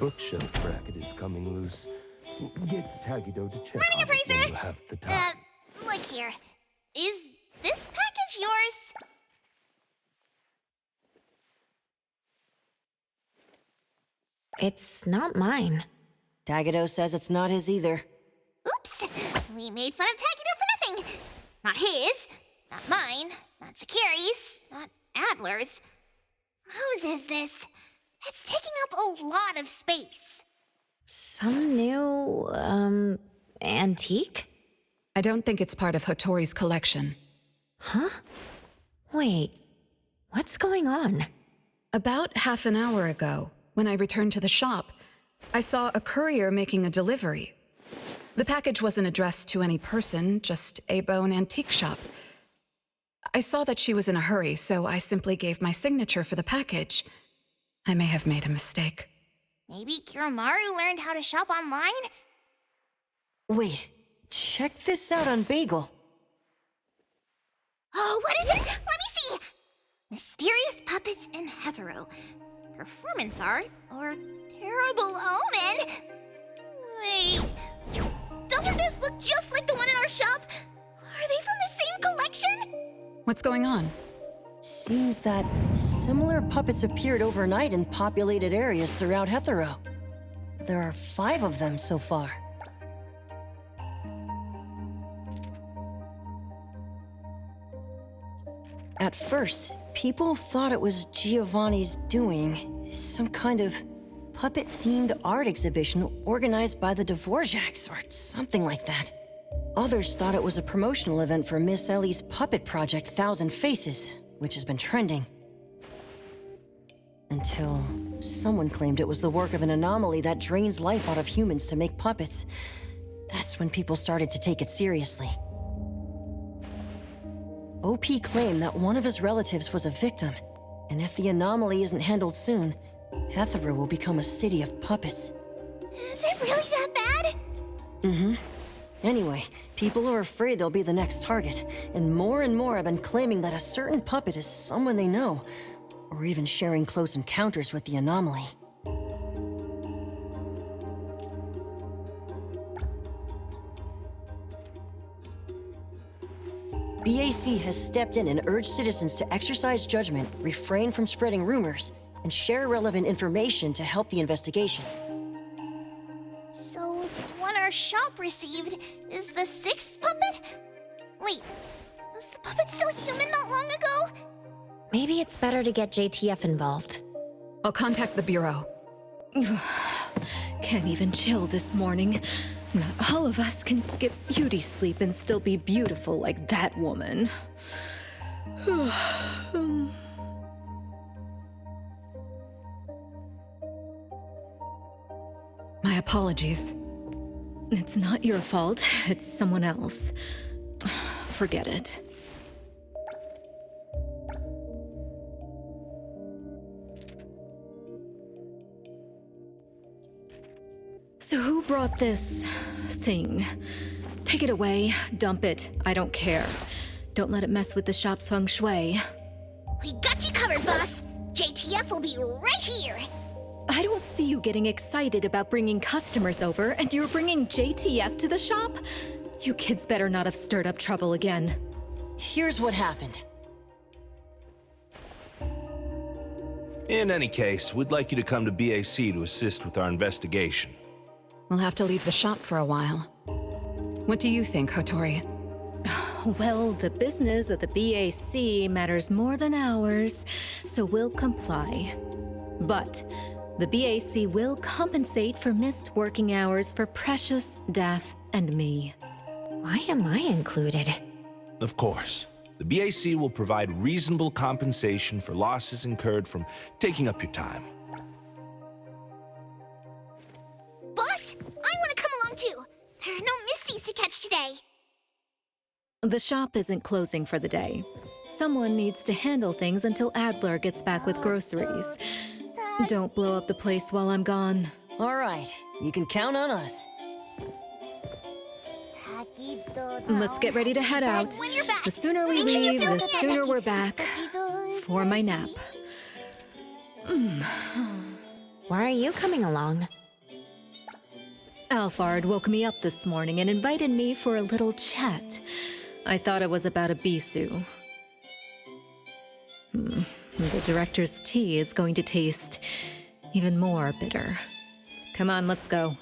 bookshelf bracket is coming loose. Get Tagido to check Morning, on it Appraiser! when you have the time. Look here. Is this package yours? It's not mine. Tagido says it's not his either. Oops! We made fun of Tagido for nothing. Not his, not mine, not Sakiri's, not Adler's. Whose is this? It's taking up a lot of space. Some new, antique? I don't think it's part of Hotori's collection. Huh? Wait, what's going on? About half an hour ago, when I returned to the shop, I saw a courier making a delivery. The package wasn't addressed to any person, just a bone antique shop. I saw that she was in a hurry, so I simply gave my signature for the package. I may have made a mistake. Maybe Kiromaru learned how to shop online? Wait, check this out on Bagel. Oh, what is it? Let me see! Mysterious puppets in hetero. Performance art or terrible omen? Wait, doesn't this look just like the one in our shop? Are they from the same collection? What's going on? Seems that similar puppets appeared overnight in populated areas throughout Hetero. There are 5 of them so far. At first, people thought it was Giovanni's doing, some kind of puppet-themed art exhibition organized by the Dvorak's or something like that. Others thought it was a promotional event for Miss Ellie's puppet project 1,000 Faces, which has been trending. Until someone claimed it was the work of an anomaly that drains life out of humans to make puppets. That's when people started to take it seriously. OP claimed that one of his relatives was a victim, and if the anomaly isn't handled soon, Hetero will become a city of puppets. Is it really that bad? Mm-hmm. Anyway, people are afraid they'll be the next target, and more have been claiming that a certain puppet is someone they know, or even sharing close encounters with the anomaly. BAC has stepped in and urged citizens to exercise judgment, refrain from spreading rumors, and share relevant information to help the investigation. So, the one our shop received is the 6th puppet? Wait, was the puppet still human not long ago? Maybe it's better to get JTF involved. I'll contact the Bureau. Can't even chill this morning. Not all of us can skip beauty sleep and still be beautiful like that woman. My apologies. It's not your fault, it's someone else. Forget it. So who brought this thing? Take it away, dump it, I don't care. Don't let it mess with the shop's feng shui. We got you covered, boss! JTF will be right here! I don't see you getting excited about bringing customers over, and you're bringing JTF to the shop? You kids better not have stirred up trouble again. Here's what happened. In any case, we'd like you to come to BAC to assist with our investigation. We'll have to leave the shop for a while. What do you think, Hotori? Well, the business of the BAC matters more than ours, so we'll comply. But the BAC will compensate for missed working hours for Precious, Daff, and me. Why am I included? Of course. The BAC will provide reasonable compensation for losses incurred from taking up your time. Boss, I want to come along too! There are no Misties to catch today! The shop isn't closing for the day. Someone needs to handle things until Adler gets back with groceries. Don't blow up the place while I'm gone. All right, you can count on us. Let's get ready to head out. When you're back, The sooner we make sure you leave, feel the good. sooner we're back for my nap. Why are you coming along? Alphard woke me up this morning and invited me for a little chat. I thought it was about a bisu. The director's tea is going to taste even more bitter. Come on, let's go.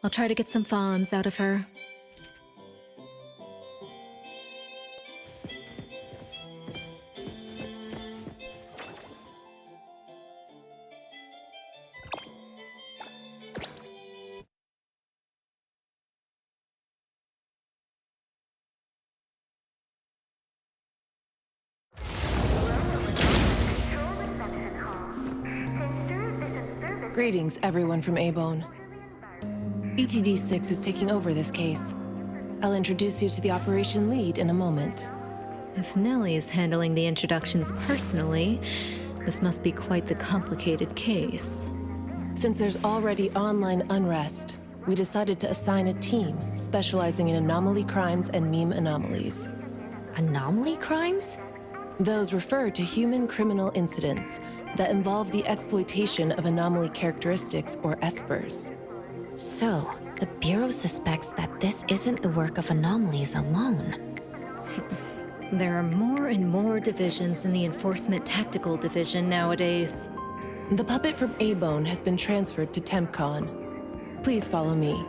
I'll try to get some fawns out of her. Greetings, everyone from A-Bone. ETD-6 is taking over this case. I'll introduce you to the operation lead in a moment. If Nelly's handling the introductions personally, this must be quite the complicated case. Since there's already online unrest, we decided to assign a team specializing in anomaly crimes and meme anomalies. Anomaly crimes? Those refer to human criminal incidents that involve the exploitation of anomaly characteristics, or espers. So, the Bureau suspects that this isn't the work of anomalies alone. There are more and more divisions in the Enforcement Tactical Division nowadays. The puppet from A-Bone has been transferred to TempCon. Please follow me.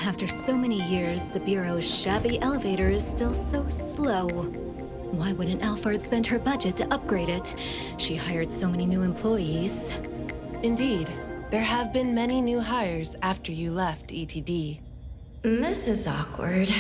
After so many years, the Bureau's shabby elevator is still so slow. Why wouldn't Alphard spend her budget to upgrade it? She hired so many new employees. Indeed, there have been many new hires after you left ETD. This is awkward.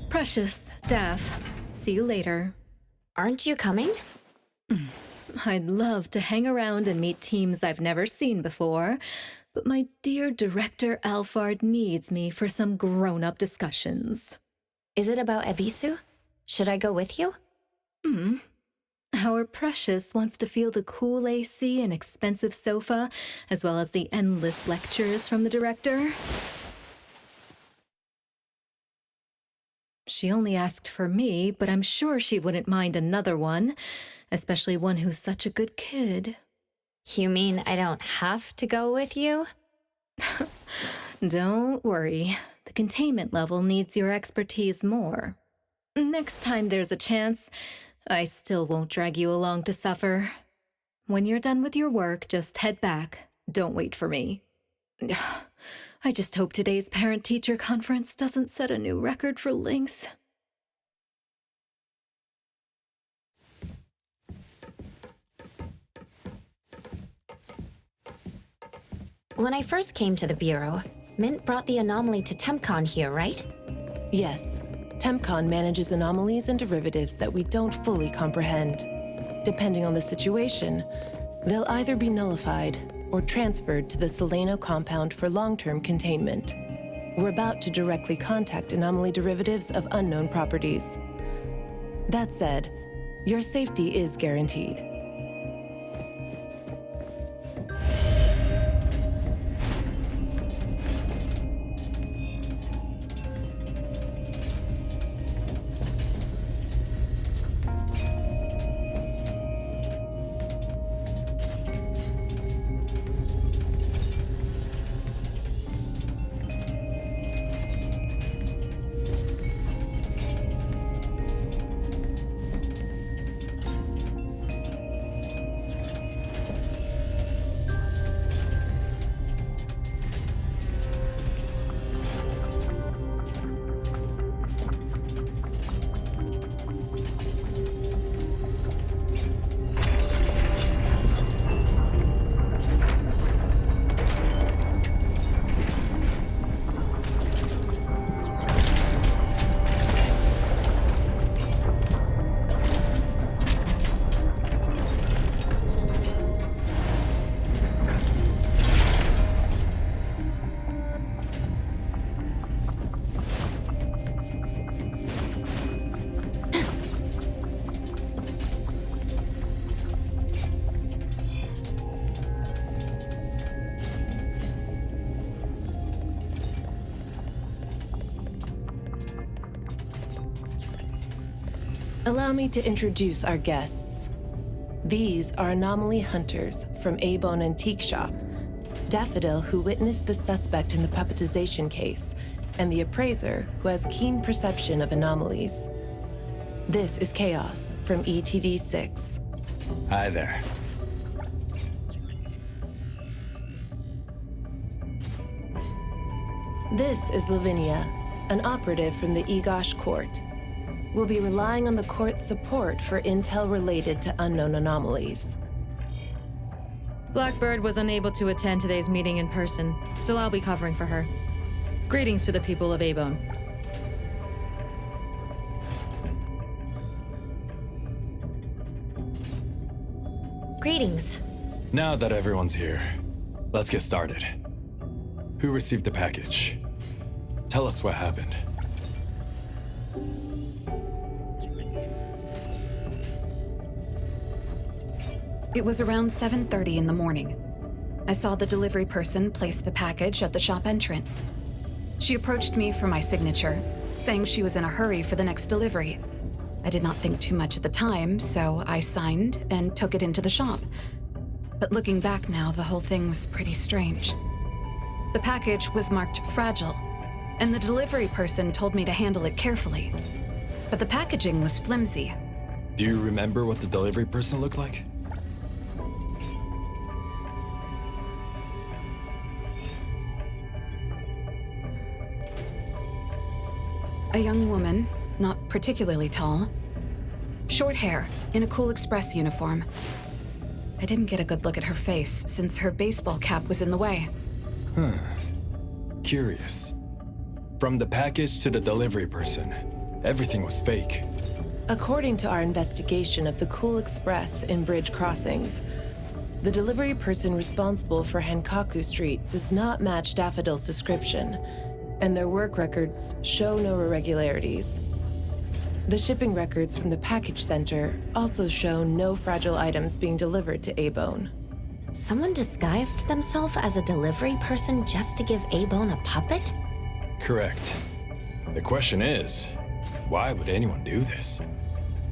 Precious, Daff, see you later. Aren't you coming? I'd love to hang around and meet teams I've never seen before, but my dear Director Alphard needs me for some grown-up discussions. Is it about Ebisu? Should I go with you? Our Precious wants to feel the cool AC and expensive sofa, as well as the endless lectures from the Director. She only asked for me, but I'm sure she wouldn't mind another one, especially one who's such a good kid. You mean I don't have to go with you? Don't worry. The containment level needs your expertise more. Next time there's a chance, I still won't drag you along to suffer. When you're done with your work, just head back. Don't wait for me. I just hope today's parent-teacher conference doesn't set a new record for length. When I first came to the Bureau, Mint brought the anomaly to TempCon here, right? Yes, TempCon manages anomalies and derivatives that we don't fully comprehend. Depending on the situation, they'll either be nullified or transferred to the Seleno compound for long-term containment. We're about to directly contact anomaly derivatives of unknown properties. That said, your safety is guaranteed. Allow me to introduce our guests. These are anomaly hunters from A-Bone Antique Shop, Daffodil, who witnessed the suspect in the puppetization case, and the appraiser, who has keen perception of anomalies. This is Chaos from ETD6. Hi there. This is Lavinia, an operative from the Egosh Court. We'll be relying on the court's support for intel related to unknown anomalies. Blackbird was unable to attend today's meeting in person, so I'll be covering for her. Greetings to the people of A-Bone. Greetings. Now that everyone's here, let's get started. Who received the package? Tell us what happened. It was around 7:30 in the morning. I saw the delivery person place the package at the shop entrance. She approached me for my signature, saying she was in a hurry for the next delivery. I did not think too much at the time, so I signed and took it into the shop. But looking back now, the whole thing was pretty strange. The package was marked fragile, and the delivery person told me to handle it carefully. But the packaging was flimsy. Do you remember what the delivery person looked like? A young woman, not particularly tall. Short hair, in a Cool Express uniform. I didn't get a good look at her face since her baseball cap was in the way. Curious. From the package to the delivery person, everything was fake. According to our investigation of the Cool Express in Bridge Crossings, the delivery person responsible for Hankaku Street does not match Daffodil's description, and their work records show no irregularities. The shipping records from the package center also show no fragile items being delivered to A-Bone. Someone disguised themselves as a delivery person just to give A-Bone a puppet? Correct. The question is, why would anyone do this?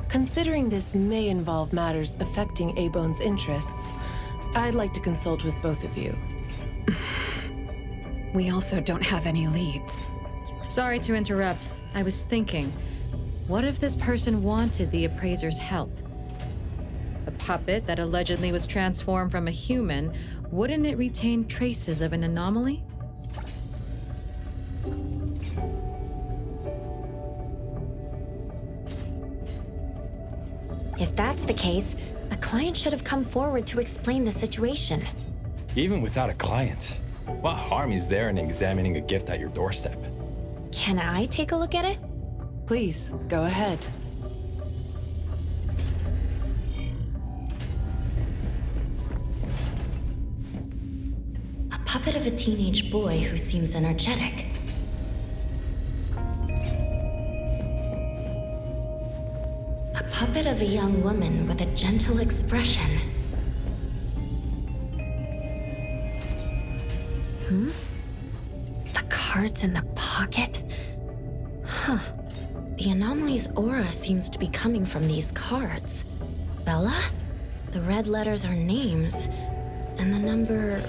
Considering this may involve matters affecting A-Bone's interests, I'd like to consult with both of you. We also don't have any leads. Sorry to interrupt. I was thinking, what if this person wanted the appraiser's help? A puppet that allegedly was transformed from a human, wouldn't it retain traces of an anomaly? If that's the case, a client should have come forward to explain the situation. Even without a client, what harm is there in examining a gift at your doorstep? Can I take a look at it? Please, go ahead. A puppet of a teenage boy who seems energetic. A puppet of a young woman with a gentle expression. The cards in the pocket? Huh. The anomaly's aura seems to be coming from these cards. Bella? The red letters are names. And the number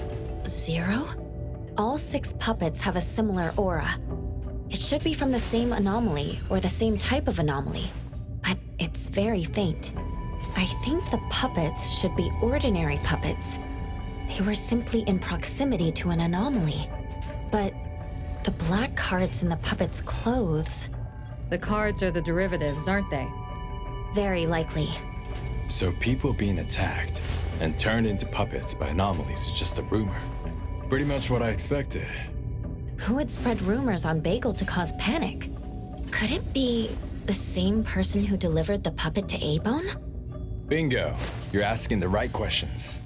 0? All 6 puppets have a similar aura. It should be from the same anomaly or the same type of anomaly, but it's very faint. I think the puppets should be ordinary puppets. They were simply in proximity to an anomaly. But the black cards in the puppets' clothes... The cards are the derivatives, aren't they? Very likely. So people being attacked and turned into puppets by anomalies is just a rumor. Pretty much what I expected. Who would spread rumors on Bagel to cause panic? Could it be the same person who delivered the puppet to A-Bone? Bingo. You're asking the right questions.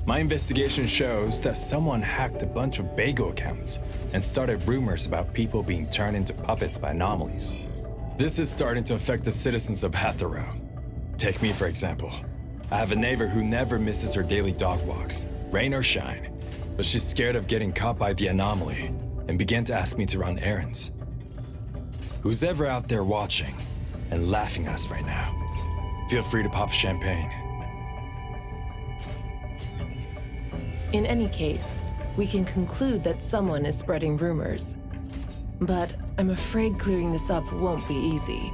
My investigation shows that someone hacked a bunch of Bagel accounts and started rumors about people being turned into puppets by anomalies. This is starting to affect the citizens of Hatharo. Take me, for example. I have a neighbor who never misses her daily dog walks, rain or shine, but she's scared of getting caught by the anomaly and began to ask me to run errands. Who's ever out there watching, and laughing at us right now. Feel free to pop champagne. In any case, we can conclude that someone is spreading rumors. But I'm afraid clearing this up won't be easy.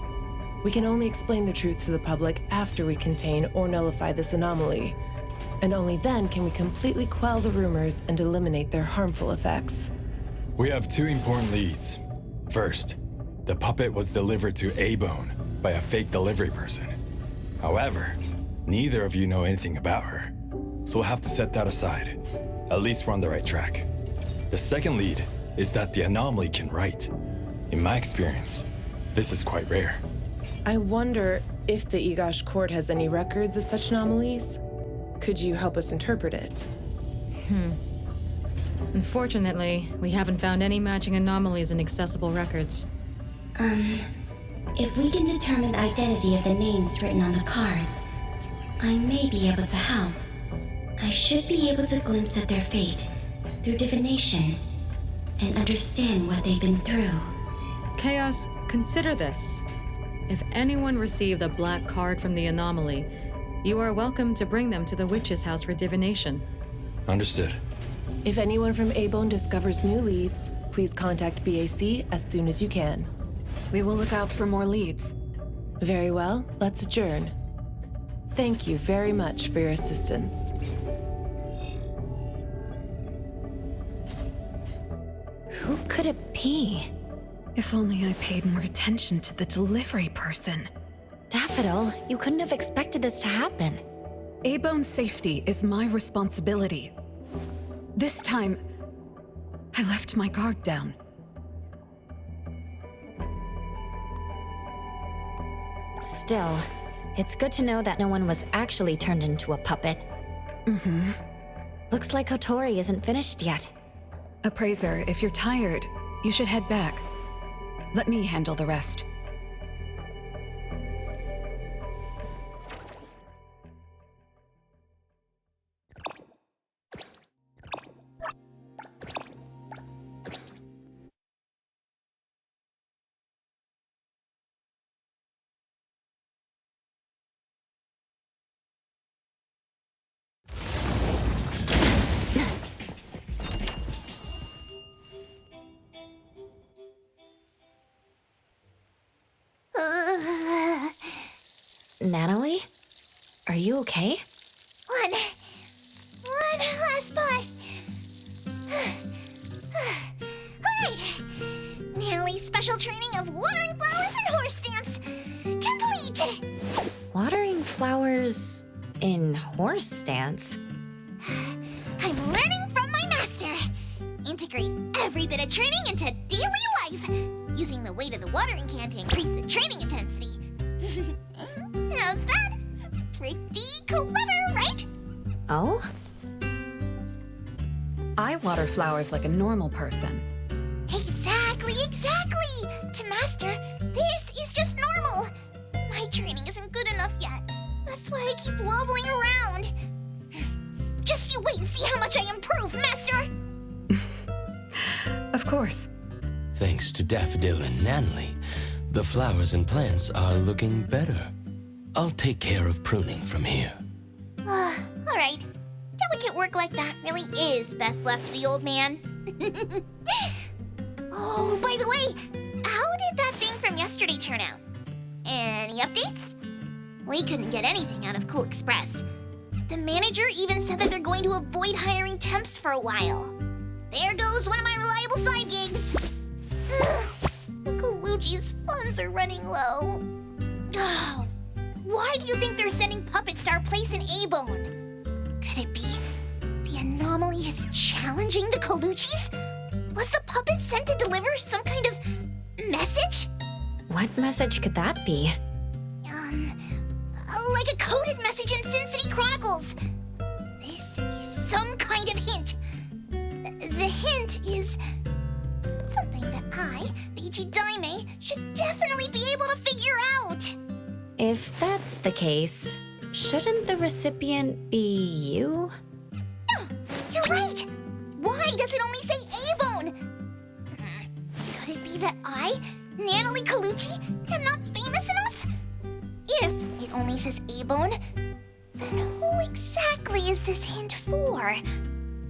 We can only explain the truth to the public after we contain or nullify this anomaly. And only then can we completely quell the rumors and eliminate their harmful effects. We have two important leads. First, the puppet was delivered to A-Bone by a fake delivery person. However, neither of you know anything about her, so we'll have to set that aside. At least we're on the right track. The second lead is that the anomaly can write. In my experience, this is quite rare. I wonder if the Egosh court has any records of such anomalies? Could you help us interpret it? Unfortunately, we haven't found any matching anomalies in accessible records. If we can determine the identity of the names written on the cards, I may be able to help. I should be able to glimpse at their fate through divination and understand what they've been through. Chaos, consider this. If anyone received a black card from the anomaly, you are welcome to bring them to the witch's house for divination. Understood. If anyone from A-Bone discovers new leads, please contact BAC as soon as you can. We will look out for more leads. Very well, let's adjourn. Thank you very much for your assistance. Who could it be? If only I paid more attention to the delivery person. Daffodil, you couldn't have expected this to happen. A-Bone's safety is my responsibility. This time, I left my guard down. Still, it's good to know that no one was actually turned into a puppet. Looks like Kotori isn't finished yet. Appraiser, if you're tired, you should head back. Let me handle the rest. Nanally? Are you okay? One last spot. Alright. Nanally's special training of watering flowers and horse stance complete. Watering flowers in horse stance? I'm learning from my master. Integrate every bit of training into daily life, using the weight of the watering can to increase the training intensity. How's that? Pretty clever, right? Oh? I water flowers like a normal person. Exactly. To master, this is just normal. My training isn't good enough yet. That's why I keep wobbling around. Just you wait and see how much I improve, master! Of course. Thanks to Daffodil and Nanally, the flowers and plants are looking better. I'll take care of pruning from here. Alright. Delicate work like that really is best left to the old man. Oh, by the way, how did that thing from yesterday turn out? Any updates? We couldn't get anything out of Cool Express. The manager even said that they're going to avoid hiring temps for a while. There goes one of my reliable side gigs. The Colucci's funds are running low. Oh, why do you think they're sending puppets to our place in A-Bone? Could it be the anomaly is challenging the Colucci's? Was the puppet sent to deliver some kind of message? What message could that be? Like a coded message in Sin City Chronicles. This is some kind of hint. The hint is something that I, Beiji Daime, should definitely be able to figure out. If that's the case, shouldn't the recipient be you? Oh, you're right. Why does it only say A-Bone? Could it be that I, Nanally Colucci, am not famous enough? Giovanni says A-Bone, then who exactly is this hint for?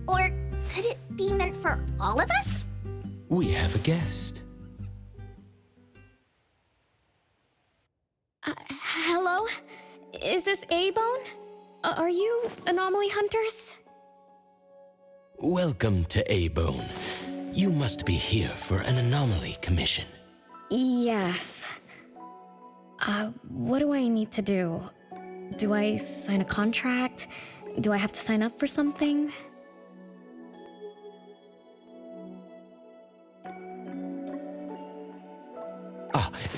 Or could it be meant for all of us? We have a guest. Hello? Is this A-Bone? Are you anomaly hunters? Welcome to A-Bone. You must be here for an anomaly commission. Yes. What do I need to do? Do I sign a contract? Do I have to sign up for something?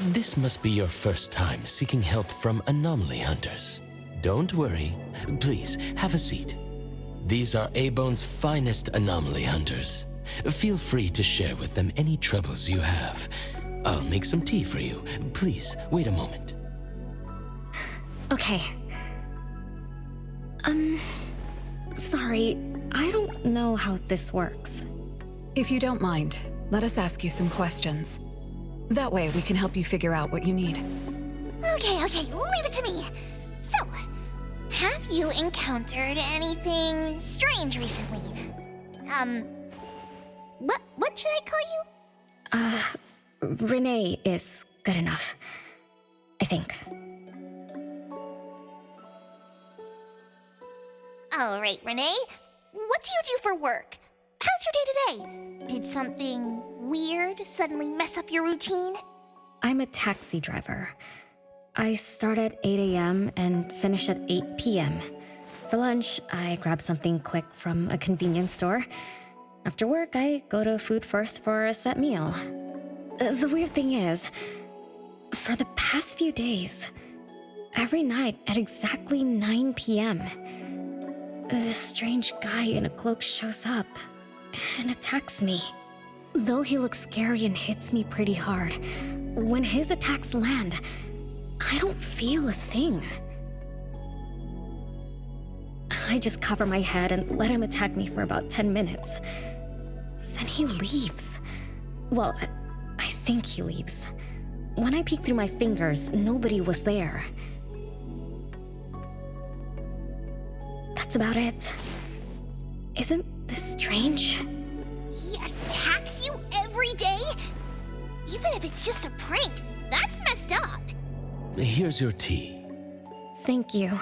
This must be your first time seeking help from anomaly hunters. Don't worry. Please, have a seat. These are A-Bone's finest anomaly hunters. Feel free to share with them any troubles you have. I'll make some tea for you. Please, wait a moment. Okay. Sorry, I don't know how this works. If you don't mind, let us ask you some questions. That way we can help you figure out what you need. Okay, leave it to me. So, have you encountered anything strange recently? What should I call you? Renee is good enough. I think. All right, Renee. What do you do for work? How's your day-to-day? Did something weird suddenly mess up your routine? I'm a taxi driver. I start at 8 a.m. and finish at 8 p.m. For lunch, I grab something quick from a convenience store. After work, I go to Food First for a set meal. The weird thing is, for the past few days, every night at exactly 9 p.m., this strange guy in a cloak shows up and attacks me. Though he looks scary and hits me pretty hard, when his attacks land, I don't feel a thing. I just cover my head and let him attack me for about 10 minutes. Then he leaves. Well, I think he leaves. When I peek through my fingers, nobody was there. That's about it. Isn't this strange? He attacks you every day? Even if it's just a prank, that's messed up. Here's your tea. Thank you.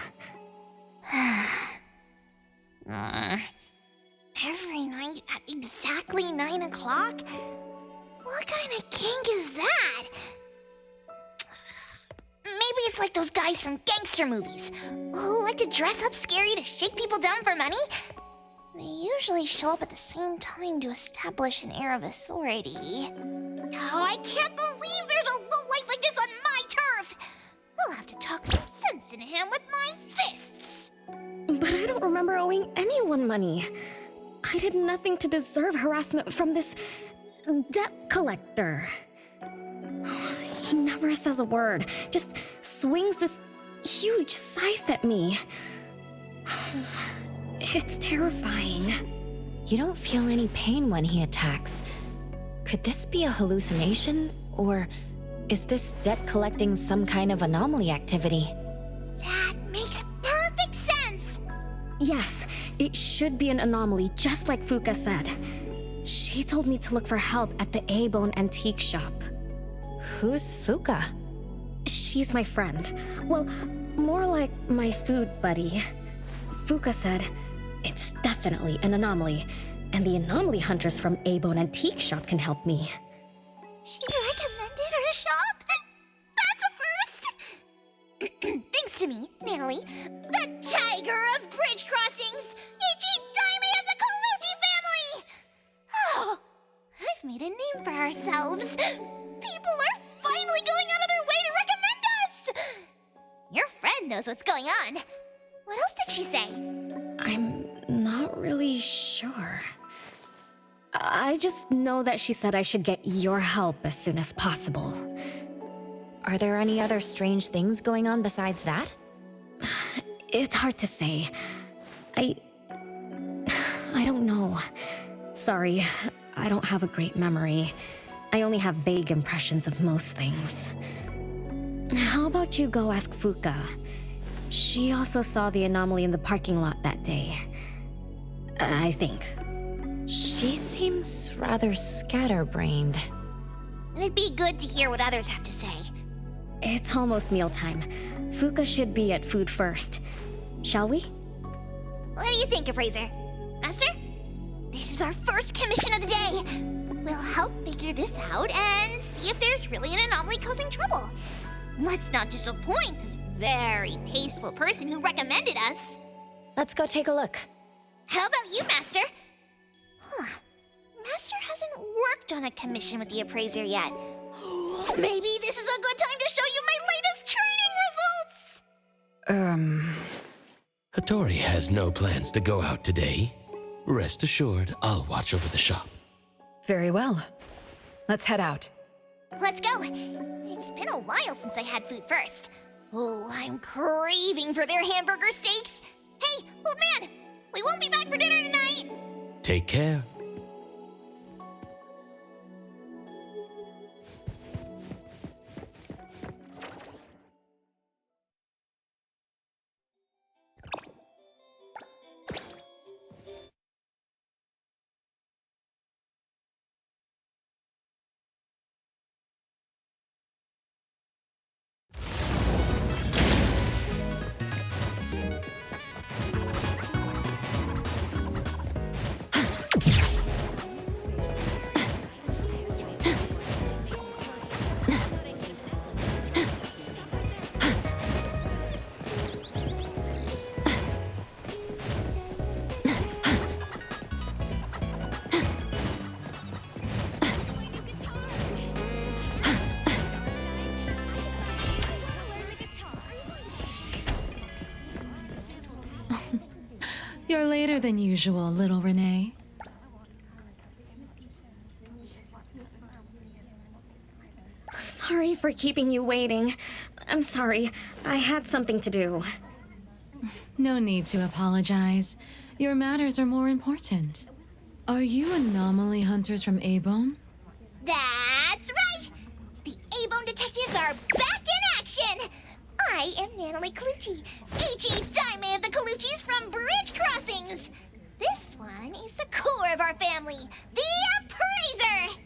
Every night at exactly 9 o'clock? What kind of kink is that? Maybe it's like those guys from gangster movies who like to dress up scary to shake people down for money. They usually show up at the same time to establish an air of authority. Oh, I can't believe there's a lowlife like this on my turf! I'll have to talk some sense into him with my fists! But I don't remember owing anyone money. I did nothing to deserve harassment from this debt collector. He never says a word, just swings this huge scythe at me. It's terrifying. You don't feel any pain when he attacks. Could this be a hallucination, or is this debt collecting some kind of anomaly activity? That makes perfect sense! Yes, it should be an anomaly, just like Fuka said. She told me to look for help at the A-Bone antique shop. Who's Fuka? She's my friend. Well, more like my food buddy. Fuka said, it's definitely an anomaly, and the anomaly hunters from A-Bone antique shop can help me. She recommended her shop? That's a first! Thanks to me, Nanally, the tiger of bridge crossings, Ichi-Daime of the Colucci family! Oh, I've made a name for ourselves. People are finally going out of their way to recommend us! Your friend knows what's going on. What else did she say? I'm not really sure. I just know that she said I should get your help as soon as possible. Are there any other strange things going on besides that? It's hard to say. I don't know. Sorry, I don't have a great memory. I only have vague impressions of most things. How about you go ask Fuka? She also saw the anomaly in the parking lot that day. I think. She seems rather scatterbrained. It'd be good to hear what others have to say. It's almost mealtime. Fuka should be at food first. Shall we? What do you think, Appraiser? Master? This is our first commission of the day. We'll help figure this out and see if there's really an anomaly causing trouble. Let's not disappoint this very tasteful person who recommended us. Let's go take a look. How about you, Master? Master hasn't worked on a commission with the Appraiser yet. Maybe this is a good time to show you my latest training results! Hattori has no plans to go out today. Rest assured, I'll watch over the shop. Very well. Let's head out. Let's go. It's been a while since I had food first. Oh, I'm craving for their hamburger steaks. Hey, old man, we won't be back for dinner tonight. Take care. You're later than usual, little Renee. Sorry for keeping you waiting. I'm sorry. I had something to do. No need to apologize. Your matters are more important. Are you anomaly hunters from Abone? That's right! The A-Bone detectives are back in action! I am Nanally Colucci, H.E. Daime of the Coluccis from Bridge Crossings! This one is the core of our family, the Appraiser!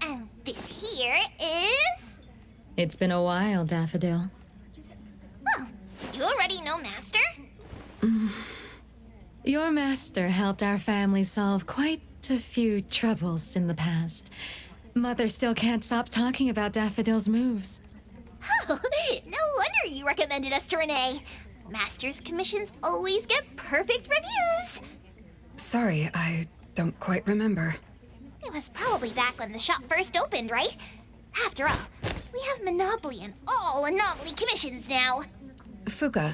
And this here is... It's been a while, Daffodil. Well, you already know Master? Your master helped our family solve quite a few troubles in the past. Mother still can't stop talking about Daffodil's moves. Oh, no wonder you recommended us to Renee. Master's commissions always get perfect reviews. Sorry, I don't quite remember. It was probably back when the shop first opened, right? After all, we have monopoly on all anomaly commissions now. Fuka,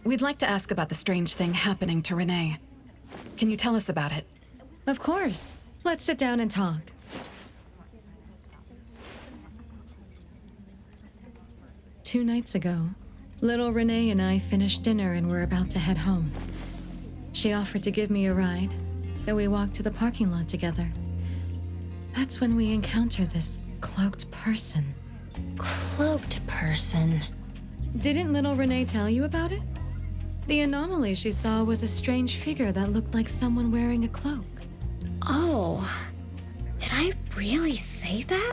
we'd like to ask about the strange thing happening to Renee. Can you tell us about it? Of course. Let's sit down and talk. Two nights ago, little Renee and I finished dinner and were about to head home. She offered to give me a ride, so we walked to the parking lot together. That's when we encountered this cloaked person. Cloaked person? Didn't little Renee tell you about it? The anomaly she saw was a strange figure that looked like someone wearing a cloak. Oh, did I really say that?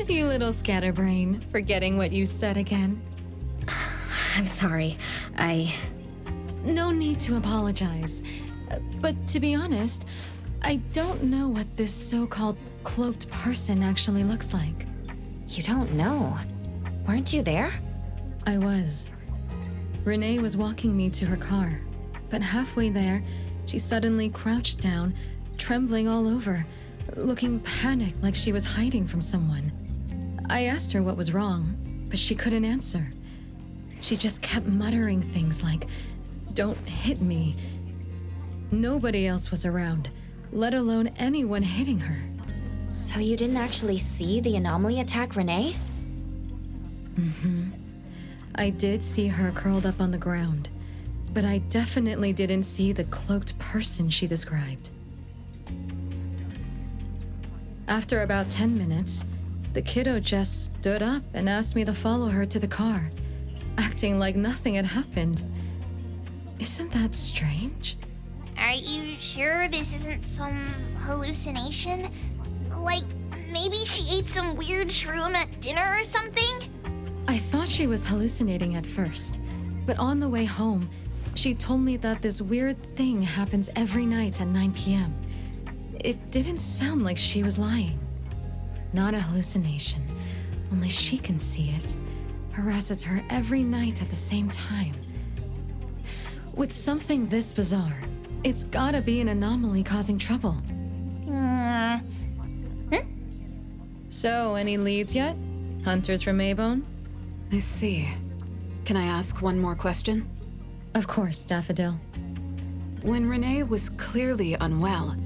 You little scatterbrain, forgetting what you said again. I'm sorry, No need to apologize. But to be honest, I don't know what this so-called cloaked person actually looks like. You don't know? Weren't you there? I was. Renee was walking me to her car, but halfway there, she suddenly crouched down, trembling all over, looking panicked like she was hiding from someone. I asked her what was wrong, but she couldn't answer. She just kept muttering things like, "Don't hit me." Nobody else was around, let alone anyone hitting her. So you didn't actually see the anomaly attack Renee? I did see her curled up on the ground, but I definitely didn't see the cloaked person she described. After about 10 minutes, the kiddo just stood up and asked me to follow her to the car. acting like nothing had happened. Isn't that strange? Are you sure this isn't some hallucination? Like, maybe she ate some weird shroom at dinner or something? I thought she was hallucinating at first, but on the way home, she told me that this weird thing happens every night at 9 p.m. It didn't sound like she was lying. Not a hallucination. Only she can see it. Harasses her every night at the same time. With something this bizarre, it's gotta be an anomaly causing trouble. So, any leads yet? Hunters from Maybone? I see. Can I ask one more question? Of course, Daffodil. When Renee was clearly unwell,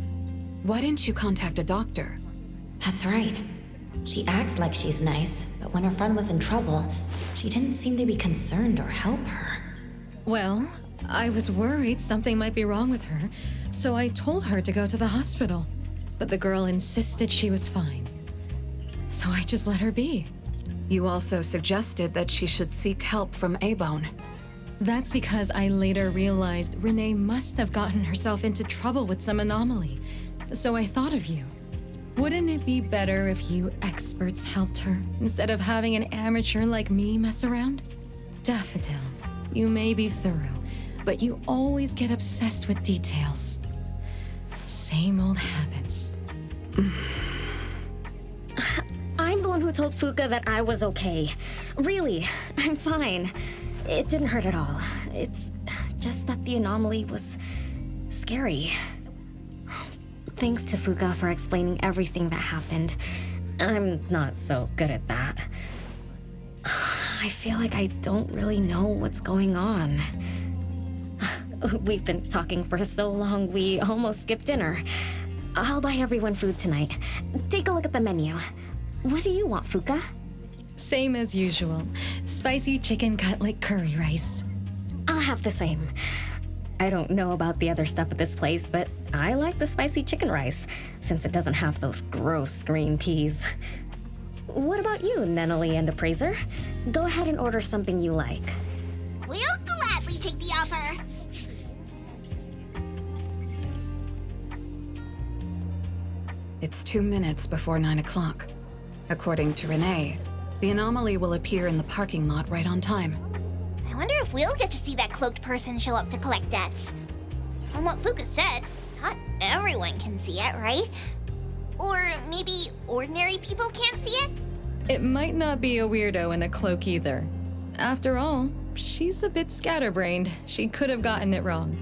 why didn't you contact a doctor? That's right. She acts like she's nice, but when her friend was in trouble, she didn't seem to be concerned or help her. Well, I was worried something might be wrong with her, so I told her to go to the hospital. But the girl insisted she was fine. So I just let her be. You also suggested that she should seek help from A-Bone. That's because I later realized Renee must have gotten herself into trouble with some anomaly. So I thought of you. Wouldn't it be better if you experts helped her, instead of having an amateur like me mess around? Daffodil, you may be thorough, but you always get obsessed with details. Same old habits. I'm the one who told Fuka that I was okay. Really, I'm fine. It didn't hurt at all. It's just that the anomaly was scary. Thanks to Fuka for explaining everything that happened. I'm not so good at that. I feel like I don't really know what's going on. We've been talking for so long, we almost skipped dinner. I'll buy everyone food tonight. Take a look at the menu. What do you want, Fuka? Same as usual. Spicy chicken cutlet curry rice. I'll have the same. I don't know about the other stuff at this place, but I like the spicy chicken rice, since it doesn't have those gross green peas. What about you, Nanally and Appraiser? Go ahead and order something you like. We'll gladly take the offer. It's 2 minutes before 9 o'clock. According to Renee, the anomaly will appear in the parking lot right on time. I wonder if we'll get to see that cloaked person show up to collect debts. From what Fuka said, not everyone can see it, right? Or maybe ordinary people can't see it? It might not be a weirdo in a cloak either. After all, she's a bit scatterbrained. She could have gotten it wrong.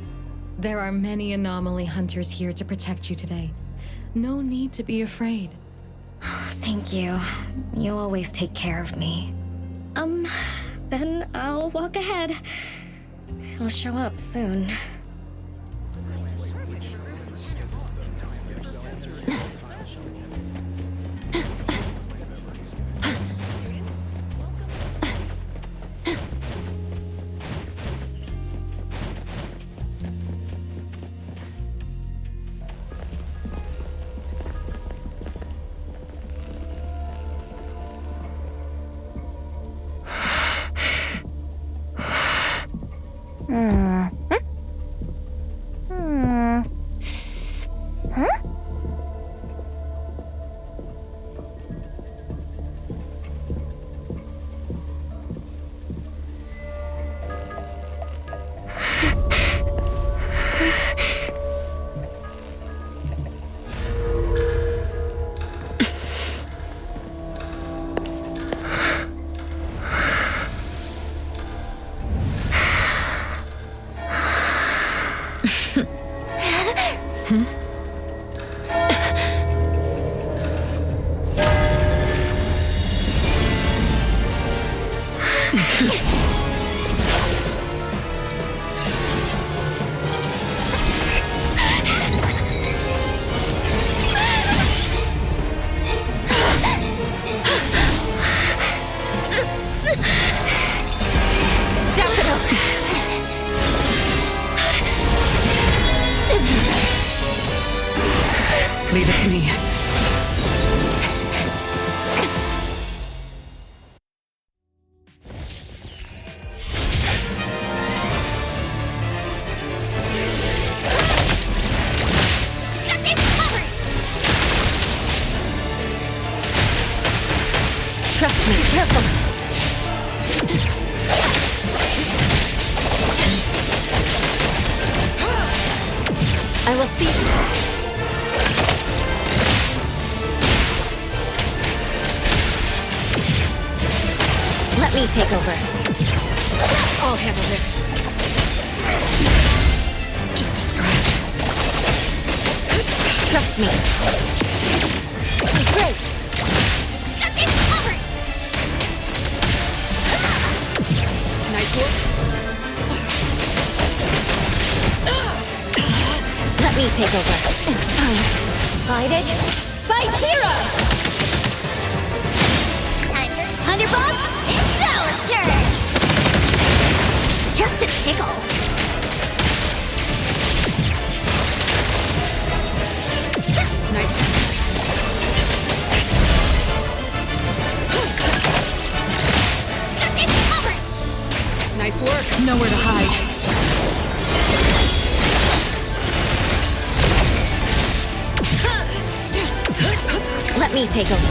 There are many anomaly hunters here to protect you today. No need to be afraid. Thank you. You always take care of me. Then I'll walk ahead. He'll show up soon. Leave it to me. will see. Let me take over. I'll handle this. Just a scratch. Trust me. Great. Got this covered! Nice work. Let me take over. It's time. Decided? Fight Hero! Time for Thunderbolt! It's our turn! Just a tickle. Nice. Got this covered! Nice work. Nowhere to hide. Let me take over.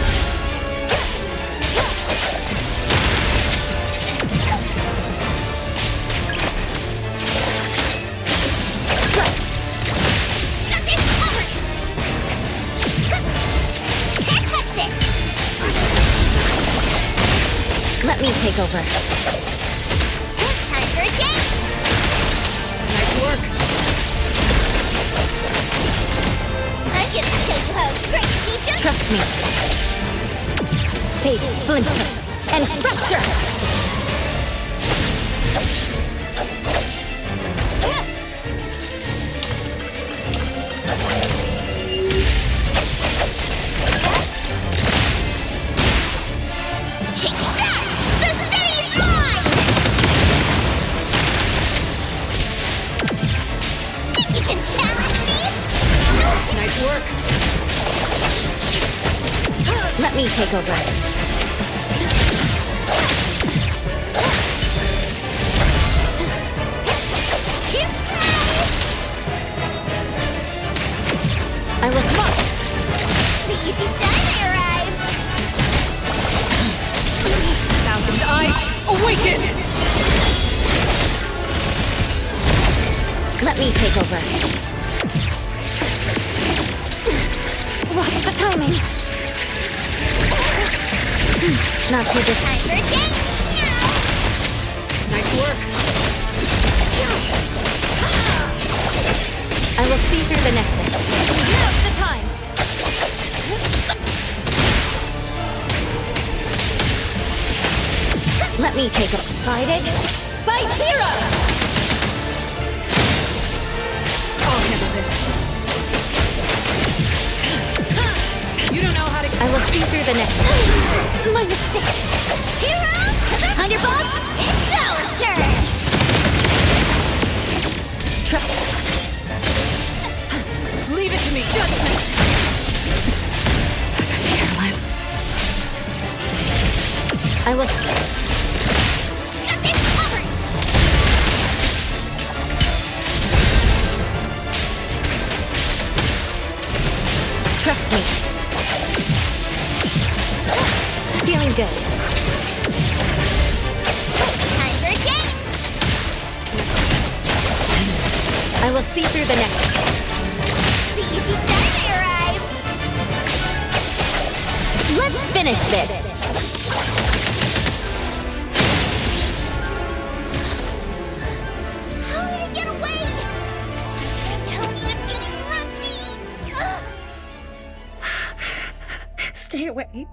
Got this covered! Can't touch this! Let me take over. Time for a change! Nice work. I'm gonna show you how great teacher! Trust me. Fade, splinter, and fracture! Take that! The city's mine! Think you can challenge me? Nice work. Let me take over. I will smart. The easy done arrived! Thousand eyes, awaken! Let me take over. What's the timing? Not too good. Time for a change! Nice work. I will see through the nexus. Now's the time. Let me take it. Decided. Fight Hero! I'll handle this. You don't know how to... I will see through the nexus. My mistake. Hero! Thunderbolt! It's our turn! Leave it to me. Judgment. Careless. I will... Got this covered! Trust me. Feeling good. Time for a change! I will see through the nexus. The easy done arrived! Let's finish this. How did it get away? I'm telling you, I'm getting rusty! Ugh. Stay away.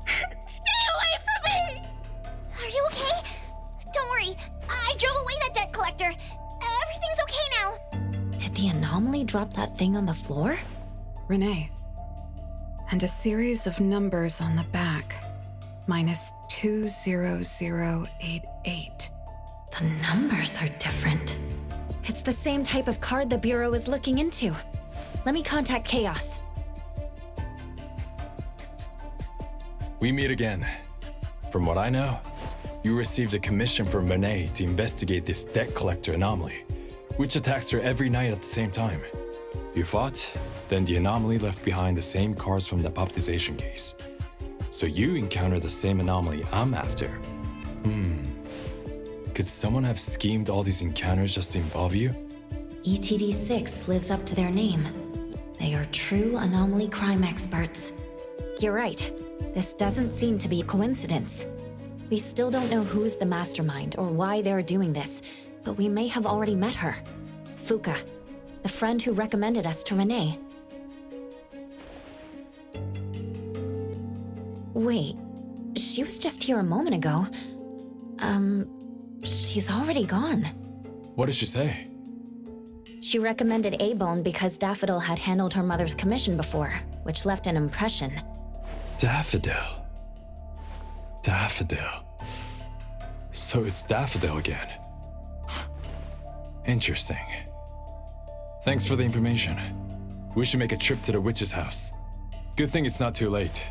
Stay away from me! Are you okay? Don't worry, I drove away that debt collector. Everything's okay now. Did the anomaly drop that thing on the floor? Renee. And a series of numbers on the back. Minus 20088. The numbers are different. It's the same type of card the Bureau is looking into. Let me contact Chaos. We meet again. From what I know, you received a commission from Renee to investigate this debt collector anomaly, which attacks her every night at the same time. You fought, then the anomaly left behind the same cards from the baptization case. So you encountered the same anomaly I'm after. Could someone have schemed all these encounters just to involve you? ETD6 lives up to their name. They are true anomaly crime experts. You're right. This doesn't seem to be a coincidence. We still don't know who's the mastermind or why they're doing this, but we may have already met her. Fuka, the friend who recommended us to Renee. Wait, she was just here a moment ago. She's already gone. What did she say? She recommended A-Bone because Daffodil had handled her mother's commission before, which left an impression. Daffodil. Daffodil. So it's Daffodil again. Interesting. Thanks for the information. We should make a trip to the witch's house. Good thing it's not too late.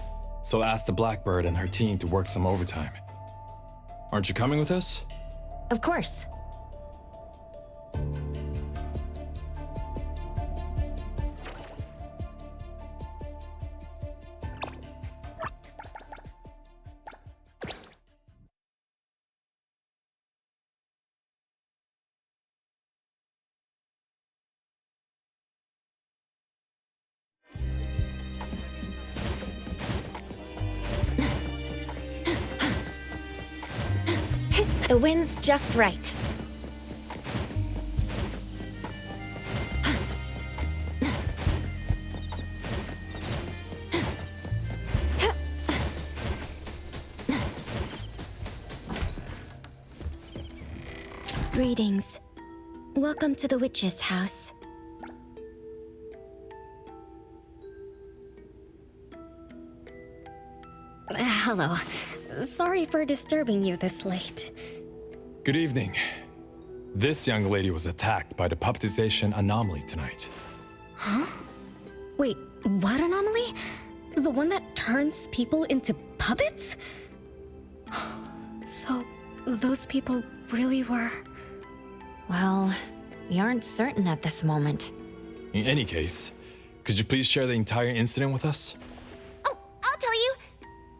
So I'll ask the Blackbird and her team to work some overtime. Aren't you coming with us? Of course. The wind's just right. Greetings. Welcome to the witch's house. Hello. Sorry for disturbing you this late. Good evening. This young lady was attacked by the puppetization anomaly tonight. Huh? Wait, what anomaly? The one that turns people into puppets? So, those people really were... Well, we aren't certain at this moment. In any case, could you please share the entire incident with us? Oh, I'll tell you.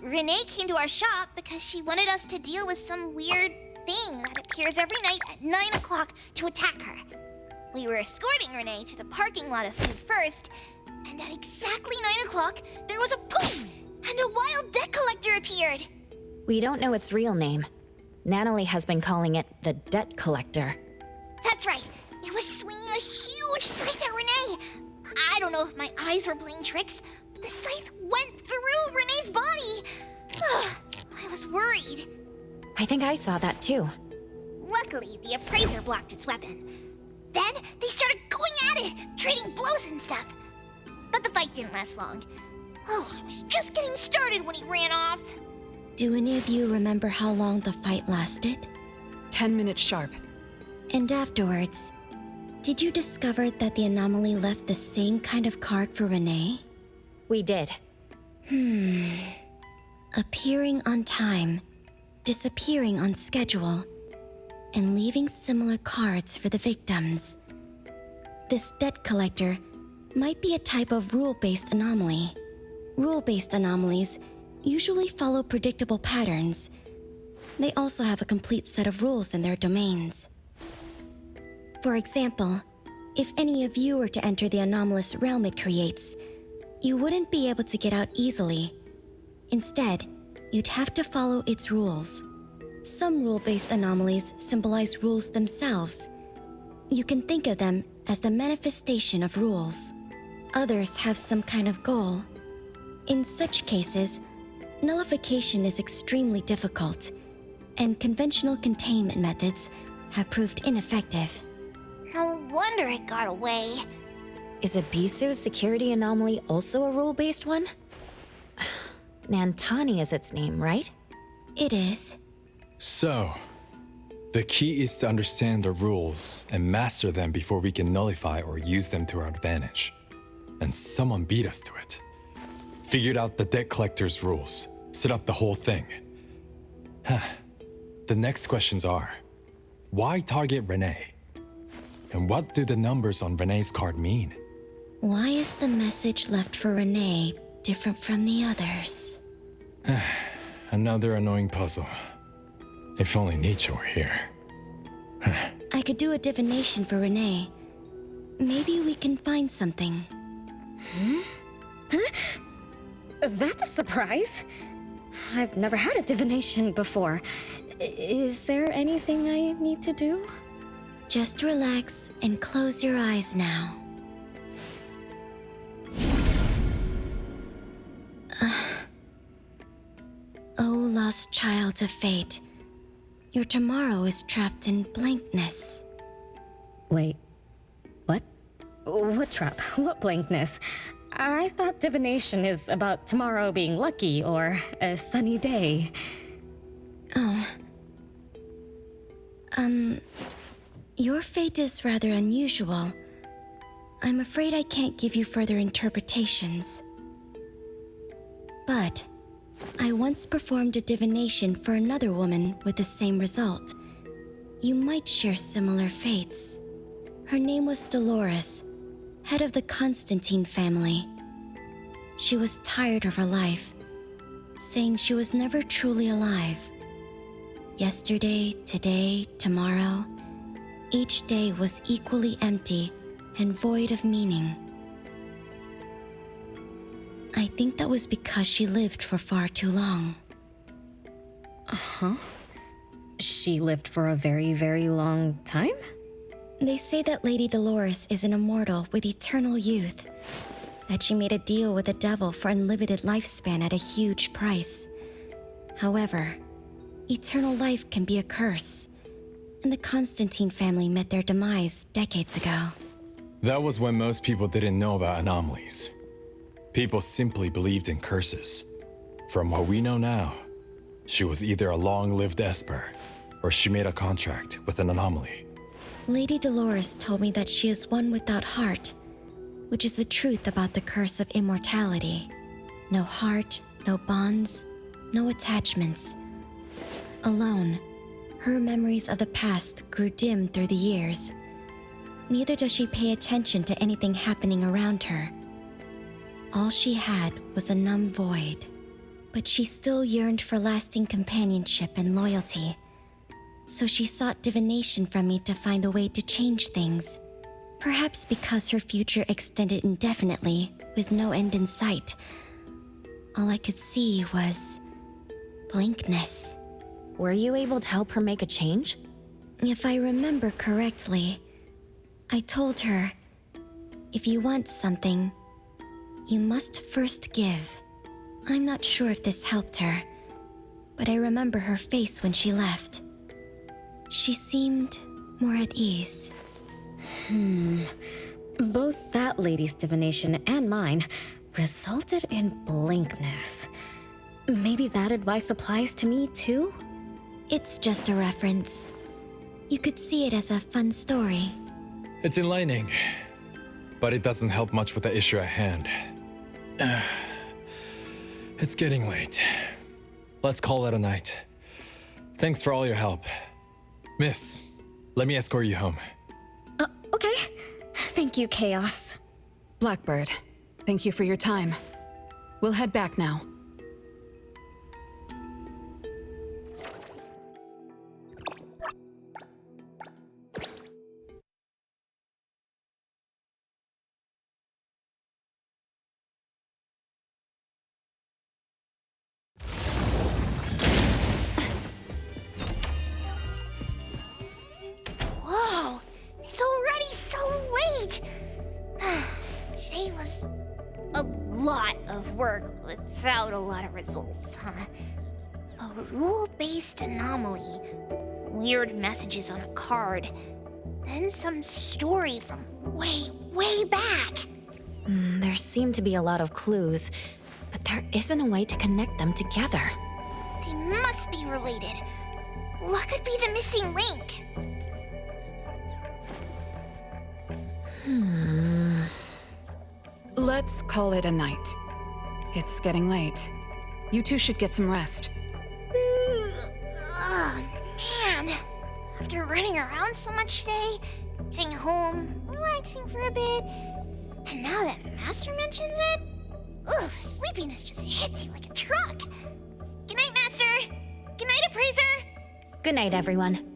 Renee came to our shop because she wanted us to deal with some weird thing that appears every night at 9 o'clock to attack her. We were escorting Renee to the parking lot of food first, and at exactly 9 o'clock, there was a poof, and a wild debt collector appeared. We don't know its real name. Nanally has been calling it the Debt Collector. That's right. It was swinging a huge scythe at Renee. I don't know if my eyes were playing tricks, but the scythe went through Renee's body. I was worried. I think I saw that too. Luckily, the appraiser blocked its weapon. Then they started going at it, trading blows and stuff. But the fight didn't last long. Oh, I was just getting started when he ran off. Do any of you remember how long the fight lasted? 10 minutes sharp. And afterwards, did you discover that the anomaly left the same kind of card for Renee? We did. Appearing on time, disappearing on schedule, and leaving similar cards for the victims. This debt collector might be a type of rule-based anomaly. Rule-based anomalies usually follow predictable patterns. They also have a complete set of rules in their domains. For example, if any of you were to enter the anomalous realm it creates, you wouldn't be able to get out easily. Instead, you'd have to follow its rules. Some rule-based anomalies symbolize rules themselves. You can think of them as the manifestation of rules. Others have some kind of goal. In such cases, nullification is extremely difficult, and conventional containment methods have proved ineffective. No wonder it got away. Is Abisu's security anomaly also a rule-based one? Nantani is its name, right? It is. So, the key is to understand the rules and master them before we can nullify or use them to our advantage. And someone beat us to it. Figured out the debt collector's rules, set up the whole thing. The next questions are, why target Renee? And what do the numbers on Renee's card mean? Why is the message left for Renee different from the others? Another annoying puzzle. If only Nietzsche were here. I could do a divination for Renee. Maybe we can find something. That's a surprise. I've never had a divination before. Is there anything I need to do? Just relax and close your eyes now. Oh, lost child of fate. Your tomorrow is trapped in blankness. Wait, what? What trap? What blankness? I thought divination is about tomorrow being lucky or a sunny day. Oh. Your fate is rather unusual. I'm afraid I can't give you further interpretations. But I once performed a divination for another woman with the same result. You might share similar fates. Her name was Dolores, head of the Constantine family. She was tired of her life, saying she was never truly alive. Yesterday, today, tomorrow, each day was equally empty and void of meaning. I think that was because she lived for far too long. Uh-huh. She lived for a very, very long time? They say that Lady Dolores is an immortal with eternal youth, that she made a deal with the devil for unlimited lifespan at a huge price. However, eternal life can be a curse, and the Constantine family met their demise decades ago. That was when most people didn't know about anomalies. People simply believed in curses. From what we know now, she was either a long-lived Esper, or she made a contract with an anomaly. Lady Dolores told me that she is one without heart, which is the truth about the curse of immortality. No heart, no bonds, no attachments. Alone, her memories of the past grew dim through the years. Neither does she pay attention to anything happening around her. All she had was a numb void, but she still yearned for lasting companionship and loyalty. So she sought divination from me to find a way to change things. Perhaps because her future extended indefinitely, with no end in sight. All I could see was blankness. Were you able to help her make a change? If I remember correctly, I told her, if you want something, you must first give. I'm not sure if this helped her, but I remember her face when she left. She seemed more at ease. Both that lady's divination and mine resulted in blankness. Maybe that advice applies to me too? It's just a reference. You could see it as a fun story. It's enlightening, but it doesn't help much with the issue at hand. It's getting late. Let's call it a night. Thanks for all your help. Miss, let me escort you home. Okay. Thank you, Chaos. Blackbird, thank you for your time. We'll head back now. Whoa! It's already so late! Today was a lot of work without a lot of results, huh? A rule-based anomaly, weird messages on a card, then some story from way, way back. There seem to be a lot of clues, but there isn't a way to connect them together. They must be related. What could be the missing link? Let's call it a night. It's getting late. You two should get some rest. Oh, man. After running around so much today, getting home, relaxing for a bit, and now that Master mentions it, sleepiness just hits you like a truck. Good night, Master. Good night, Appraiser. Good night, everyone.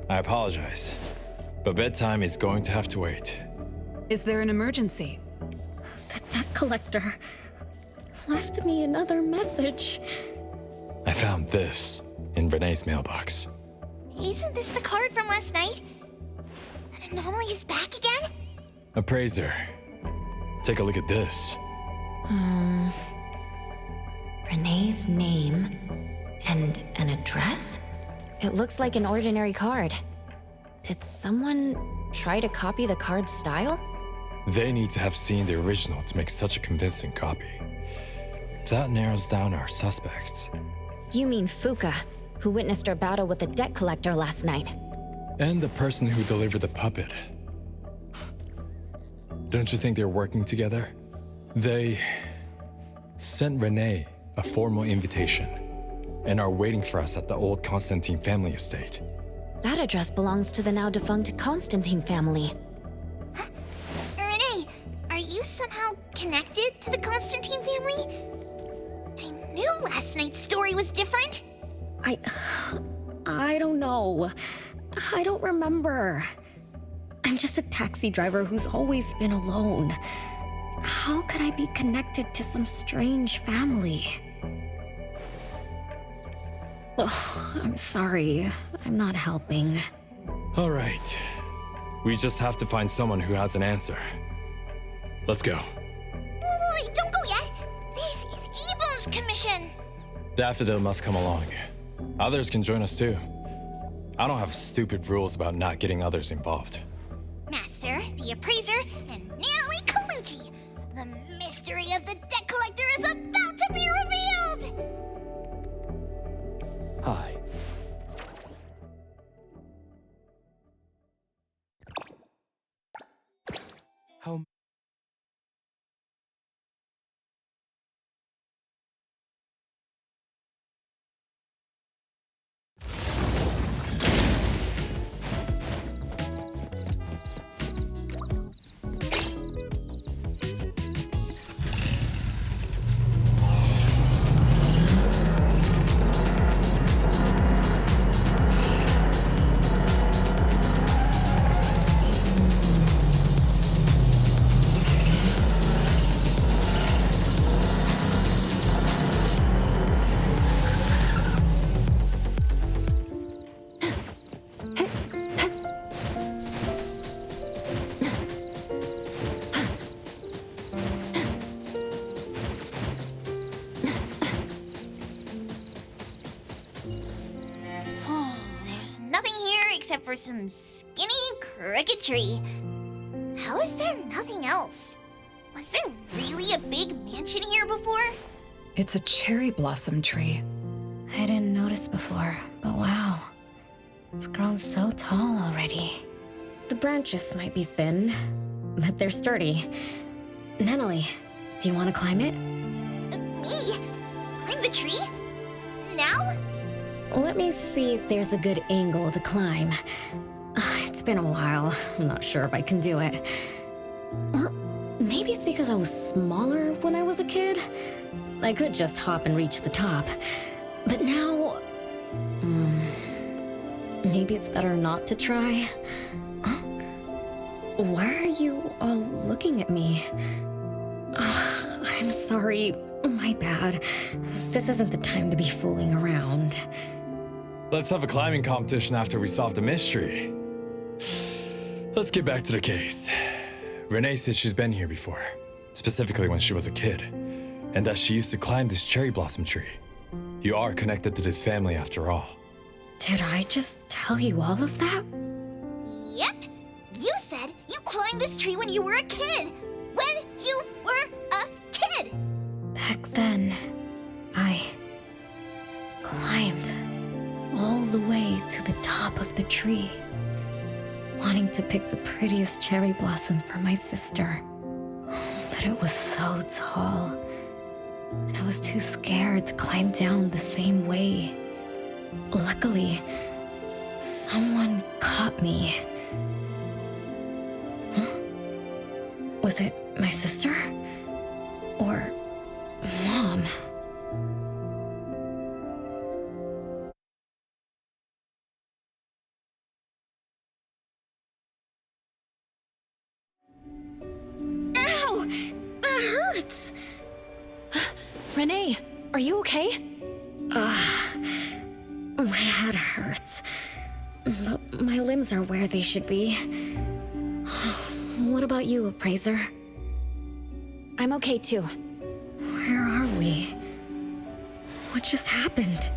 I apologize, but bedtime is going to have to wait. Is there an emergency? The debt collector left me another message. I found this in Renee's mailbox. Isn't this the card from last night? An anomaly is back again? Appraiser, take a look at this. Renee's name and an address? It looks like an ordinary card. Did someone try to copy the card's style? They need to have seen the original to make such a convincing copy. That narrows down our suspects. You mean Fuka, who witnessed our battle with the debt collector last night. And the person who delivered the puppet. Don't you think they're working together? They sent Renee a formal invitation and are waiting for us at the old Constantine family estate. That address belongs to the now defunct Constantine family. Renee, are you somehow connected to the Constantine family? I knew last night's story was different. I don't know. I don't remember. I'm just a taxi driver who's always been alone. How could I be connected to some strange family? Oh, I'm sorry. I'm not helping. All right. We just have to find someone who has an answer. Let's go. Wait, don't go yet. This is Ebon's commission. Daffodil must come along. Others can join us too. I don't have stupid rules about not getting others involved. Master, the appraiser, and Nanally Colucci. The mystery of the debt collector is about to be revealed! Hi. How There's nothing here except for some skinny cricket tree. How is there nothing else? Was there really a big mansion here before? It's a cherry blossom tree. I didn't notice before, but wow. It's grown so tall already. The branches might be thin, but they're sturdy. Nanally, do you want to climb it? Me? Climb the tree? Now? Let me see if there's a good angle to climb. It's been a while. I'm not sure if I can do it. Or maybe it's because I was smaller when I was a kid. I could just hop and reach the top. But now... maybe it's better not to try. Why are you all looking at me? I'm sorry. My bad. This isn't the time to be fooling around. Let's have a climbing competition after we solve the mystery. Let's get back to the case. Renee said she's been here before, specifically when she was a kid, and that she used to climb this cherry blossom tree. You are connected to this family after all. Did I just tell you all of that? Yep. You said you climbed this tree when you were a kid. When you were a kid. Back then, I climbed all the way to the top of the tree, wanting to pick the prettiest cherry blossom for my sister. But it was so tall, and I was too scared to climb down the same way. Luckily, someone caught me. Huh? Was it my sister? Or Mom? That hurts! Renee, are you okay? My head hurts. But my limbs are where they should be. What about you, Appraiser? I'm okay too. Where are we? What just happened?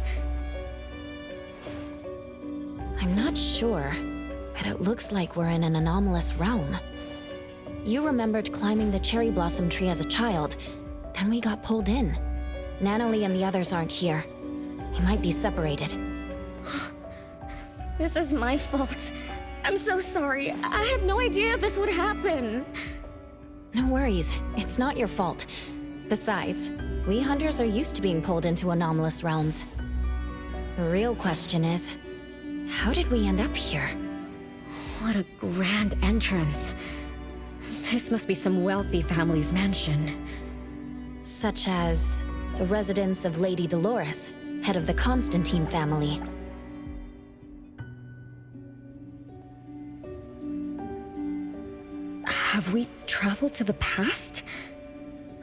I'm not sure, but it looks like we're in an anomalous realm. You remembered climbing the cherry blossom tree as a child, then we got pulled in. Nanally and the others aren't here. We might be separated. This is my fault. I'm so sorry. I had no idea this would happen. No worries, it's not your fault. Besides, we hunters are used to being pulled into anomalous realms. The real question is, how did we end up here? What a grand entrance. This must be some wealthy family's mansion. Such as the residence of Lady Dolores, head of the Constantine family. Have we traveled to the past?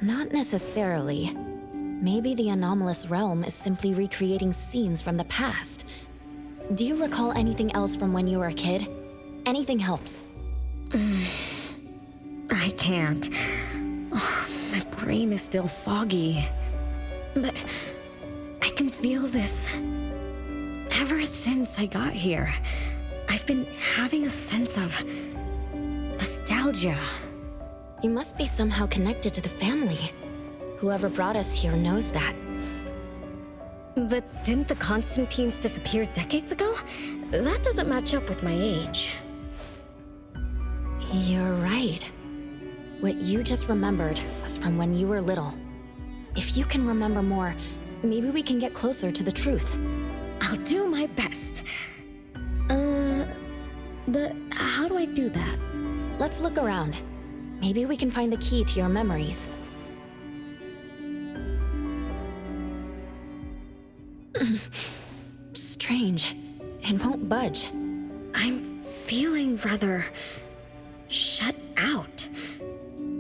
Not necessarily. Maybe the anomalous realm is simply recreating scenes from the past. Do you recall anything else from when you were a kid? Anything helps. I can't. My brain is still foggy. But I can feel this. Ever since I got here, I've been having a sense of nostalgia. You must be somehow connected to the family. Whoever brought us here knows that. But didn't the Constantines disappear decades ago? That doesn't match up with my age. You're right. What you just remembered was from when you were little. If you can remember more, maybe we can get closer to the truth. I'll do my best. But how do I do that? Let's look around. Maybe we can find the key to your memories. Strange. It won't budge. I'm feeling rather shut out.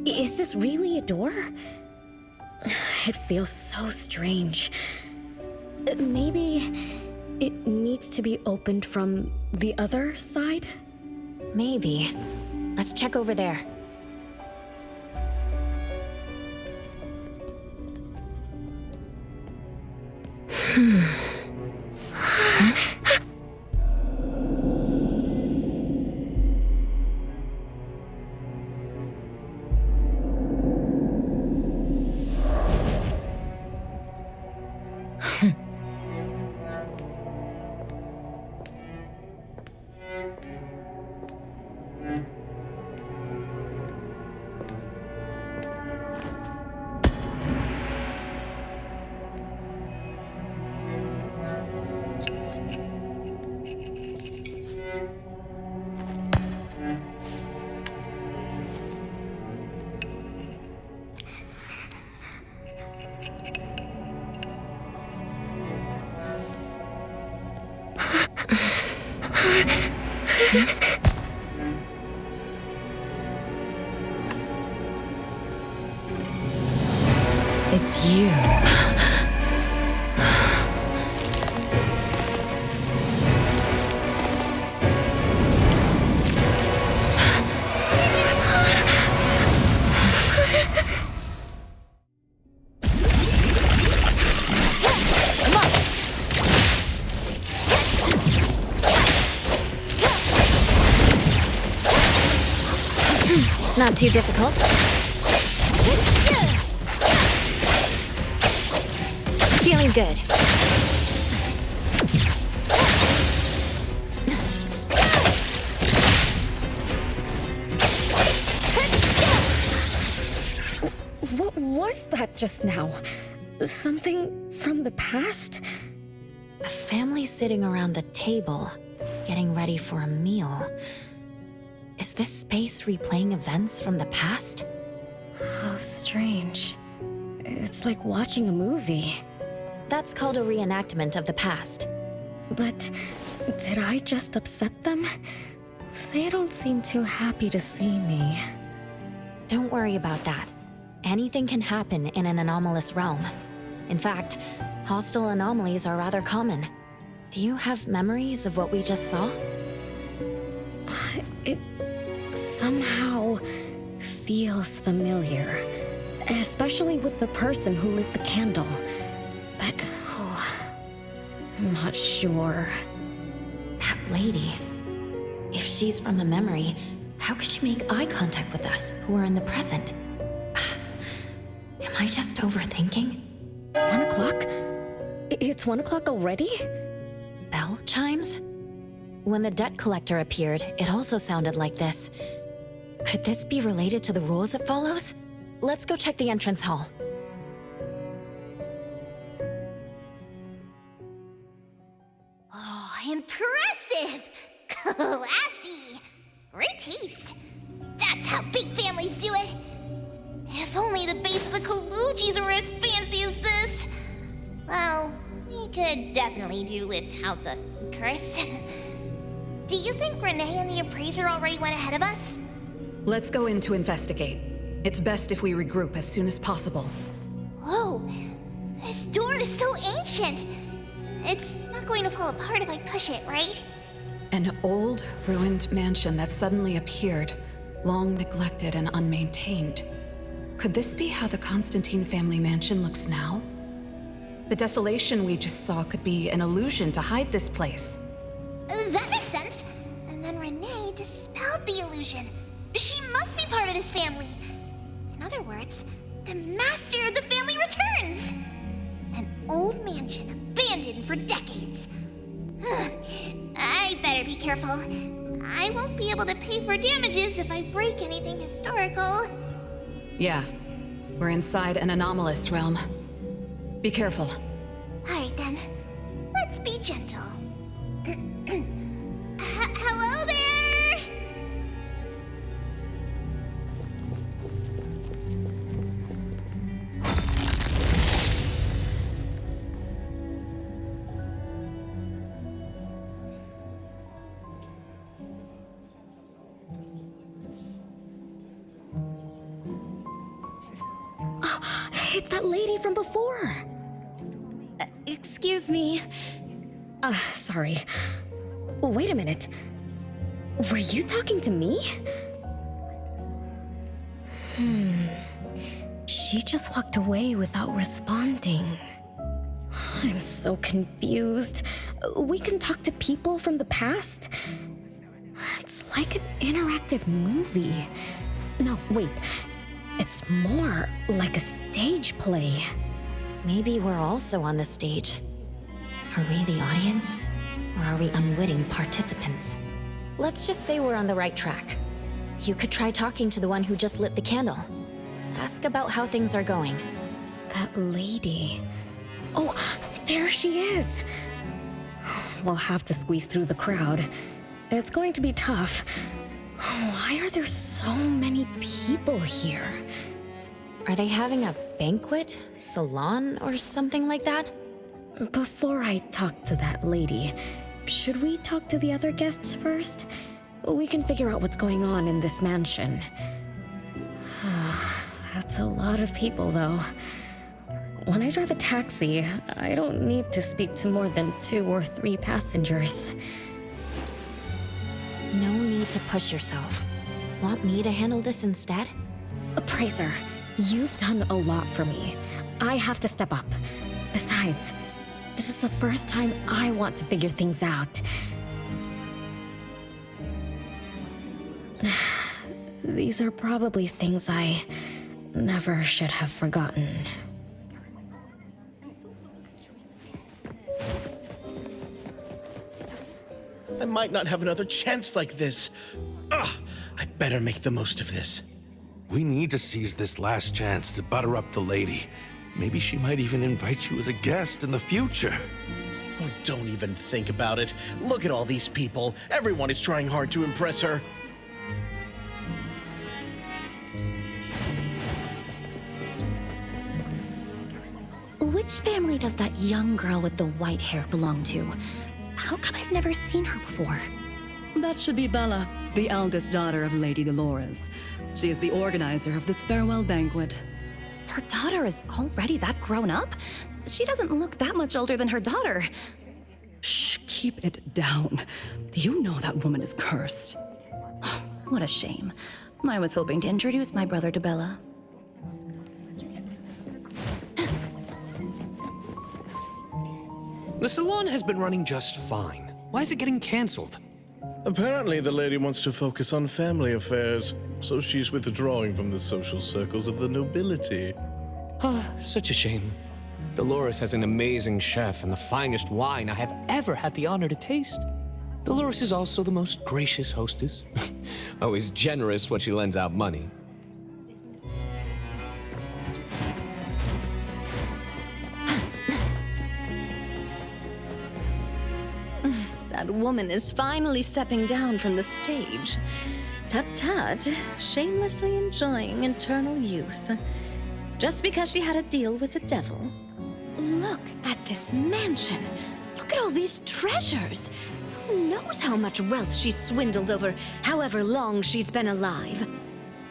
Is this really a door? It feels so strange. Maybe it needs to be opened from the other side? Maybe. Let's check over there. It's you. Not too difficult. Feeling good. What was that just now? Something from the past? A family sitting around the table, getting ready for a meal. Is this space replaying events from the past? How strange. It's like watching a movie. That's called a reenactment of the past. But did I just upset them? They don't seem too happy to see me. Don't worry about that. Anything can happen in an anomalous realm. In fact, hostile anomalies are rather common. Do you have memories of what we just saw? It somehow feels familiar, especially with the person who lit the candle. But, I'm not sure. That lady. If she's from the memory, how could she make eye contact with us, who are in the present? Am I just overthinking? 1 o'clock? It's 1 o'clock already? Bell chimes? When the debt collector appeared, it also sounded like this. Could this be related to the rules it follows? Let's go check the entrance hall. Oh, impressive! Classy! Great taste. That's how big families do it. If only the base of the Kalujis were as fancy as this. Well, we could definitely do without the curse. Do you think Renee and the appraiser already went ahead of us? Let's go in to investigate. It's best if we regroup as soon as possible. Whoa! This door is so ancient! It's not going to fall apart if I push it, right? An old, ruined mansion that suddenly appeared, long neglected and unmaintained. Could this be how the Constantine family mansion looks now? The desolation we just saw could be an illusion to hide this place. That makes sense. And then Renee dispelled the illusion. She must be part of this family. In other words, the master of the family returns. An old mansion abandoned for decades. I better be careful. I won't be able to pay for damages if I break anything historical. Yeah, we're inside an anomalous realm. Be careful. Alright then, let's be gentle. Hello there! It's that lady from before. Excuse me. Sorry. Wait a minute. Were you talking to me? She just walked away without responding. I'm so confused. We can talk to people from the past? It's like an interactive movie. No, wait. It's more like a stage play. Maybe we're also on the stage. Are we the audience? Or are we unwitting participants? Let's just say we're on the right track. You could try talking to the one who just lit the candle. Ask about how things are going. That lady. Oh, there she is. We'll have to squeeze through the crowd. It's going to be tough. Why are there so many people here? Are they having a banquet, salon, or something like that? Before I talk to that lady, should we talk to the other guests first? We can figure out what's going on in this mansion. That's a lot of people, though. When I drive a taxi, I don't need to speak to more than 2 or 3 passengers. No need to push yourself. Want me to handle this instead? Appraiser, you've done a lot for me. I have to step up. Besides, this is the first time I want to figure things out. These are probably things I never should have forgotten. I might not have another chance like this. I better make the most of this. We need to seize this last chance to butter up the lady. Maybe she might even invite you as a guest in the future. Oh, don't even think about it. Look at all these people. Everyone is trying hard to impress her. Which family does that young girl with the white hair belong to? How come I've never seen her before? That should be Bella, the eldest daughter of Lady Dolores. She is the organizer of this farewell banquet. Her daughter is already that grown up? She doesn't look that much older than her daughter. Shh, keep it down. You know that woman is cursed. What a shame. I was hoping to introduce my brother to Bella. The salon has been running just fine. Why is it getting cancelled? Apparently, the lady wants to focus on family affairs, so she's withdrawing from the social circles of the nobility. Ah, such a shame. Dolores has an amazing chef and the finest wine I have ever had the honor to taste. Dolores is also the most gracious hostess. Always generous when she lends out money. That woman is finally stepping down from the stage. Tut-tut, shamelessly enjoying eternal youth. Just because she had a deal with the devil. Look at this mansion. Look at all these treasures. Who knows how much wealth she's swindled over however long she's been alive.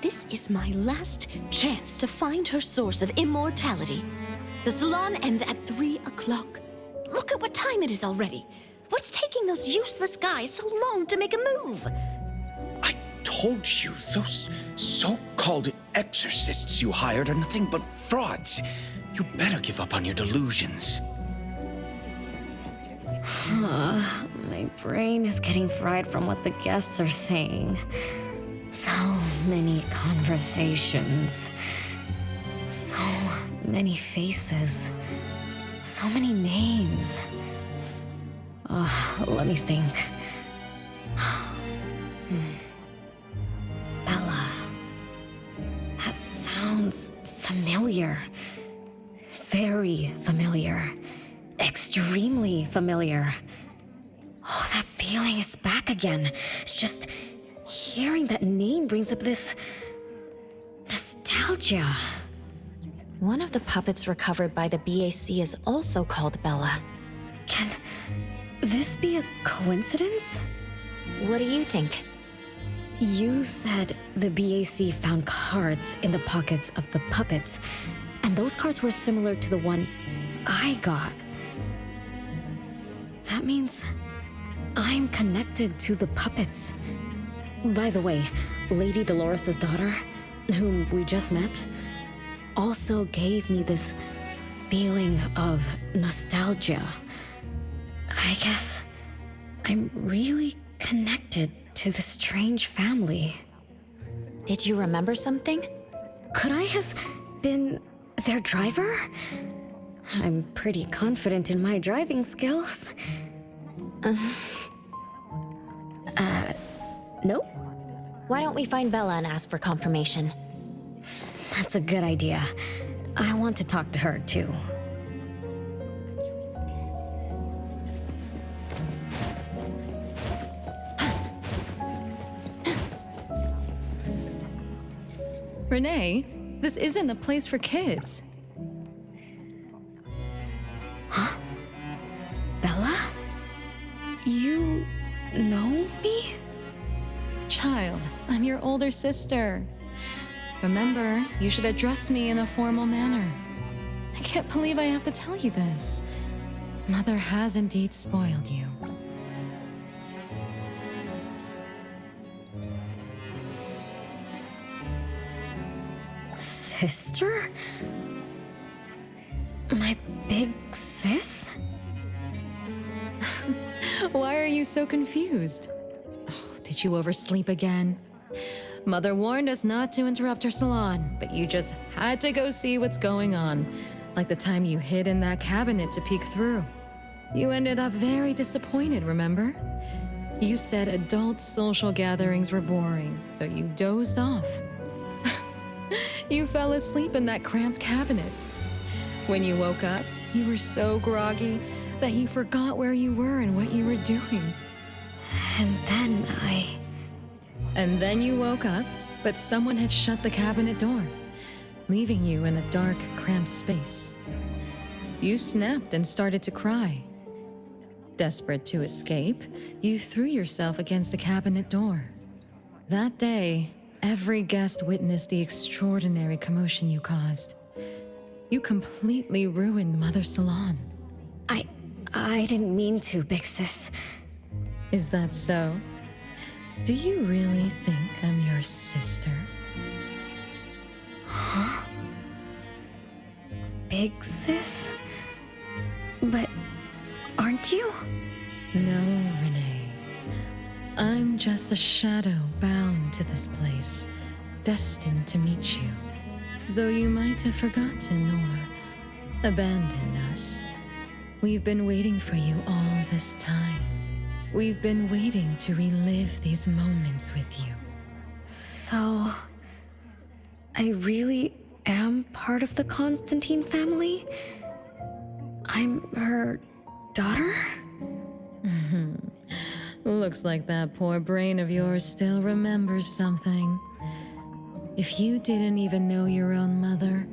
This is my last chance to find her source of immortality. The salon ends at 3 o'clock. Look at what time it is already. What's taking those useless guys so long to make a move? I told you, those so-called exorcists you hired are nothing but frauds. You better give up on your delusions. My brain is getting fried from what the guests are saying. So many conversations. So many faces. So many names. Let me think. Bella. That sounds familiar. Very familiar. Extremely familiar. Oh, that feeling is back again. It's just hearing that name brings up this nostalgia. One of the puppets recovered by the BAC is also called Bella. Can this be a coincidence? What do you think? You said the BAC found cards in the pockets of the puppets, and those cards were similar to the one I got. That means I'm connected to the puppets. By the way, Lady Dolores' daughter, whom we just met, also gave me this feeling of nostalgia. I guess I'm really connected to this strange family. Did you remember something? Could I have been their driver? I'm pretty confident in my driving skills. No? Why don't we find Bella and ask for confirmation? That's a good idea. I want to talk to her, too. Renee, this isn't a place for kids. Huh? Bella? You know me? Child, I'm your older sister. Remember, you should address me in a formal manner. I can't believe I have to tell you this. Mother has indeed spoiled you. Sister? My big sis? Why are you so confused? Oh, did you oversleep again? Mother warned us not to interrupt her salon, but you just had to go see what's going on. Like the time you hid in that cabinet to peek through. You ended up very disappointed, remember? You said adult social gatherings were boring, so you dozed off. You fell asleep in that cramped cabinet. When you woke up, you were so groggy that you forgot where you were and what you were doing. And then you woke up, but someone had shut the cabinet door, leaving you in a dark, cramped space. You snapped and started to cry. Desperate to escape, you threw yourself against the cabinet door. That day, every guest witnessed the extraordinary commotion you caused. You completely ruined Mother's salon. I didn't mean to, big sis. Is that so? Do you really think I'm your sister? Huh? Big sis? But aren't you? No, Renee. I'm just a shadow bound to this place, destined to meet you. Though you might have forgotten or abandoned us. We've been waiting for you all this time. We've been waiting to relive these moments with you. So, I really am part of the Constantine family? I'm her daughter? Looks like that poor brain of yours still remembers something. If you didn't even know your own mother,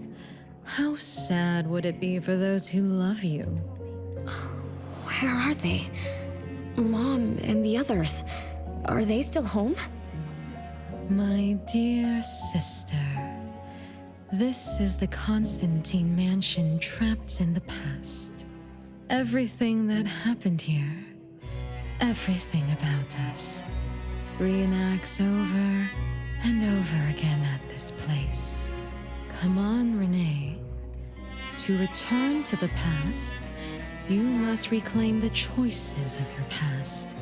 how sad would it be for those who love you? Where are they? Mom and the others. Are they still home? My dear sister, this is the Constantine mansion trapped in the past. Everything that happened here, everything about us, reenacts over and over again at this place. Come on, Renee. To return to the past, you must reclaim the choices of your past,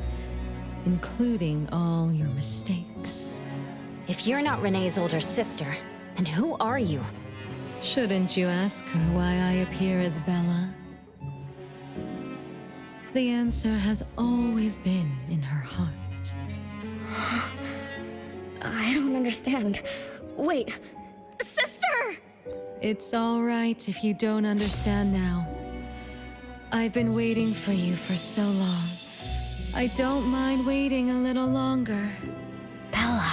including all your mistakes. If you're not Renee's older sister, then who are you? Shouldn't you ask her why I appear as Bella? The answer has always been in her heart. I don't understand. Wait, sister! It's all right if you don't understand now. I've been waiting for you for so long. I don't mind waiting a little longer. Bella.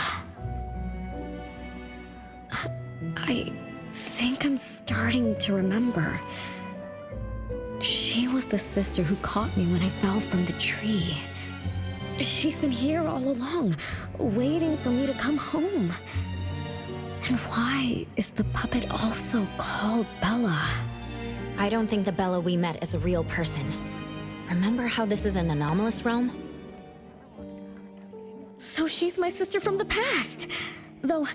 I think I'm starting to remember. She was the sister who caught me when I fell from the tree. She's been here all along, waiting for me to come home. And why is the puppet also called Bella? I don't think the Bella we met is a real person. Remember how this is an anomalous realm? So she's my sister from the past. Though,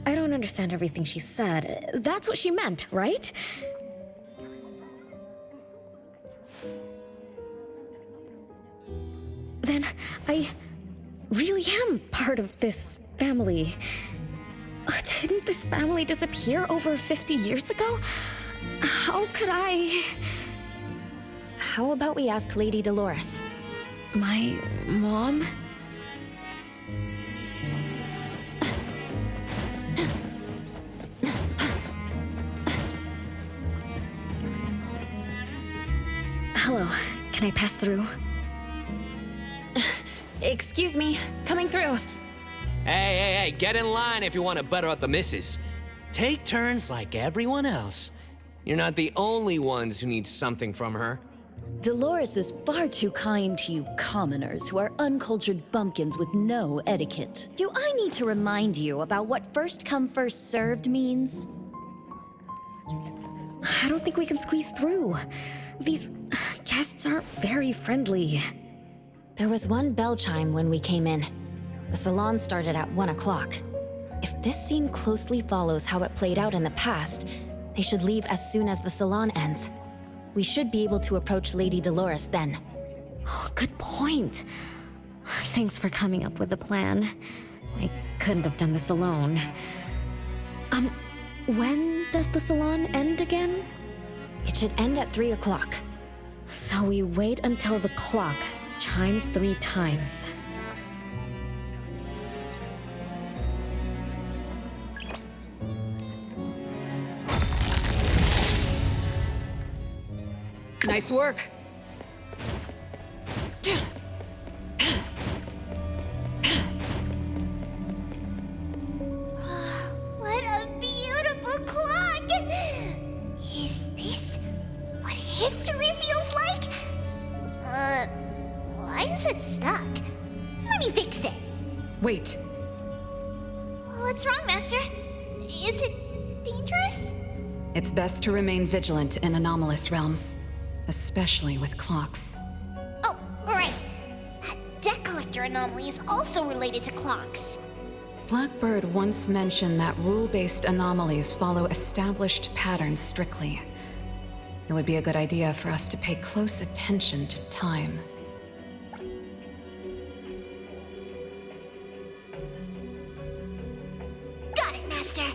I don't understand everything she said. That's what she meant, right? Then I really am part of this family. Didn't this family disappear over 50 years ago? How could I... How about we ask Lady Dolores? My mom? Hello, can I pass through? Excuse me, coming through. Hey, get in line if you want to butter up the missus. Take turns like everyone else. You're not the only ones who need something from her. Dolores is far too kind to you commoners who are uncultured bumpkins with no etiquette. Do I need to remind you about what first come first served means? I don't think we can squeeze through. These guests aren't very friendly. There was one bell chime when we came in. The salon started at 1 o'clock. If this scene closely follows how it played out in the past, they should leave as soon as the salon ends. We should be able to approach Lady Dolores then. Oh, good point. Thanks for coming up with a plan. I couldn't have done this alone. When does the salon end again? It should end at 3 o'clock. So we wait until the clock chimes 3 times. Nice work. What a beautiful clock! Is this what history feels like? Why is it stuck? Let me fix it. Wait. What's wrong, Master? Is it dangerous? It's best to remain vigilant in anomalous realms, especially with clocks. Oh, right. That debt collector anomaly is also related to clocks. Blackbird once mentioned that rule-based anomalies follow established patterns strictly. It would be a good idea for us to pay close attention to time. Got it, Master.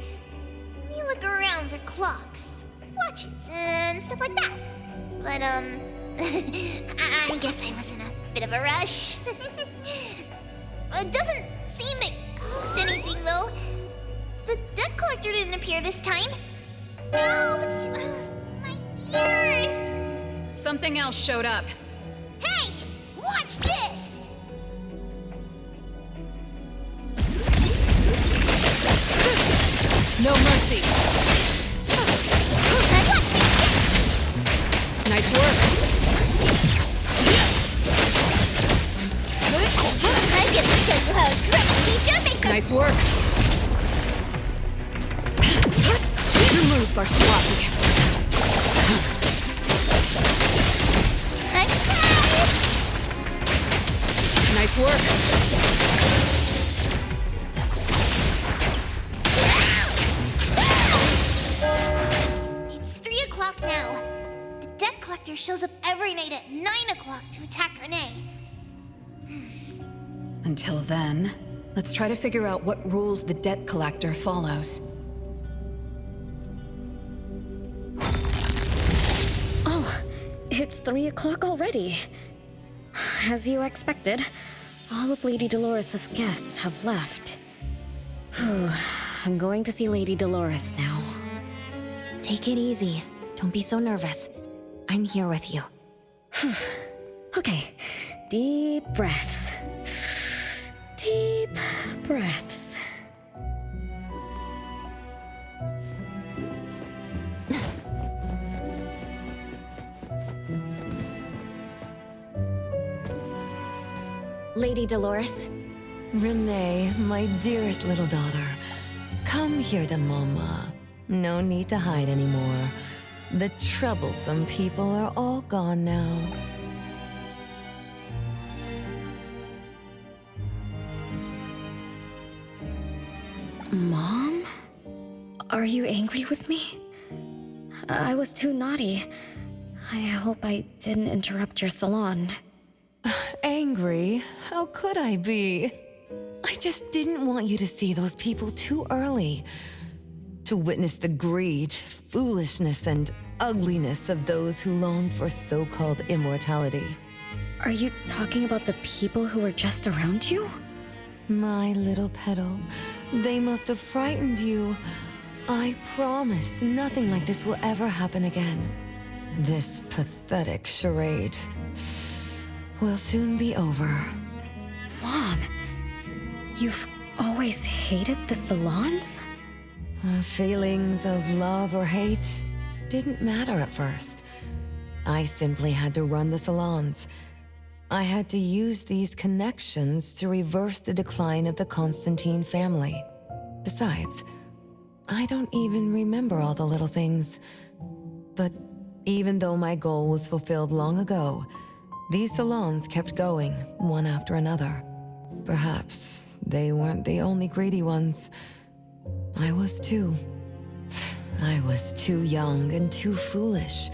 We look around for clocks, watches, and stuff like that. But, I guess I was in a bit of a rush. It doesn't seem it cost anything, though. The debt collector didn't appear this time. Ouch! My ears! Something else showed up. Hey! Watch this! No mercy! Nice work! I get to show you how a great teacher makes a... Nice work! Your moves are sloppy. Nice work! It's 3 o'clock now. The debt collector shows up every night at 9 o'clock to attack Renee. Until then, let's try to figure out what rules the debt collector follows. Oh, it's 3 o'clock already. As you expected, all of Lady Dolores' guests have left. Whew, I'm going to see Lady Dolores now. Take it easy. Don't be so nervous. I'm here with you. Okay, deep breaths. Deep breaths. Lady Dolores? Renee, my dearest little daughter, come here to Mama. No need to hide anymore. The troublesome people are all gone now. Mom? Are you angry with me? I was too naughty. I hope I didn't interrupt your salon. Angry? How could I be? I just didn't want you to see those people too early. To witness the greed, foolishness, and ugliness of those who long for so-called immortality. Are you talking about the people who were just around you? My little petal, they must have frightened you. I promise nothing like this will ever happen again. This pathetic charade will soon be over. Mom, you've always hated the salons? Feelings of love or hate didn't matter at first. I simply had to run the salons. I had to use these connections to reverse the decline of the Constantine family. Besides, I don't even remember all the little things. But even though my goal was fulfilled long ago, these salons kept going, one after another. Perhaps they weren't the only greedy ones. I was too. I was too young and too foolish.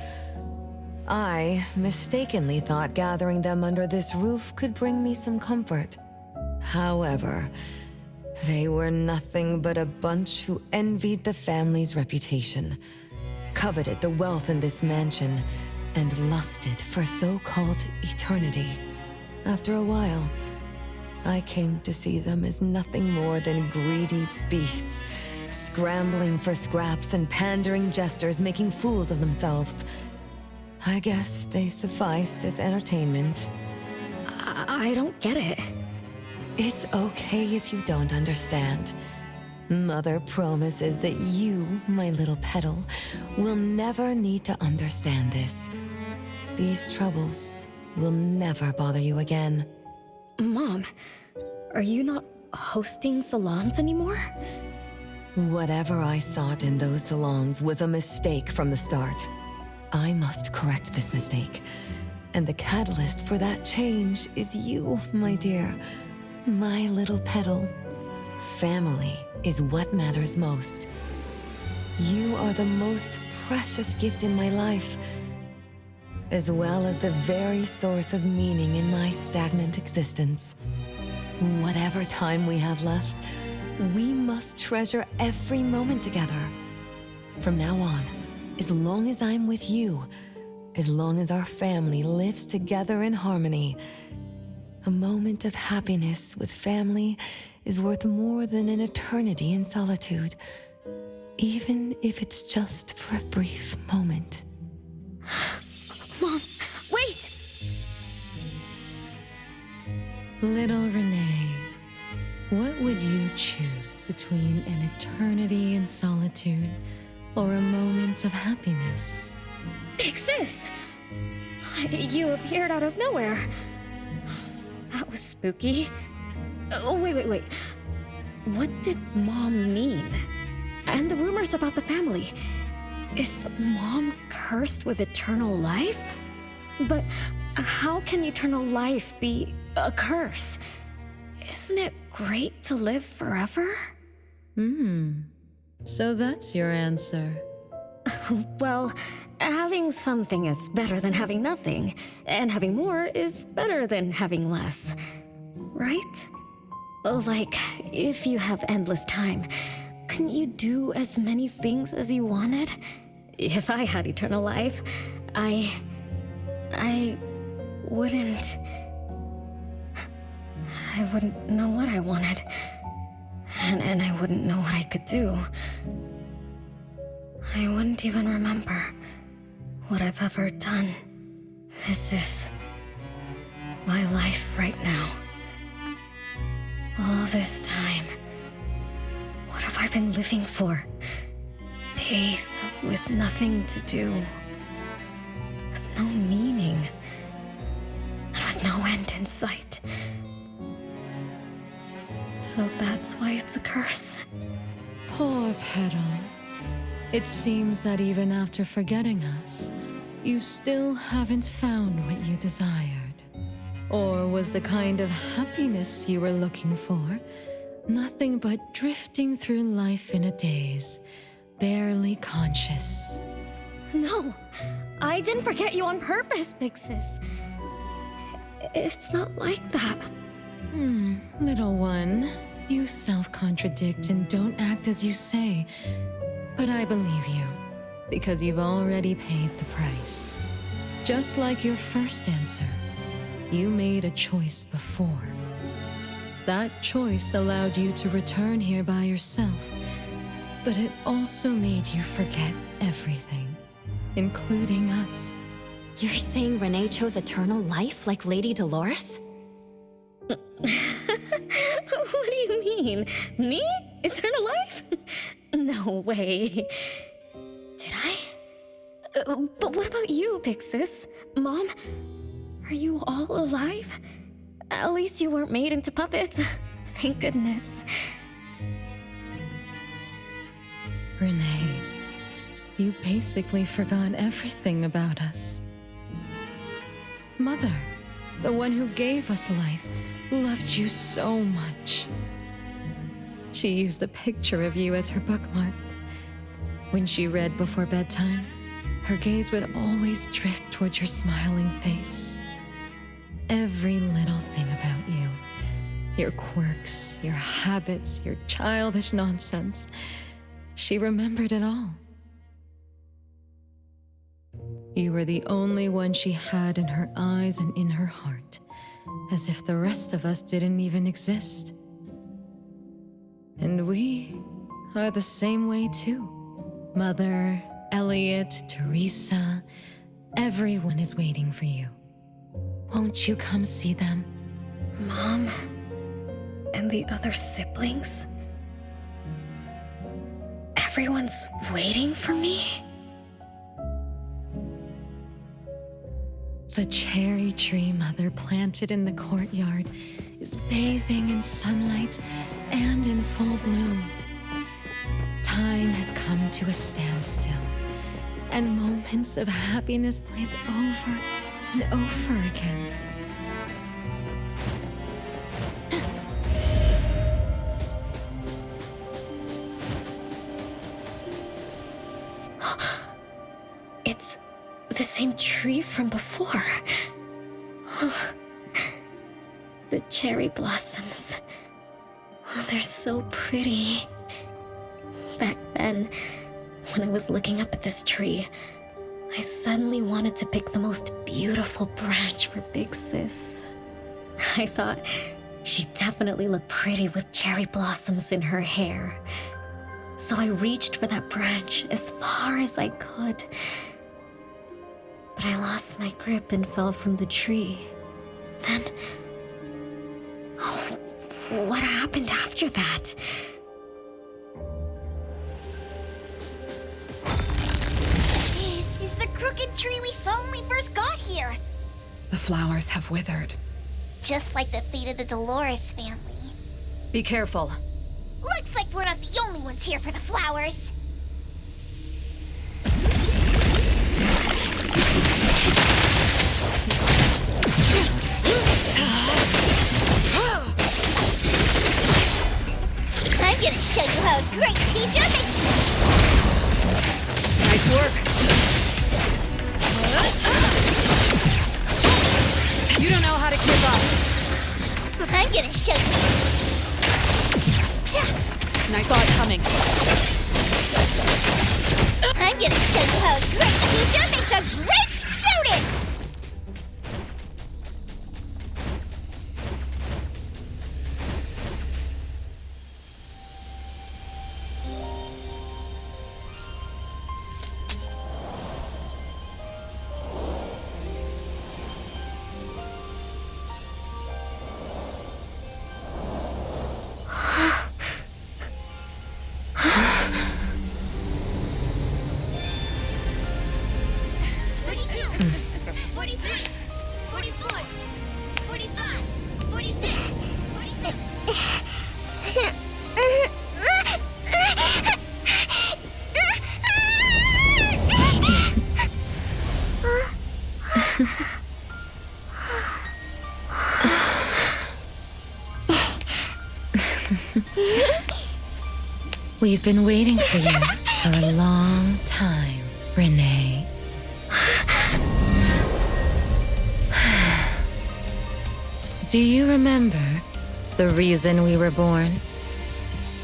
I mistakenly thought gathering them under this roof could bring me some comfort. However, they were nothing but a bunch who envied the family's reputation, coveted the wealth in this mansion, and lusted for so-called eternity. After a while, I came to see them as nothing more than greedy beasts, scrambling for scraps and pandering jesters making fools of themselves. I guess they sufficed as entertainment. I don't get it. It's okay if you don't understand. Mother promises that you, my little petal, will never need to understand this. These troubles will never bother you again. Mom, are you not hosting salons anymore? Whatever I sought in those salons was a mistake from the start. I must correct this mistake. And the catalyst for that change is you, my dear. My little petal. Family is what matters most. You are the most precious gift in my life, as well as the very source of meaning in my stagnant existence. Whatever time we have left, we must treasure every moment together. From now on, as long as I'm with you, as long as our family lives together in harmony, a moment of happiness with family is worth more than an eternity in solitude, even if it's just for a brief moment. Mom, wait! Little Renee, what would you choose between an eternity in solitude or a moment of happiness? Big Sis! You appeared out of nowhere. That was spooky. Oh, wait. What did Mom mean? And the rumors about the family. Is Mom cursed with eternal life? But how can eternal life be a curse? Isn't it great to live forever? So that's your answer. Well, having something is better than having nothing, and having more is better than having less. Right? Like, if you have endless time, couldn't you do as many things as you wanted? If I had eternal life, I wouldn't know what I wanted. And I wouldn't know what I could do. I wouldn't even remember what I've ever done. This is my life right now. All this time. What have I been living for? Days with nothing to do. With no meaning. And with no end in sight. So that's why it's a curse. Poor Petal. It seems that even after forgetting us, you still haven't found what you desired. Or was the kind of happiness you were looking for nothing but drifting through life in a daze, barely conscious? No, I didn't forget you on purpose, Big Sis. It's not like that. Little one, you self-contradict and don't act as you say. But I believe you, because you've already paid the price. Just like your first answer, you made a choice before. That choice allowed you to return here by yourself, but it also made you forget everything, including us. You're saying Renee chose eternal life like Lady Dolores? What do you mean? Me? Eternal life? No way. Did I? But what about you, Big Sis? Mom? Are you all alive? At least you weren't made into puppets. Thank goodness. Renee, you basically forgot everything about us. Mother, the one who gave us life, loved you so much. She used a picture of you as her bookmark. When she read before bedtime, her gaze would always drift toward your smiling face. Every little thing about you, your quirks, your habits, your childish nonsense, she remembered it all. You were the only one she had in her eyes and in her heart, as if the rest of us didn't even exist. And we are the same way too. Mother, Elliot, Teresa, everyone is waiting for you. Won't you come see them? Mom and the other siblings? Everyone's waiting for me? The cherry tree Mother planted in the courtyard is bathing in sunlight and in full bloom. time has come to a standstill, and moments of happiness blaze over and over again. It's the same tree from before. The cherry blossoms. Oh, they're so pretty. Back then, when I was looking up at this tree, I suddenly wanted to pick the most beautiful branch for Big Sis. I thought she'd definitely look pretty with cherry blossoms in her hair. So I reached for that branch as far as I could. But I lost my grip and fell from the tree. Then... oh, what happened after that? This is the crooked tree we saw when we first got here. The flowers have withered. Just like the fate of the Dolores family. Be careful. Looks like we're not the only ones here for the flowers. I'm gonna show you how a great teacher makes... Nice work. You don't know how to keep up. I'm gonna show you... Nice thought coming. I'm gonna show you how a great teacher makes a great student! We've been waiting for you for a long time, Renee. Do you remember the reason we were born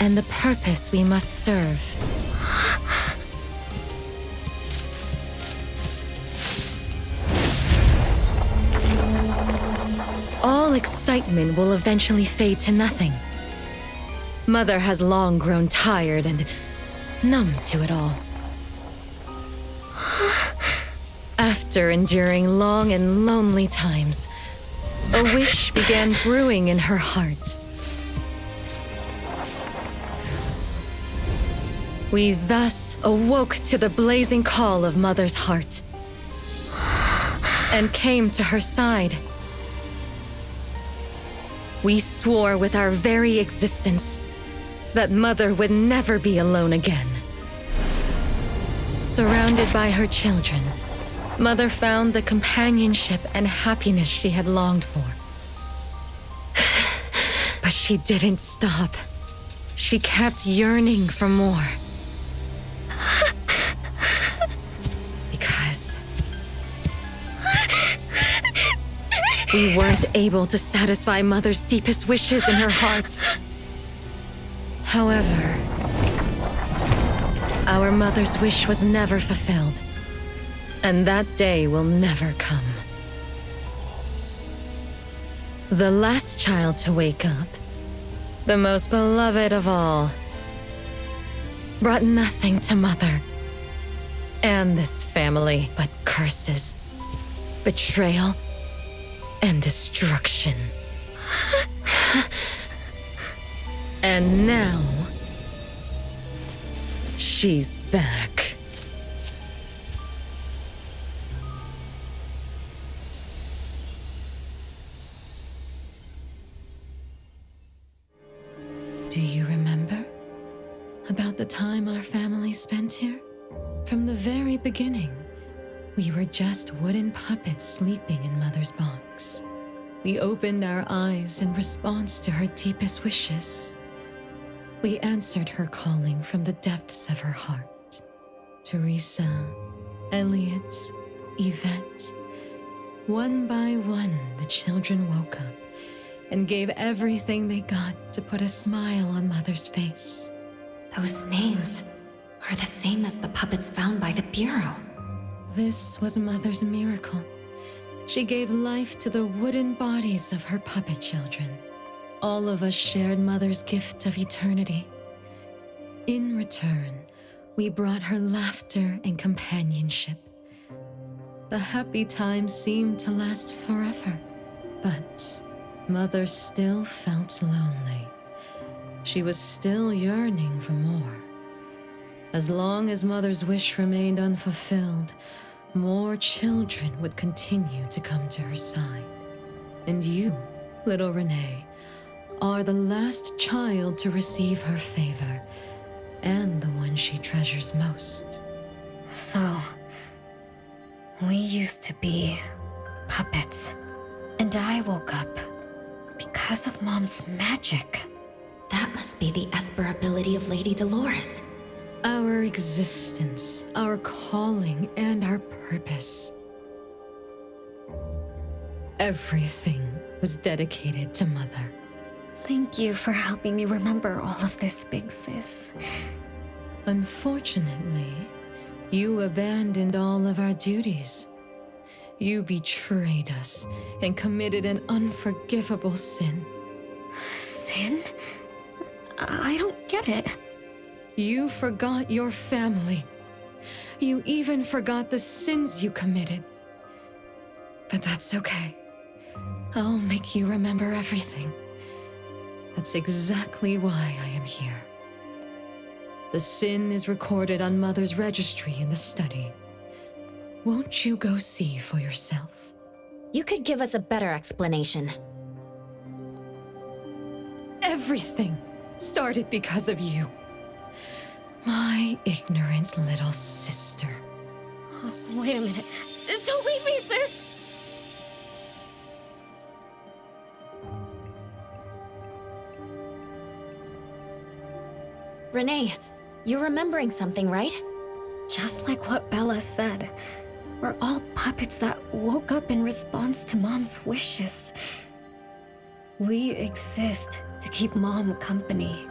and the purpose we must serve? All excitement will eventually fade to nothing. Mother has long grown tired and numb to it all. After enduring long and lonely times, a wish began brewing in her heart. We thus awoke to the blazing call of Mother's heart and came to her side. We swore with our very existence that Mother would never be alone again. Surrounded by her children, Mother found the companionship and happiness she had longed for. But she didn't stop. She kept yearning for more. Because we weren't able to satisfy Mother's deepest wishes in her heart. However, our mother's wish was never fulfilled, and that day will never come. The last child to wake up, the most beloved of all, brought nothing to Mother and this family but curses, betrayal, and destruction. And now, she's back. Do you remember? about the time our family spent here? From the very beginning, we were just wooden puppets sleeping in Mother's box. We opened our eyes in response to her deepest wishes. We answered her calling from the depths of her heart. Teresa, Elliot, Yvette. One by one, the children woke up and gave everything they got to put a smile on Mother's face. Those names are the same as the puppets found by the Bureau. This was Mother's miracle. She gave life to the wooden bodies of her puppet children. All of us shared Mother's gift of eternity. In return, we brought her laughter and companionship. The happy times seemed to last forever, but Mother still felt lonely. She was still yearning for more. As long as Mother's wish remained unfulfilled, more children would continue to come to her side. And you, little Renee, are the last child to receive her favor, and the one she treasures most. So, we used to be puppets, and I woke up because of Mom's magic. That must be the Esper ability of Lady Dolores. Our existence, our calling, and our purpose. Everything was dedicated to Mother. Thank you for helping me remember all of this, Big Sis. Unfortunately, you abandoned all of our duties. You betrayed us and committed an unforgivable sin. Sin? I don't get it. You forgot your family. You even forgot the sins you committed. But that's okay. I'll make you remember everything. That's exactly why I am here. The sin is recorded on Mother's registry in the study. Won't you go see for yourself? You could give us a better explanation. Everything started because of you. My ignorant little sister. Oh, wait a minute. Don't leave me, sis! Renee, you're remembering something, right? Just like what Bella said. We're all puppets that woke up in response to Mom's wishes. We exist to keep Mom company.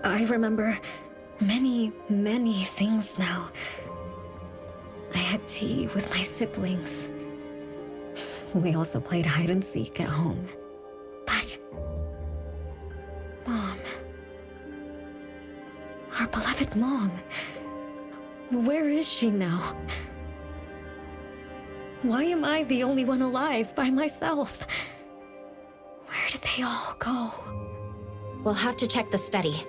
I remember many, many things now. I had tea with my siblings. We also played hide and seek at home. But Mom, our beloved Mom, where is she now? Why am I the only one alive by myself? Where did they all go? We'll have to check the study.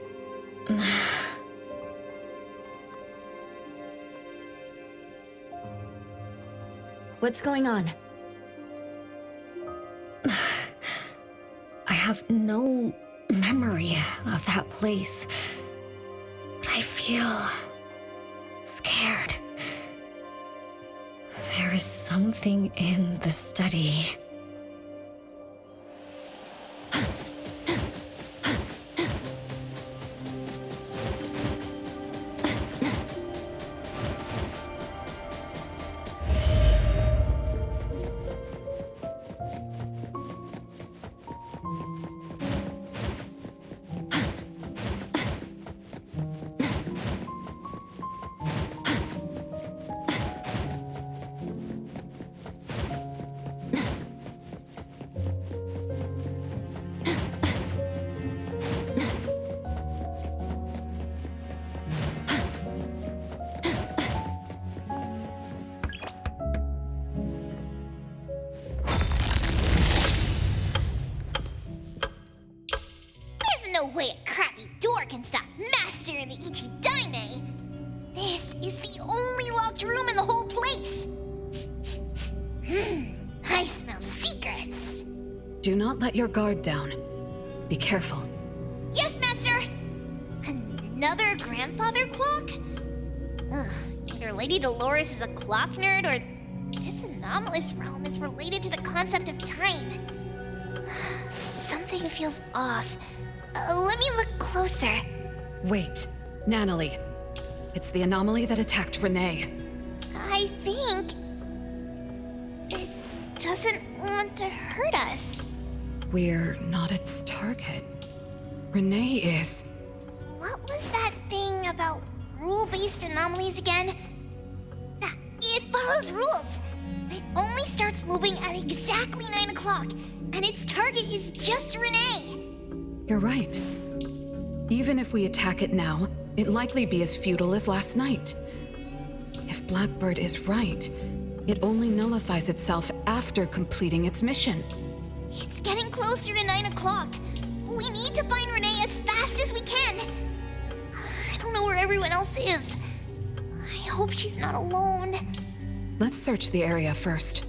What's going on? I have no memory of that place, but I feel scared. There is something in the study. No way a crappy door can stop Master and the Ichidaime! This is the only locked room in the whole place! I smell secrets! Do not let your guard down. Be careful. Yes, Master! And Another grandfather clock? Ugh, either Lady Dolores is a clock nerd or this anomalous realm is related to the concept of time. Something feels off. Let me look closer. Wait, Nanally. It's the anomaly that attacked Renee. I think it doesn't want to hurt us. We're not its target. Renee is. What was that thing about rule-based anomalies again? It follows rules. It only starts moving at exactly 9 o'clock, and its target is just Renee. You're right. Even if we attack it now, it'd likely be as futile as last night. If Blackbird is right, it only nullifies itself after completing its mission. It's getting closer to 9 o'clock. We need to find Renee as fast as we can. I don't know where everyone else is. I hope she's not alone. Let's search the area first.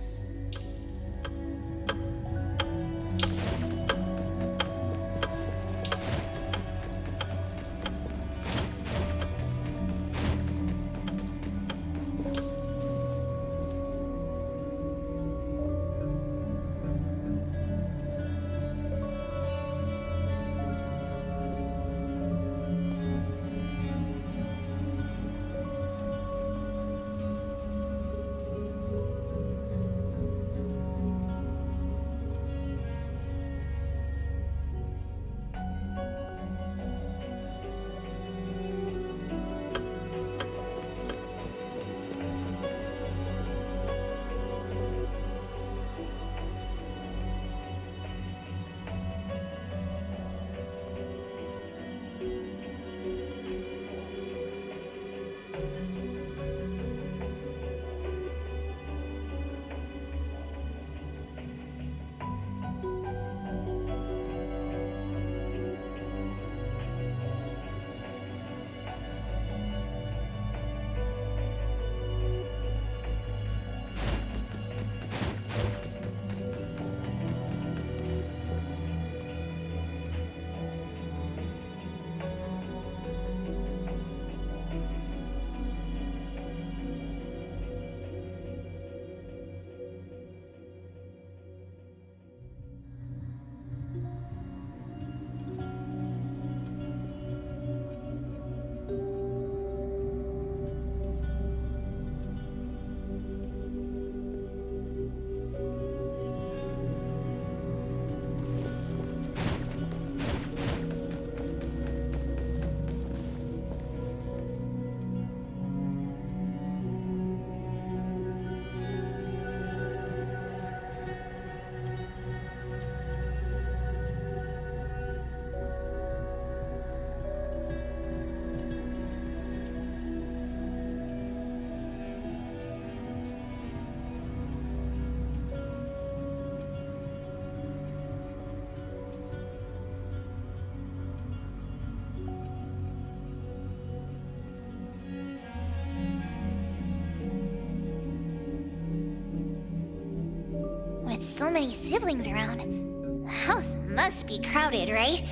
With so many siblings around, the house must be crowded, right?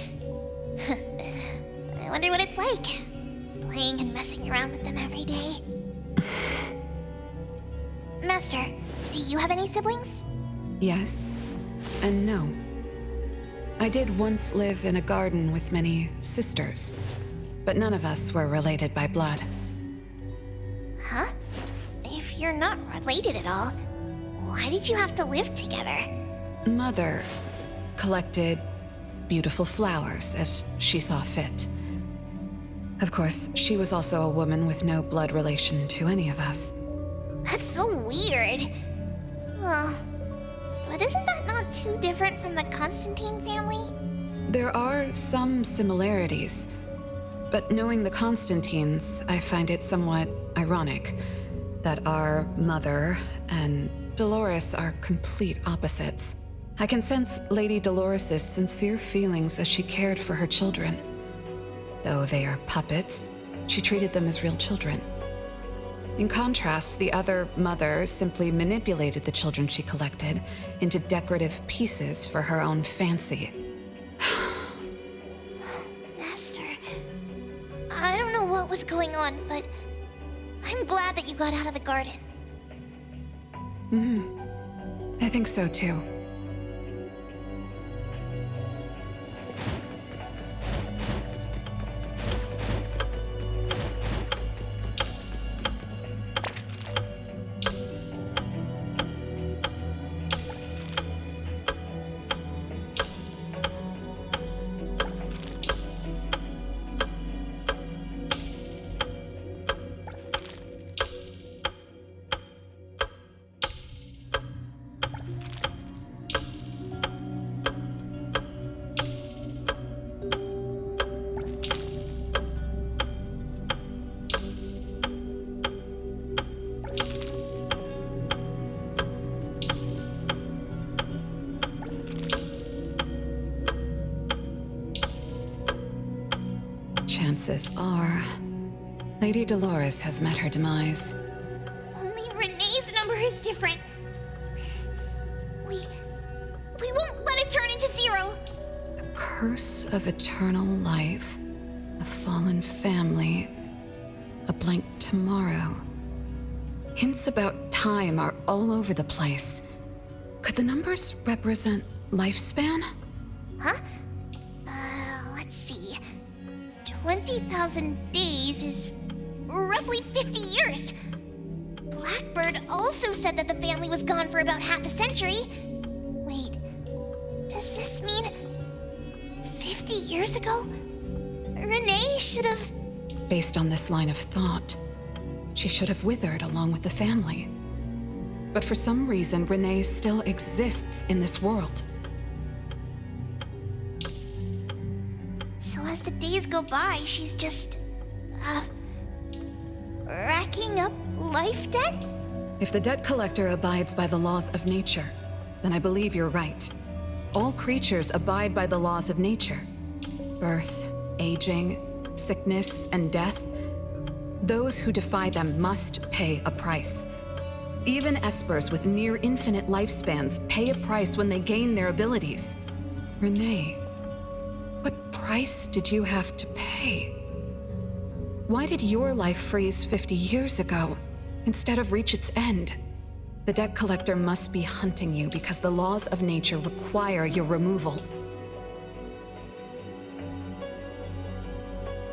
I wonder what it's like, playing and messing around with them every day. Master, do you have any siblings? Yes and no. I did once live in a garden with many sisters, but none of us were related by blood. Huh? If you're not related at all, why did you have to live together? Mother collected beautiful flowers as she saw fit. Of course, she was also a woman with no blood relation to any of us. That's so weird. Well, but isn't that not too different from the Constantine family? There are some similarities, but knowing the Constantines, I find it somewhat ironic that our mother and Dolores are complete opposites. I can sense Lady Dolores' sincere feelings as she cared for her children. Though they are puppets, she treated them as real children. In contrast, the other mother simply manipulated the children she collected into decorative pieces for her own fancy. Master, I what was going on, but I'm glad that you got out of the garden. I think so too. Chances are, Lady Dolores has met her demise. Only Renee's number is different. We won't let it turn into 0. A curse of eternal life, a fallen family, a blank tomorrow. Hints about time are all over the place. Could the numbers represent lifespan? Huh? Let's see. 20,000 days is roughly 50 years. Blackbird also said that the family was gone for about half a century. Wait, does this mean 50 years ago? Renee should have... Based on this line of thought, she should have withered along with the family. But for some reason, Renee still exists in this world. So as the days go by, she's just... racking up life debt? If the debt collector abides by the laws of nature, then I believe you're right. All creatures abide by the laws of nature. Birth, aging, sickness, and death. Those who defy them must pay a price. Even espers with near infinite lifespans pay a price when they gain their abilities. Renee, what price did you have to pay? Why did your life freeze 50 years ago instead of reach its end? The debt collector must be hunting you because the laws of nature require your removal.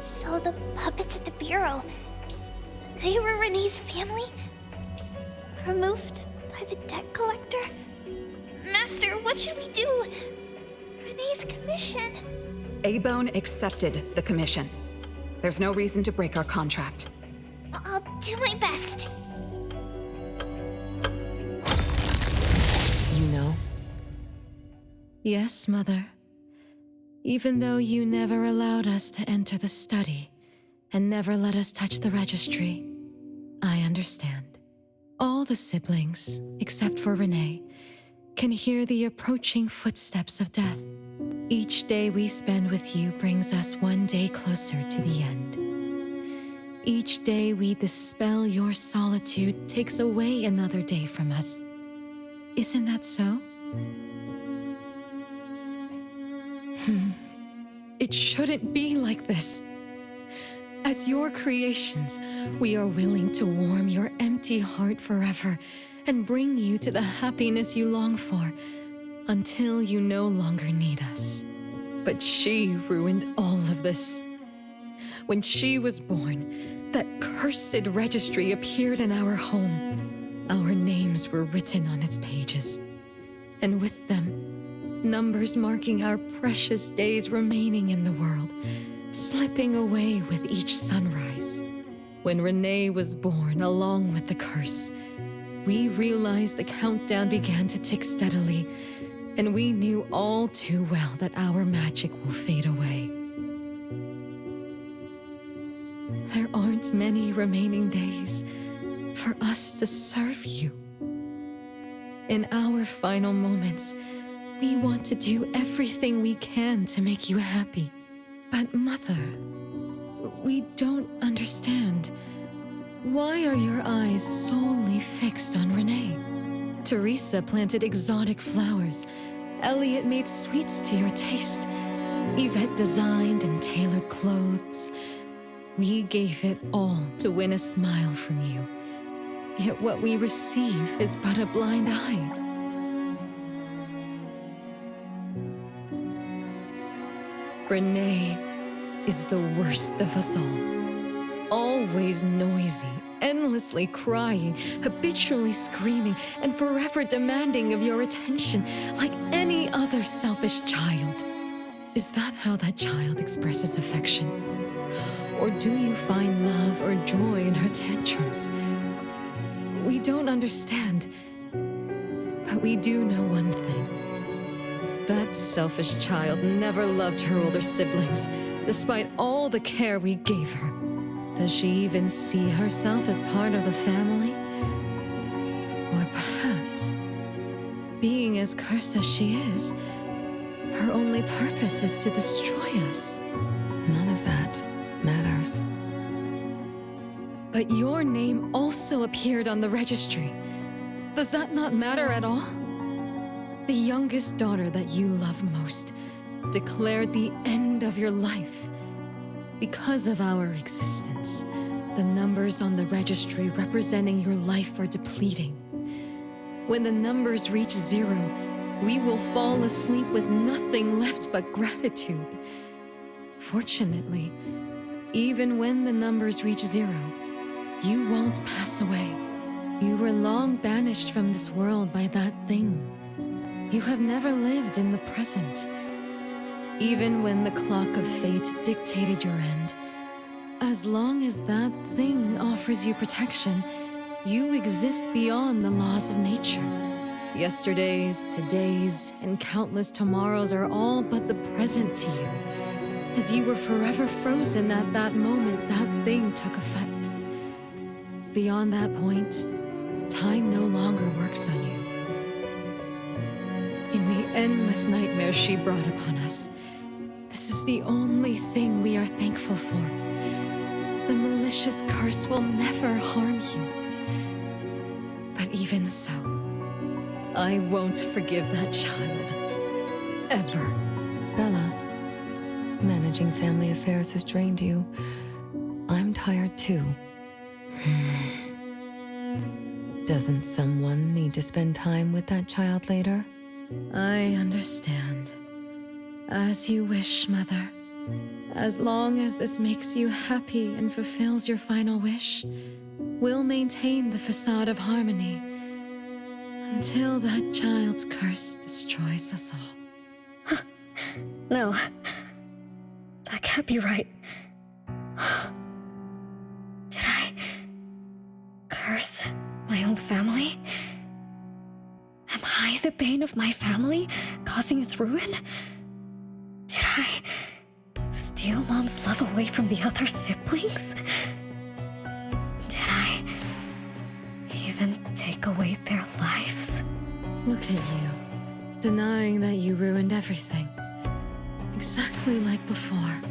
So the puppets at the bureau, they were Renee's family? Removed by the debt collector? Master, what should we do? Renee's commission. A-Bone accepted the commission. There's no reason to break our contract. I'll do my best. You know? Yes, Mother. Even though you never allowed us to enter the study and never let us touch the registry, I understand. All the siblings, except for Renee, can hear the approaching footsteps of death. Each day we spend with you brings us one day closer to the end. Each day we dispel your solitude takes away another day from us. Isn't that so? It shouldn't be like this. As your creations, we are willing to warm your empty heart forever and bring you to the happiness you long for until you no longer need us. But she ruined all of this. When she was born, that cursed registry appeared in our home. Our names were written on its pages, and with them, numbers marking our precious days remaining in the world, slipping away with each sunrise. When Renee was born along with the curse, we realized the countdown began to tick steadily, and we knew all too well that our magic will fade away. There aren't many remaining days for us to serve you. In our final moments, we want to do everything we can to make you happy. But Mother, we don't understand. Why are your eyes solely fixed on Renee? Teresa planted exotic flowers. Elliot made sweets to your taste. Yvette designed and tailored clothes. We gave it all to win a smile from you. Yet what we receive is but a blind eye. Renee is the worst of us all. Always noisy, endlessly crying, habitually screaming, and forever demanding of your attention like any other selfish child. Is that how that child expresses affection? Or do you find love or joy in her tantrums? We don't understand, but we do know one thing. That selfish child never loved her older siblings, despite all the care we gave her. Does she even see herself as part of the family? Or perhaps, being as cursed as she is, her only purpose is to destroy us. None of that matters. But your name also appeared on the registry. Does that not matter at all? The youngest daughter that you love most declared the end of your life. Because of our existence, the numbers on the registry representing your life are depleting. When the numbers reach 0, we will fall asleep with nothing left but gratitude. Fortunately, even when the numbers reach 0, you won't pass away. You were long banished from this world by that thing. You have never lived in the present. Even when the clock of fate dictated your end, as long as that thing offers you protection, you exist beyond the laws of nature. Yesterdays, todays, and countless tomorrows are all but the present to you, as you were forever frozen at that moment that thing took effect. Beyond that point, time no longer works on you. In the endless nightmares she brought upon us, this is the only thing we are thankful for. The malicious curse will never harm you. But even so, I won't forgive that child. Ever. Bella, managing family affairs has drained you. I'm tired too. Doesn't someone need to spend time with that child later? I understand. As you wish, Mother. As long as this makes you happy and fulfills your final wish, we'll maintain the facade of harmony until that child's curse destroys us all. No. That can't be right. Did I curse my own family? Am I the bane of my family, causing its ruin? Did I steal Mom's love away from the other siblings? Did I even take away their lives? Look at you, denying that you ruined everything. Exactly like before.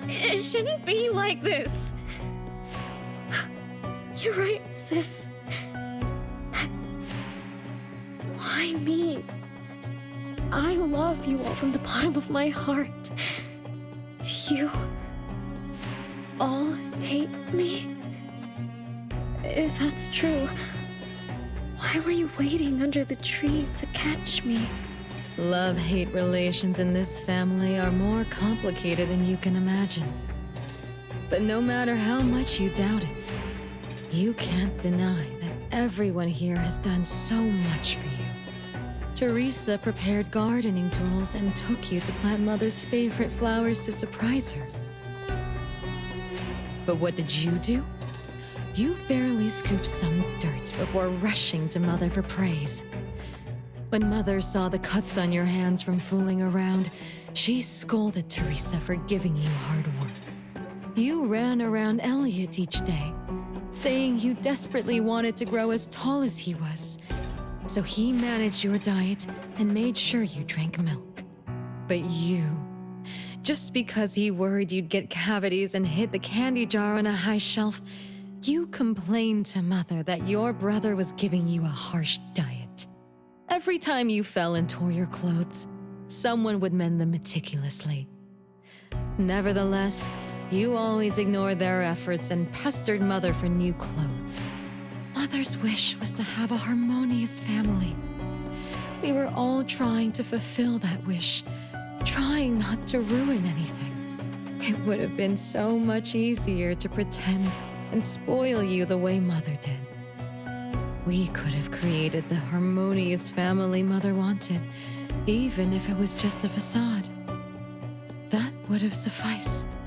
It shouldn't be like this. You're right, sis. Why me? I love you all from the bottom of my heart. Do you all hate me? If that's true, why were you waiting under the tree to catch me? Love-hate relations in this family are more complicated than you can imagine. But no matter how much you doubt it, you can't deny that everyone here has done so much for you. Teresa prepared gardening tools and took you to plant Mother's favorite flowers to surprise her. But what did you do? You barely scooped some dirt before rushing to Mother for praise. When Mother saw the cuts on your hands from fooling around, she scolded Teresa for giving you hard work. You ran around Elliot each day, saying you desperately wanted to grow as tall as he was. So he managed your diet and made sure you drank milk. But you, just because he worried you'd get cavities and hid the candy jar on a high shelf, you complained to Mother that your brother was giving you a harsh diet. Every time you fell and tore your clothes, someone would mend them meticulously. Nevertheless, You always ignored their efforts and pestered Mother for new clothes. Mother's wish was to have a harmonious family. We were all trying to fulfill that wish, trying not to ruin anything. It would have been so much easier to pretend and spoil you the way Mother did. We could have created the harmonious family Mother wanted, even if it was just a facade. That would have sufficed.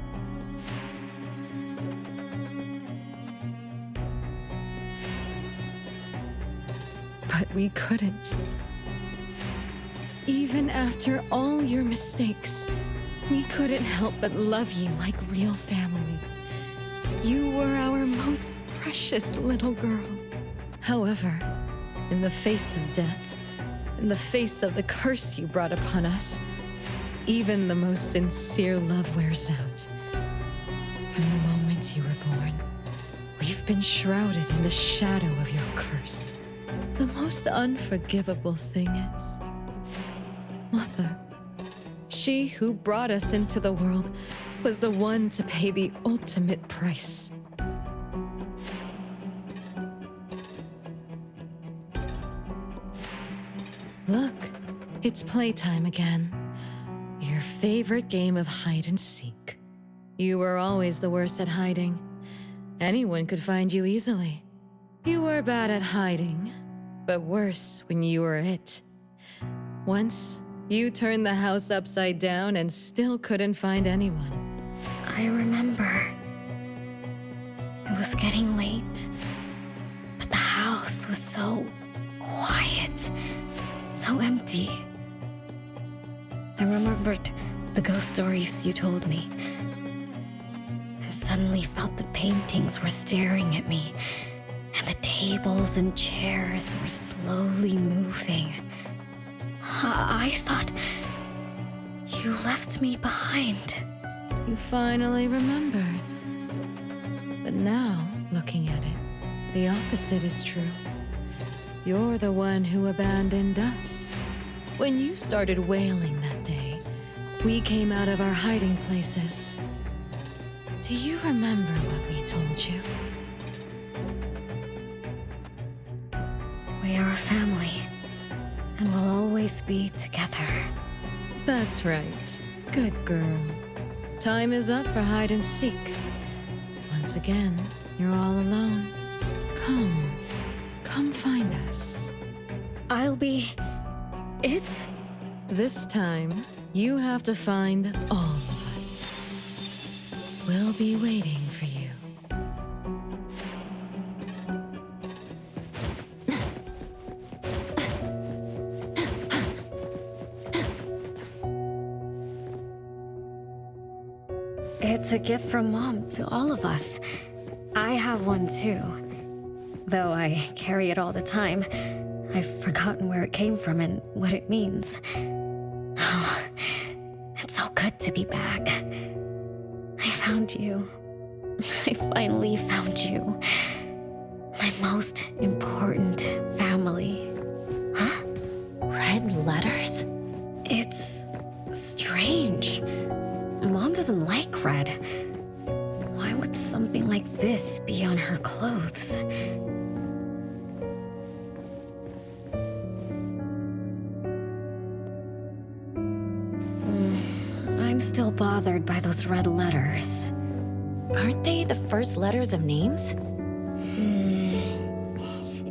But we couldn't. Even after all your mistakes, we couldn't help but love you like real family. You were our most precious little girl. However, in the face of death, in the face of the curse you brought upon us, even the most sincere love wears out. From the moment you were born, we've been shrouded in the shadow of your curse. The most unforgivable thing is, Mother, she who brought us into the world, was the one to pay the ultimate price. Look, it's playtime again. Your favorite game of hide and seek. You were always the worst at hiding. Anyone could find you easily. You were bad at hiding, but worse when you were it. Once, you turned the house upside down and still couldn't find anyone. I remember. It was getting late, but the house was so quiet, so empty. I remembered the ghost stories you told me. I suddenly felt the paintings were staring at me, and the tables and chairs were slowly moving. I thought you left me behind. You finally remembered. But now, looking at it, the opposite is true. You're the one who abandoned us. When you started wailing that day, we came out of our hiding places. Do you remember what we told you? We are a family, and we'll always be together. That's right. Good girl. Time is up for hide and seek. Once again, you're all alone. Come find us. I'll be it? This time, you have to find all of us. We'll be waiting for you. It's a gift from Mom to all of us. I have one too. Though I carry it all the time, I've forgotten where it came from and what it means. Oh, it's so good to be back. I found you. I finally found you. My most important family. Huh? Red letters? It's strange. Mom doesn't like red. Why would something like this be on her clothes? I'm still bothered by those red letters. Aren't they the first letters of names?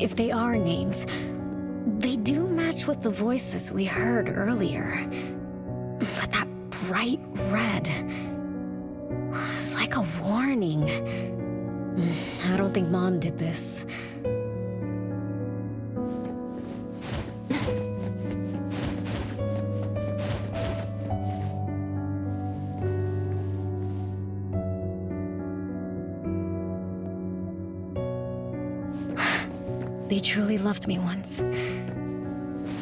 If they are names, they do match with the voices we heard earlier. But that bright red, it's like a warning. I don't think Mom did this. They truly loved me once,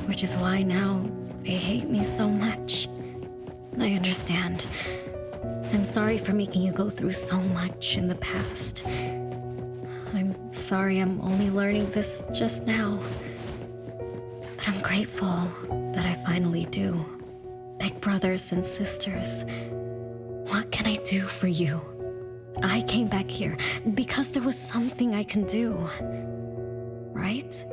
which is why now they hate me so much. I understand. I'm sorry for making you go through so much in the past. I'm sorry I'm only learning this just now. But I'm grateful that I finally do. Big brothers and sisters, what can I do for you? I came back here because there was something I can do. Right?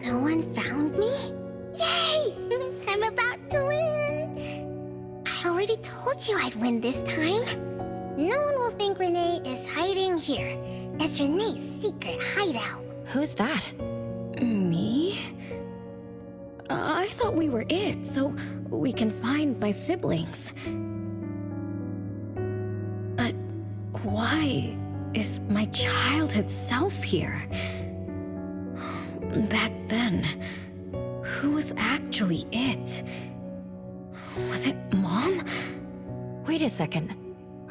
No one found me? Yay! I'm about to win! I already told you I'd win this time. No one will think Renee is hiding here. It's Renee's secret hideout. Who's that? Me? I thought we were it, so we can find my siblings. But why is my childhood self here? Back then, who was actually it? Was it Mom? Wait a second.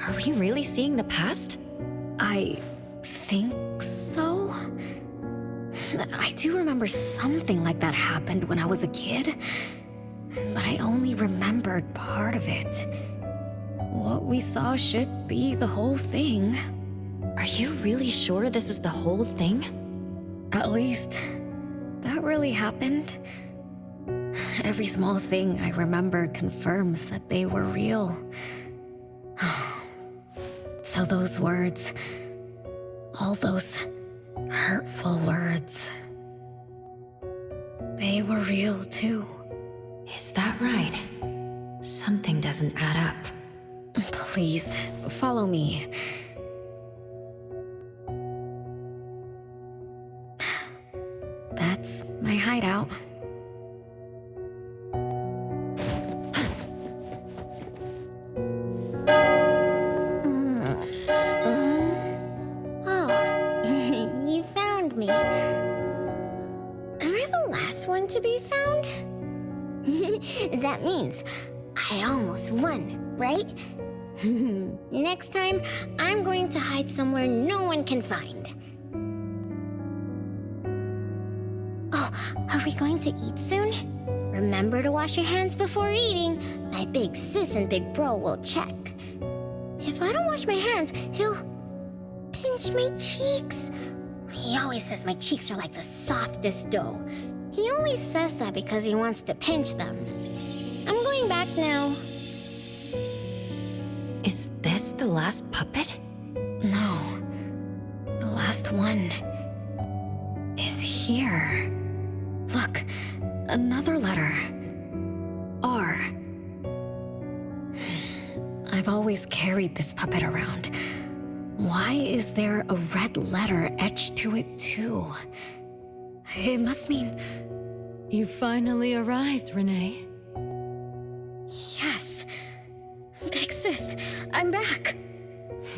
Are we really seeing the past? I think so. I do remember something like that happened when I was a kid, but I only remembered part of it. What we saw should be the whole thing. Are you really sure this is the whole thing? At least, that really happened. Every small thing I remember confirms that they were real. So those words, all those hurtful words, they were real too. Is that right? Something doesn't add up. Please, follow me. That's my hideout. You found me. Am I the last one to be found? That means I almost won, right? Next time, I'm going to hide somewhere no one can find. Oh, are we going to eat soon? Remember to wash your hands before eating. My big sis and big bro will check. If I don't wash my hands, he'll pinch my cheeks. He always says my cheeks are like the softest dough. He only says that because he wants to pinch them. I'm going back now. Is this the last puppet? No. The last one is here. Look, another letter. R. I've always carried this puppet around. Why is there a red letter etched to it too? It must mean... You finally arrived, Renee. Yes. Big sis, I'm back.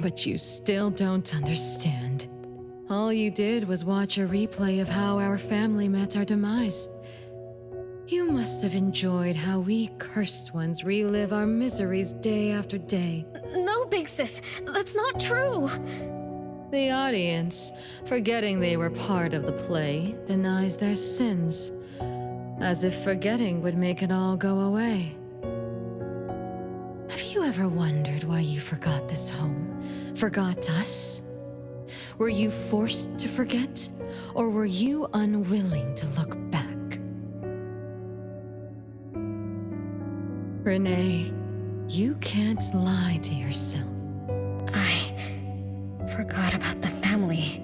But you still don't understand. All you did was watch a replay of how our family met our demise. You must have enjoyed how we cursed ones relive our miseries day after day. No, Big Sis, that's not true. The audience, forgetting they were part of the play, denies their sins, as if forgetting would make it all go away. Have you ever wondered why you forgot this home, forgot us? Were you forced to forget, or were you unwilling to look back? Renee, you can't lie to yourself. I forgot about the family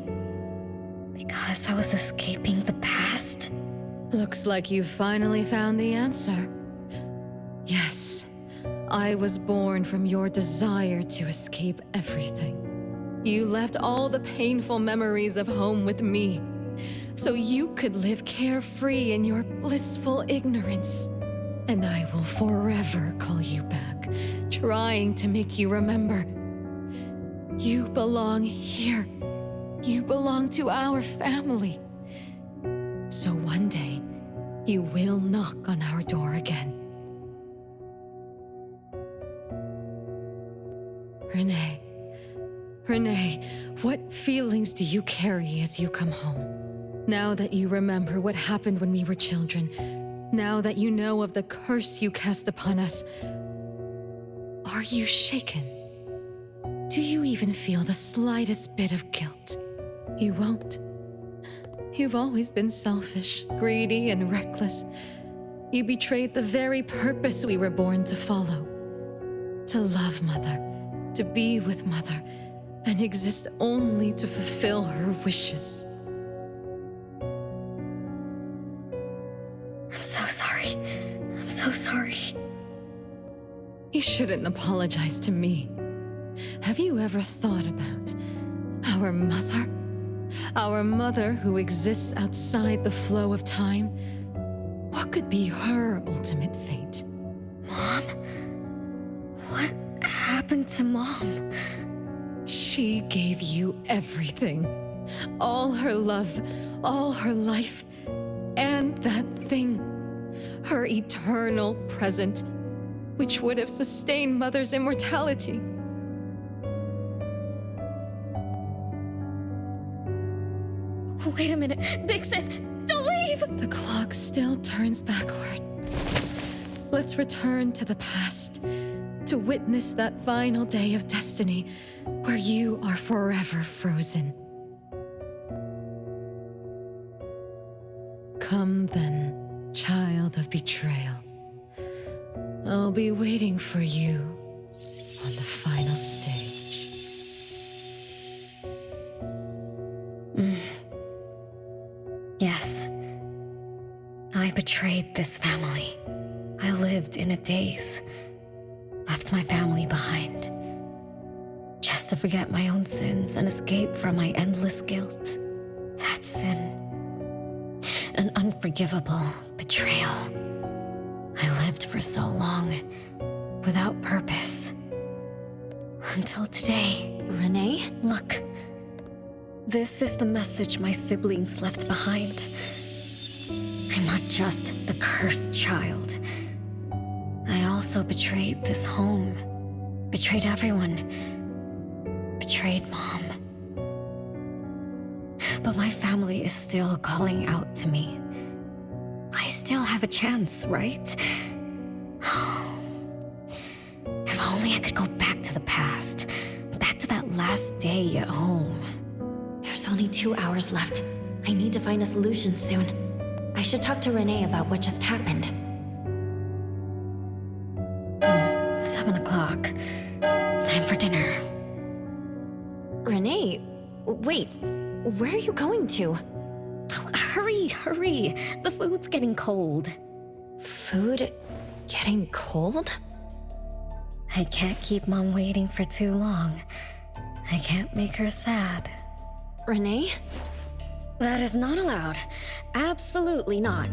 because I was escaping the past. Looks like you finally found the answer. Yes, I was born from your desire to escape everything. You left all the painful memories of home with me, so you could live carefree in your blissful ignorance. And I will forever call you back, trying to make you remember. You belong here. You belong to our family. So one day, you will knock on our door again. Renee, what feelings do you carry as you come home? Now that you remember what happened when we were children, now that you know of the curse you cast upon us, are you shaken? Do you even feel the slightest bit of guilt? You won't. You've always been selfish, greedy, and reckless. You betrayed the very purpose we were born to follow. To love Mother, to be with Mother, and exist only to fulfill her wishes. I'm so sorry. I'm so sorry. You shouldn't apologize to me. Have you ever thought about our mother? Our mother who exists outside the flow of time? What could be her ultimate fate? Mom? What happened to Mom? She gave you everything. All her love, all her life, and that thing. Her eternal present, which would have sustained Mother's immortality. Wait a minute. Big Sis, don't leave! The clock still turns backward. Let's return to the past to witness that final day of destiny where you are forever frozen. Come then, child of betrayal. I'll be waiting for you on the final stage. Yes. I betrayed this family. I lived in a daze. Left my family behind. Just to forget my own sins and escape from my endless guilt. That sin. An unforgivable betrayal. I lived for so long, without purpose. Until today. Renee? Look. This is the message my siblings left behind. I'm not just the cursed child. I also betrayed this home. Betrayed everyone. Betrayed Mom. But my family is still calling out to me. I still have a chance, right? If only I could go back to the past. Back to that last day at home. There's only 2 hours left. I need to find a solution soon. I should talk to Renee about what just happened. 7 o'clock. Time for dinner. Renee, wait. Where are you going to? Oh, hurry. The food's getting cold. Food getting cold? I can't keep Mom waiting for too long. I can't make her sad. Renee? That is not allowed. Absolutely not.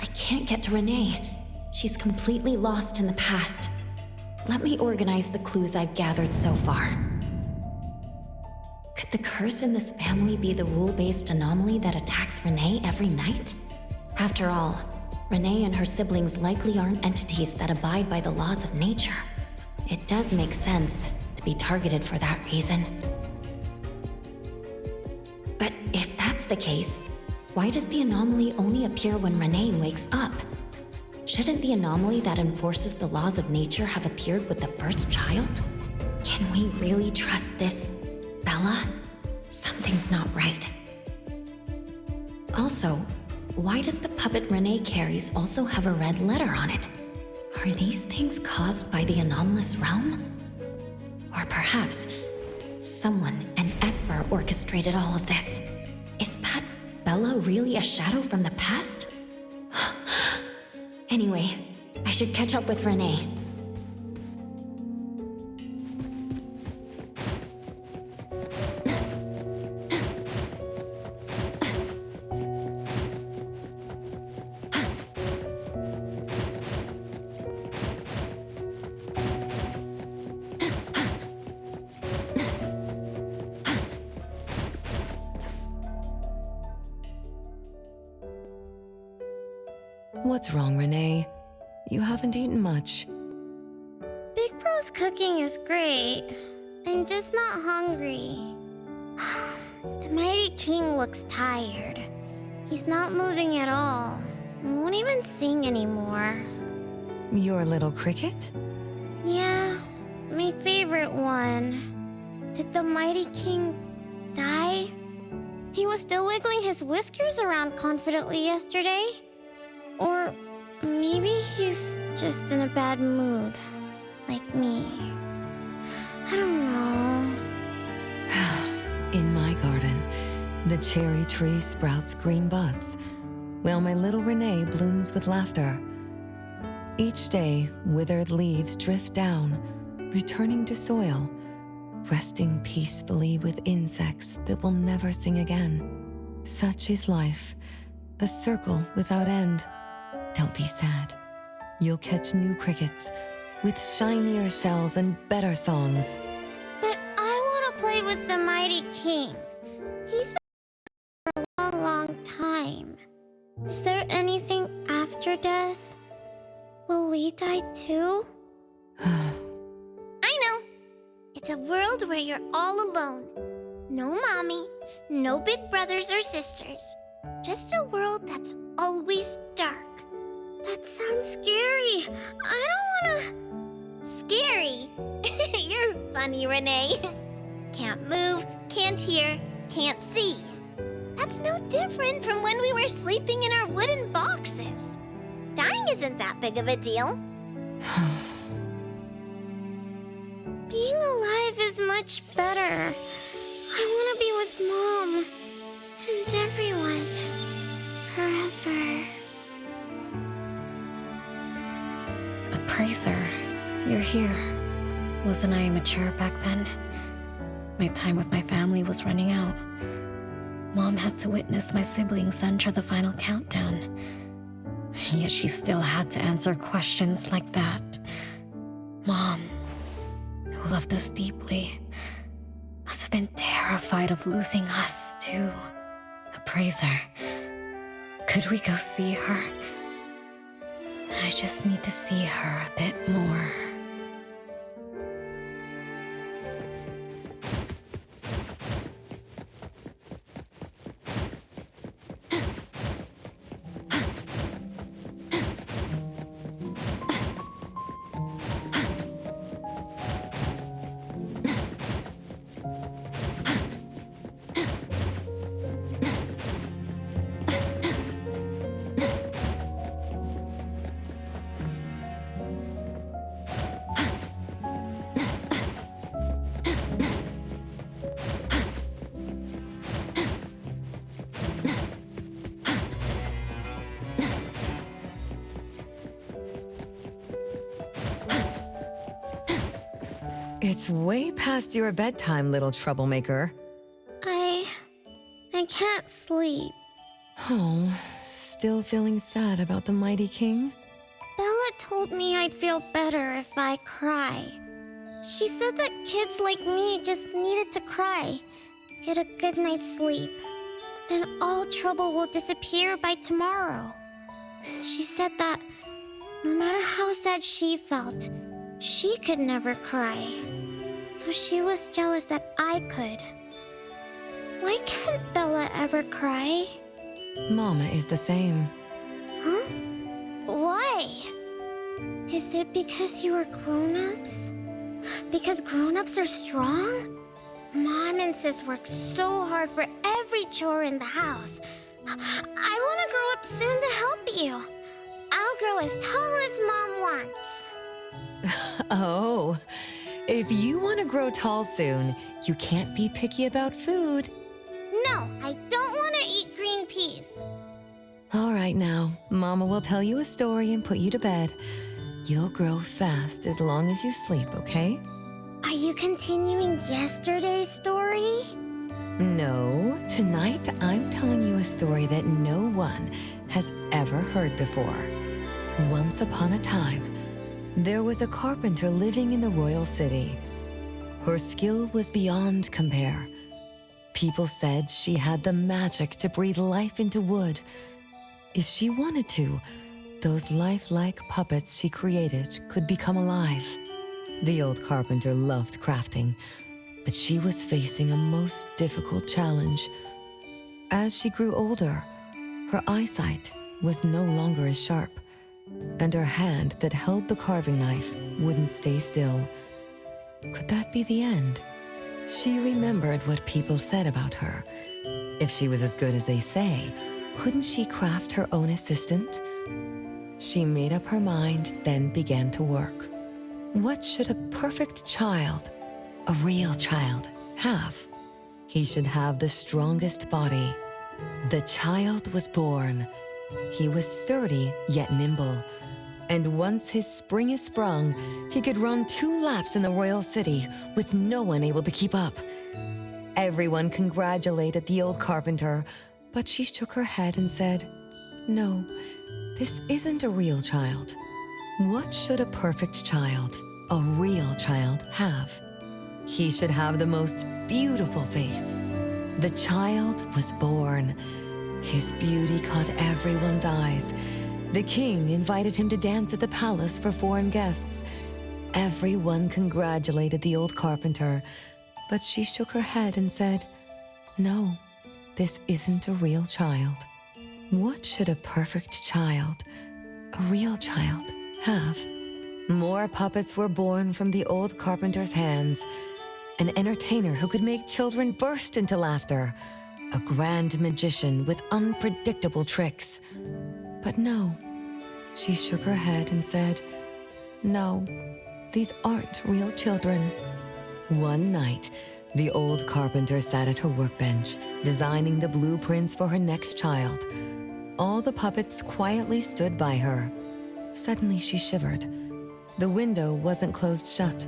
I can't get to Renee. She's completely lost in the past. Let me organize the clues I've gathered so far. Could the curse in this family be the rule-based anomaly that attacks Renee every night? After all, Renee and her siblings likely aren't entities that abide by the laws of nature. It does make sense to be targeted for that reason. But if that's the case, why does the anomaly only appear when Renee wakes up? Shouldn't the anomaly that enforces the laws of nature have appeared with the first child? Can we really trust this, Bella? Something's not right. Also, why does the puppet Renee carries also have a red letter on it? Are these things caused by the anomalous realm? Or perhaps someone, an Esper, orchestrated all of this. Is that Bella really a shadow from the past? Anyway, I should catch up with Renee. What's wrong, Renee? You haven't eaten much. Big Bro's cooking is great. I'm just not hungry. The Mighty King looks tired. He's not moving at all. Won't even sing anymore. Your little cricket? Yeah, my favorite one. Did the Mighty King die? He was still wiggling his whiskers around confidently yesterday. Or maybe he's just in a bad mood, like me. I don't know. In my garden, the cherry tree sprouts green buds, while my little Renee blooms with laughter. Each day, withered leaves drift down, returning to soil, resting peacefully with insects that will never sing again. Such is life, a circle without end. Don't be sad. You'll catch new crickets with shinier shells and better songs. But I want to play with the mighty king. He's been for a long, long time. Is there anything after death? Will we die too? I know. It's a world where you're all alone. No mommy, no big brothers or sisters. Just a world that's always dark. That sounds scary. I don't wanna... Scary? You're funny, Renee. Can't move, can't hear, can't see. That's no different from when we were sleeping in our wooden boxes. Dying isn't that big of a deal. Being alive is much better. I want to be with Mom and everyone forever. Appraiser, you're here. Wasn't I immature back then? My time with my family was running out. Mom had to witness my siblings enter the final countdown. Yet she still had to answer questions like that. Mom, who loved us deeply, must have been terrified of losing us, too. Appraiser, could we go see her? I just need to see her a bit more. It's way past your bedtime, little troublemaker. I can't sleep. Oh, still feeling sad about the mighty king? Bella told me I'd feel better if I cry. She said that kids like me just needed to cry, get a good night's sleep. Then all trouble will disappear by tomorrow. She said that no matter how sad she felt, she could never cry. So she was jealous that I could. Why can't Bella ever cry? Mama is the same. Huh? Why? Is it because you were grown-ups? Because grown-ups are strong? Mom and Sis work so hard for every chore in the house. I want to grow up soon to help you. I'll grow as tall as Mom wants. Oh, if you want to grow tall soon, you can't be picky about food. No, I don't want to eat green peas. All right now, Mama will tell you a story and put you to bed. You'll grow fast as long as you sleep, okay? Are you continuing yesterday's story? No, tonight I'm telling you a story that no one has ever heard before. Once upon a time, there was a carpenter living in the royal city. Her skill was beyond compare. People said she had the magic to breathe life into wood. If she wanted to, those lifelike puppets she created could become alive. The old carpenter loved crafting, but she was facing a most difficult challenge. As she grew older, her eyesight was no longer as sharp, and her hand that held the carving knife wouldn't stay still. Could that be the end? She remembered what people said about her. If she was as good as they say, couldn't she craft her own assistant? She made up her mind, then began to work. What should a perfect child, a real child, have? He should have the strongest body. The child was born. He was sturdy, yet nimble. And once his spring is sprung, he could run 2 laps in the royal city with no one able to keep up. Everyone congratulated the old carpenter, but she shook her head and said, "No, this isn't a real child. What should a perfect child, a real child, have? He should have the most beautiful face." The child was born. His beauty caught everyone's eyes. The king invited him to dance at the palace for foreign guests. Everyone congratulated the old carpenter, but she shook her head and said, "No, this isn't a real child. What should a perfect child, a real child, have?" More puppets were born from the old carpenter's hands. An entertainer who could make children burst into laughter. A grand magician with unpredictable tricks. But no, she shook her head and said, "No, these aren't real children." One night, the old carpenter sat at her workbench, designing the blueprints for her next child. All the puppets quietly stood by her. Suddenly she shivered. The window wasn't closed shut.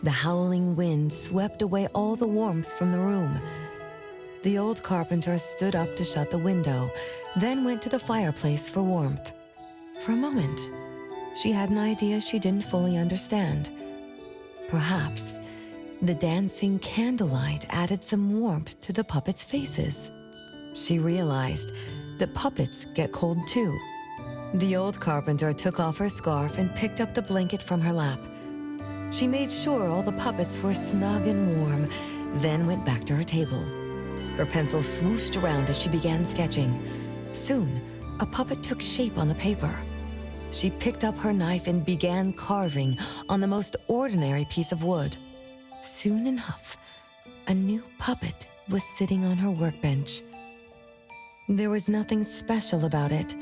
The howling wind swept away all the warmth from the room. The old carpenter stood up to shut the window, then went to the fireplace for warmth. For a moment, she had an idea she didn't fully understand. Perhaps the dancing candlelight added some warmth to the puppets' faces. She realized that puppets get cold too. The old carpenter took off her scarf and picked up the blanket from her lap. She made sure all the puppets were snug and warm, then went back to her table. Her pencil swooshed around as she began sketching. Soon, a puppet took shape on the paper. She picked up her knife and began carving on the most ordinary piece of wood. Soon enough, a new puppet was sitting on her workbench. There was nothing special about it,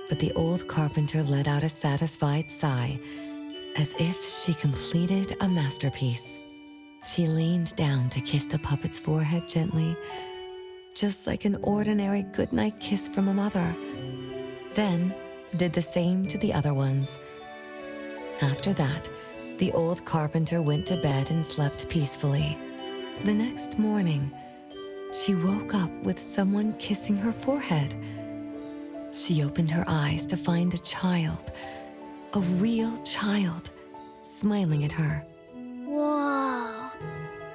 but the old carpenter let out a satisfied sigh, as if she completed a masterpiece. She leaned down to kiss the puppet's forehead gently, just like an ordinary goodnight kiss from a mother. Then did the same to the other ones. After that, the old carpenter went to bed and slept peacefully. The next morning, she woke up with someone kissing her forehead. She opened her eyes to find a child, a real child, smiling at her. Whoa.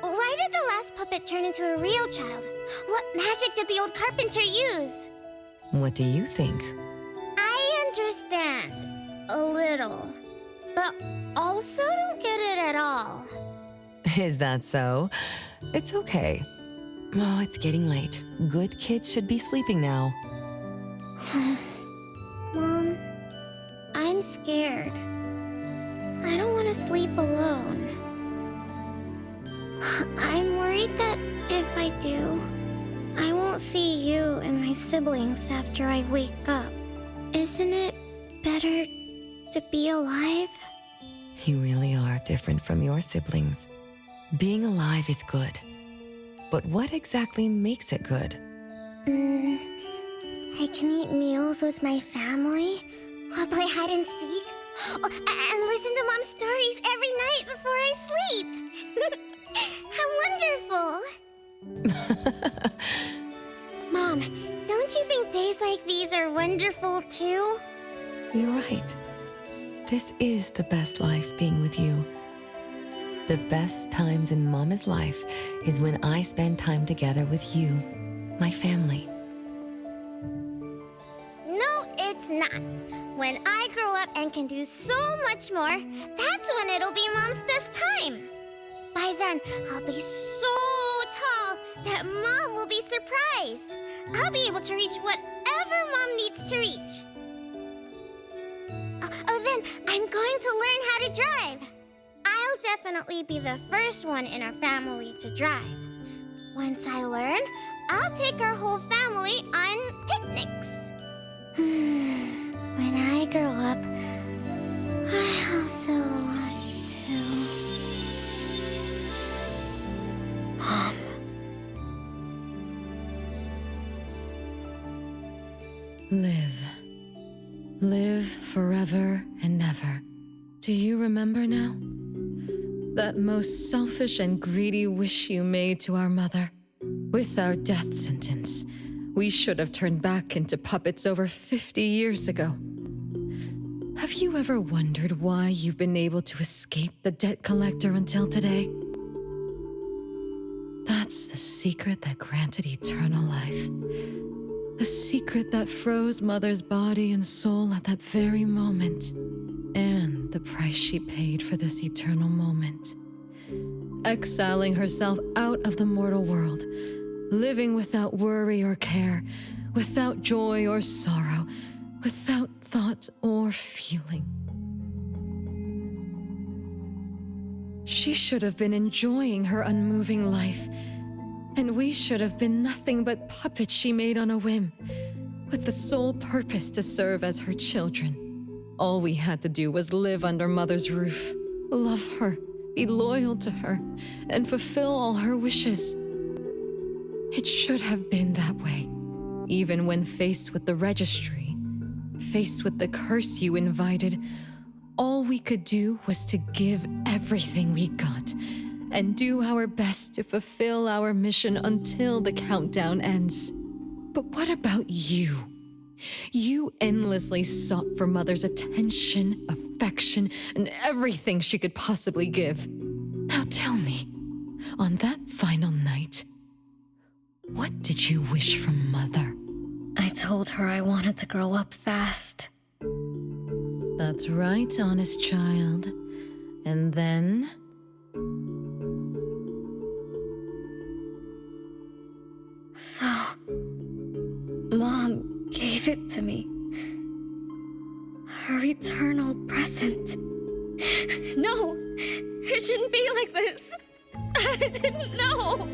Why did the last puppet turn into a real child? What magic did the old carpenter use? What do you think? I understand. A little. But also don't get it at all. Is that so? It's okay. Oh, it's getting late. Good kids should be sleeping now. Mom, I'm scared. I don't want to sleep alone. I'm worried that if I do, I won't see you and my siblings after I wake up. Isn't it better to be alive? You really are different from your siblings. Being alive is good. But what exactly makes it good? I can eat meals with my family, or play hide and seek, and listen to Mom's stories every night before I sleep. How wonderful! Mom, don't you think days like these are wonderful too? You're right. This is the best life being with you. The best times in Mama's life is when I spend time together with you, my family. No, it's not. When I grow up and can do so much more, that's when it'll be Mom's best time. By then, I'll be so tall that Mom will be surprised. I'll be able to reach whatever Mom needs to reach. Then I'm going to learn how to drive. I'll definitely be the first one in our family to drive. Once I learn, I'll take our whole family on picnics. When I grow up, I also want to. Mom. Live forever and ever. Do you remember now? That most selfish and greedy wish you made to our mother. With our death sentence, we should have turned back into puppets over 50 years ago. Have you ever wondered why you've been able to escape the debt collector until today? That's the secret that granted eternal life. The secret that froze Mother's body and soul at that very moment. And the price she paid for this eternal moment. Exiling herself out of the mortal world, living without worry or care, without joy or sorrow, without thought or feeling. She should have been enjoying her unmoving life, and we should have been nothing but puppets she made on a whim, with the sole purpose to serve as her children. All we had to do was live under Mother's roof, love her, be loyal to her, and fulfill all her wishes. It should have been that way, even when faced with the registry, faced with the curse you invited. All we could do was to give everything we got and do our best to fulfill our mission until the countdown ends. But what about you? You endlessly sought for Mother's attention, affection, and everything she could possibly give. Now tell me, on that final night, what did you wish from Mother? I told her I wanted to grow up fast. That's right, honest child. And then? So, Mom gave it to me. Her eternal present. No, it shouldn't be like this. I didn't know.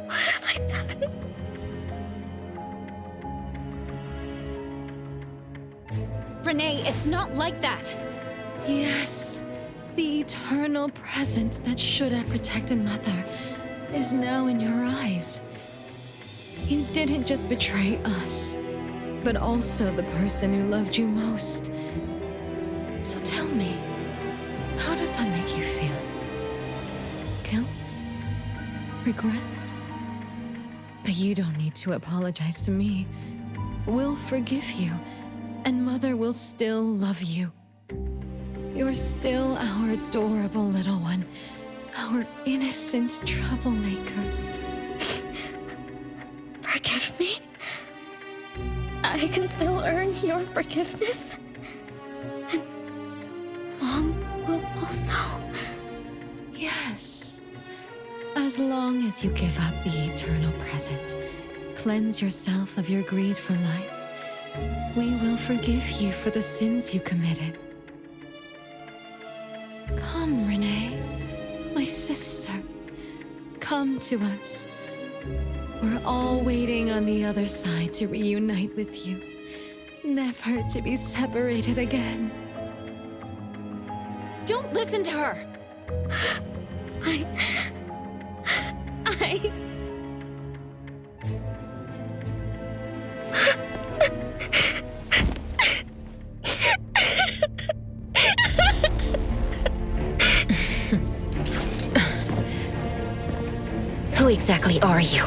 What have I done? Renee, it's not like that. Yes, the eternal present that should have protected Mother is now in your eyes. You didn't just betray us, but also the person who loved you most. So tell me, how does that make you feel? Guilt? Regret? But you don't need to apologize to me. We'll forgive you, and Mother will still love you. You're still our adorable little one, our innocent troublemaker. Forgive me? I can still earn your forgiveness? And Mom will also? Yes. As long as you give up the eternal present, cleanse yourself of your greed for life, we will forgive you for the sins you committed. Come, Renee, my sister. Come to us. We're all waiting on the other side to reunite with you, never to be separated again. Don't listen to her! Who exactly are you?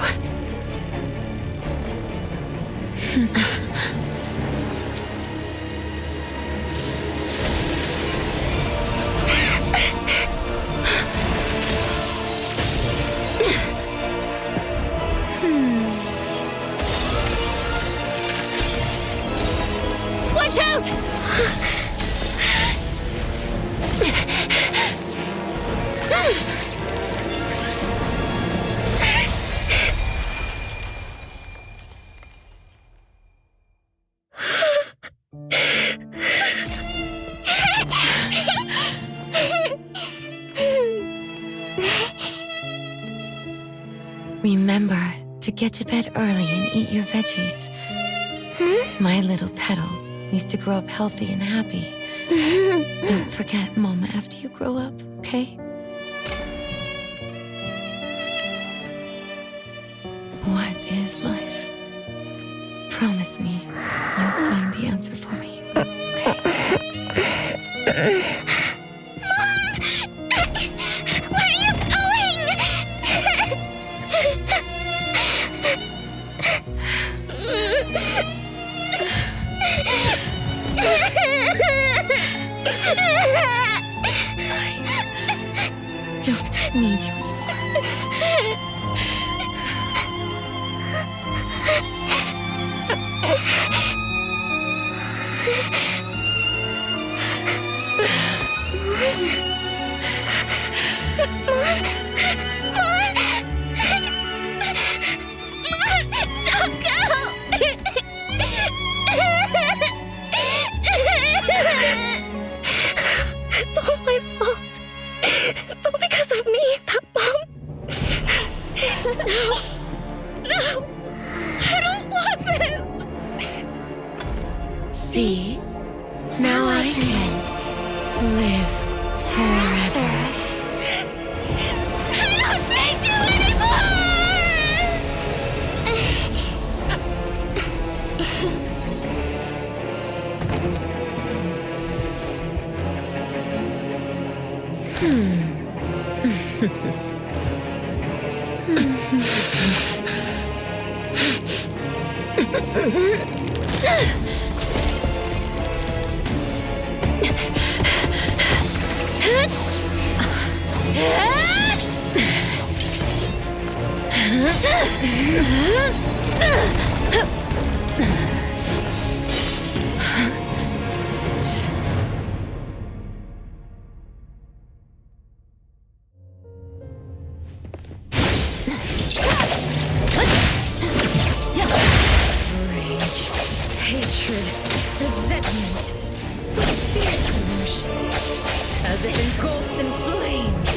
Watch out! Remember to get to bed early and eat your veggies. My little petal needs to grow up healthy and happy. Don't forget Mama after you grow up, okay? What is life? Promise me you'll find the answer for me, okay? Where are you going? I don't need you It's all my fault. It's all because of me that Mom... No, I don't want this. See? Now I can live forever. I don't need you anymore! Hatred, resentment, with fierce emotions, as if engulfed in flames.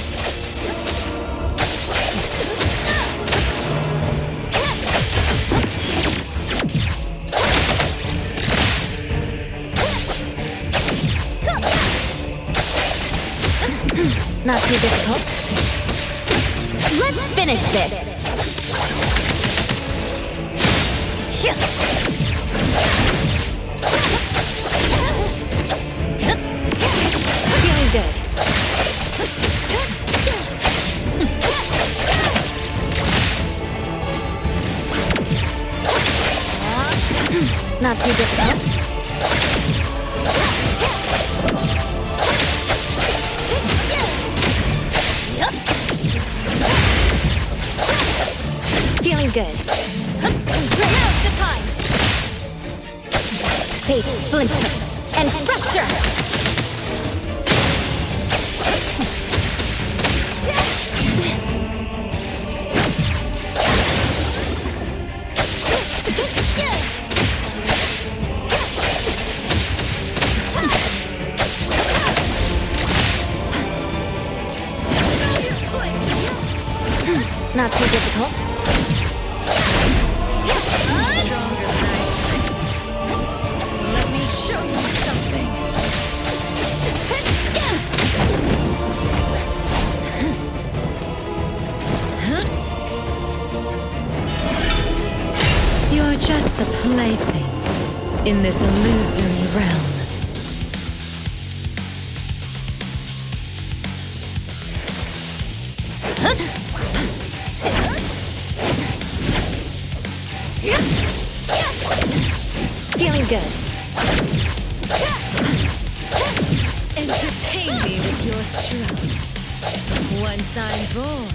Not too difficult. Let's finish this. Feeling good. Not too difficult. Feeling good. Now's the time. Fate, splinter, and fracture. Not too difficult. Stronger than I expected. Let me show you something. You're just a plaything in this illusory realm. Feeling good. Entertain me with your struggles. Once I'm born,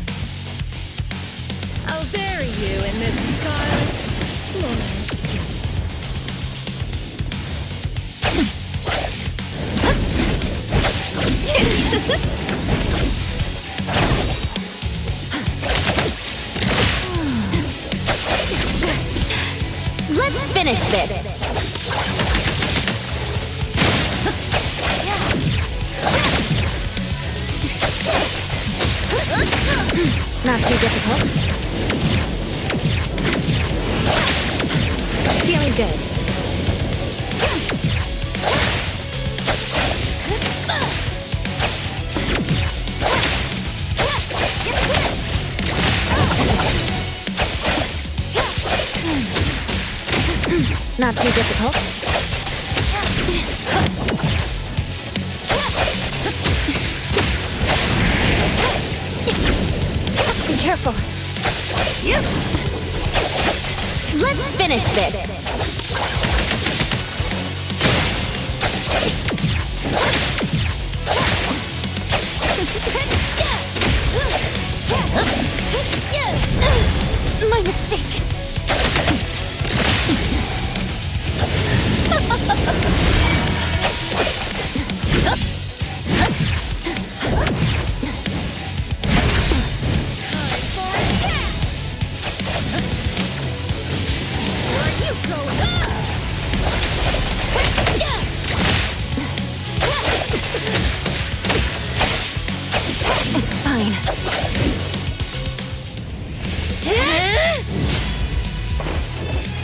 I'll bury you in this scarlet floral sea. Let's finish this. Not too difficult. Feeling good. Not too difficult. Be careful. Let's finish this. My mistake.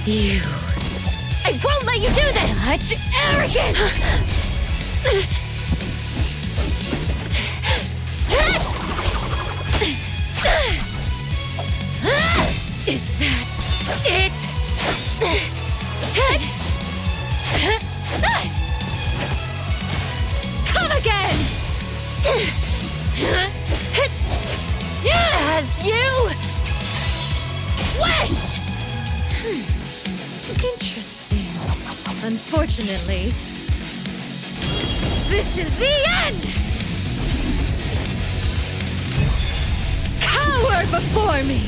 You. I won't let you do this! Such arrogance! Is that it? Come again! As you wish! Interesting. Unfortunately, this is the end! Cower before me!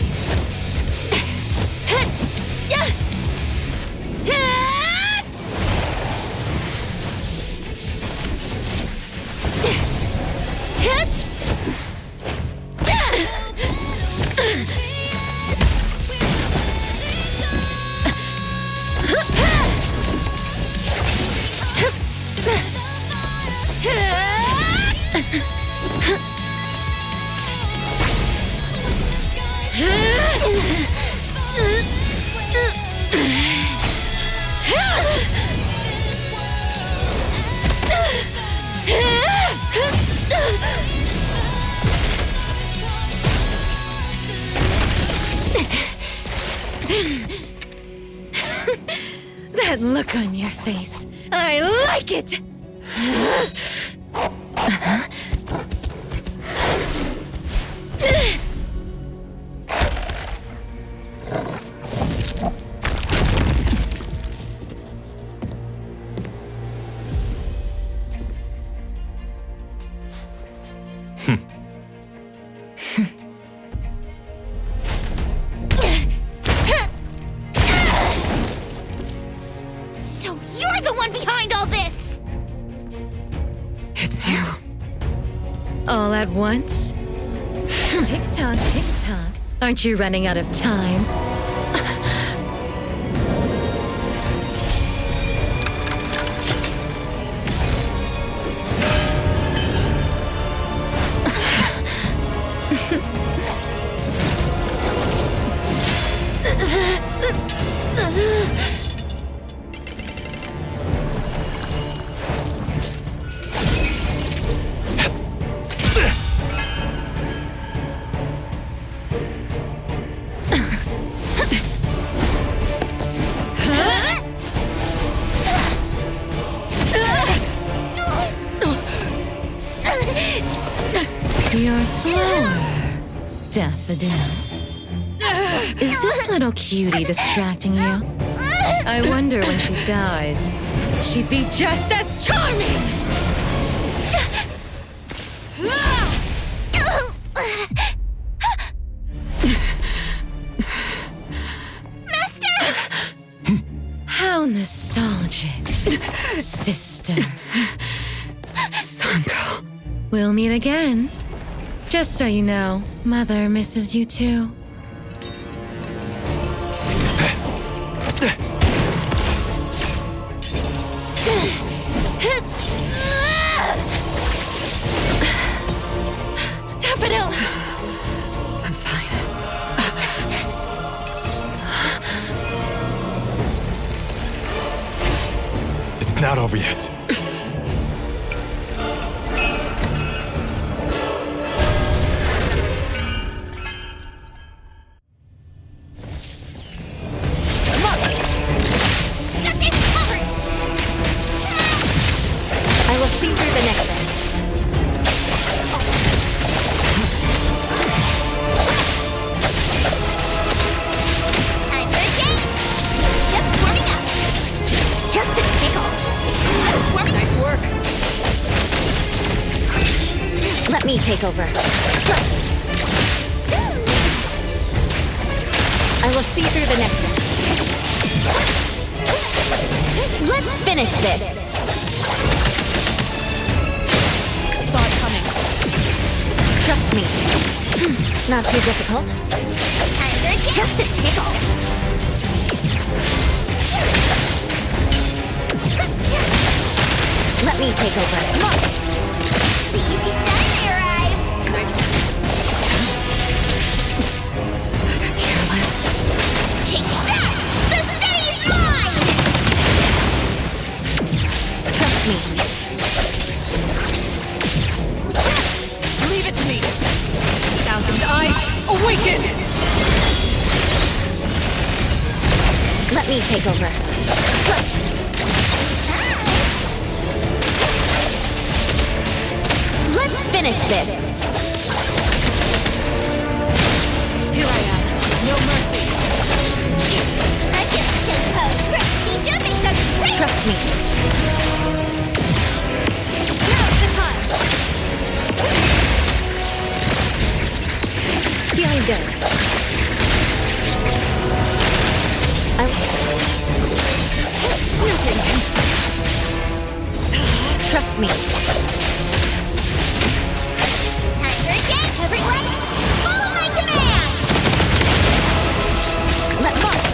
That look on your face. I like it! So you're the one behind all this! It's you. All at once? Tick-tock, tick-tock. Aren't you running out of time? You're slower, Daffodil. Is this little cutie distracting you? I wonder when she dies, she'd be just as charming! How nostalgic, sister. Sanko. We'll meet again. Just so you know, Mother misses you too. Daffodil! I'm fine. It's not over yet. I will see through the nexus. Time for a change! Just warming up! Just a tickle! Nice work. Let me take over. I will see through the nexus. Let's finish this. Saw it coming. Trust me. Not too difficult. Time for a change! Just a tickle! Let me take over. The easy done arrived! Careless. Take that! The city's mine! Trust me. Leave it to me. Thousand eyes, awaken! Let me take over. Let's finish this. Here I am. No mercy. I can pose great teacher makes us great! Trust me. Now's the time. Feeling good. Nothing can trust me. Time for a change, everyone! Follow my command! Let's march.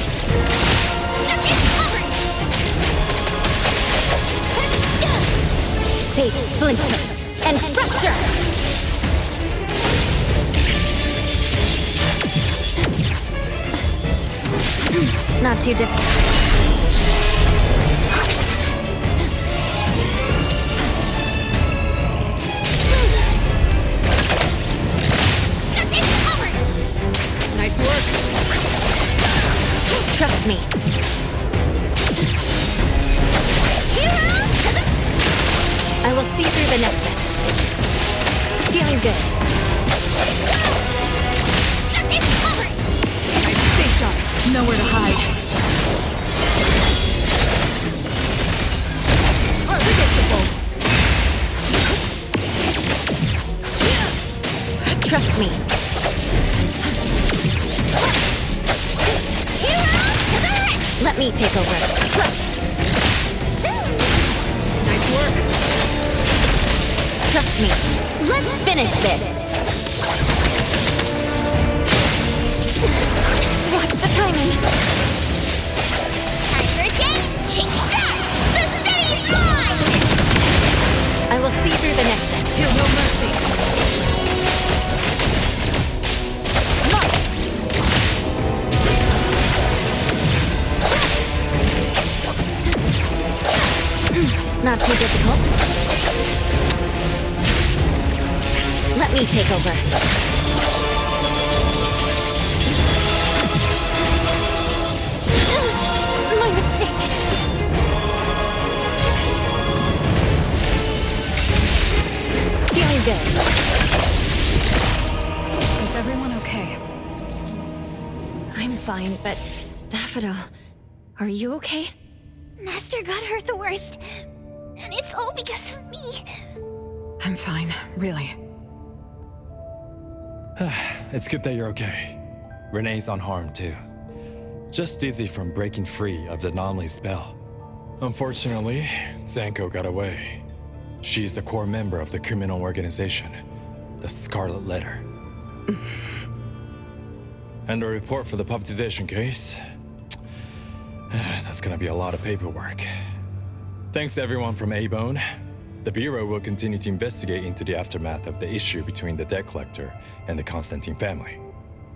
Fate, splinter, and fracture. Not too difficult. Nice work. Trust me. I will see through the nexus. Feeling good. Nice stay sharp. Nowhere to hide. Unpredictable. Trust me. Let me take over. Nice work. Trust me. Let's finish this. Watch the timing. Time for a change! Take that! The city's mine! I will see through the nexus. Feel no mercy. Not too difficult. Let me take over. My mistake. Feeling good. Is everyone okay? I'm fine, but Daffodil, are you okay? Master got hurt the worst. And it's all because of me. I'm fine, really. It's good that you're okay. Renee's unharmed too. Just dizzy from breaking free of the Nanally spell. Unfortunately, Zanko got away. She's the core member of the criminal organization, the Scarlet Letter. And a report for the puppetization case. That's gonna be a lot of paperwork. Thanks to everyone from A-Bone. The Bureau will continue to investigate into the aftermath of the issue between the debt collector and the Constantine family.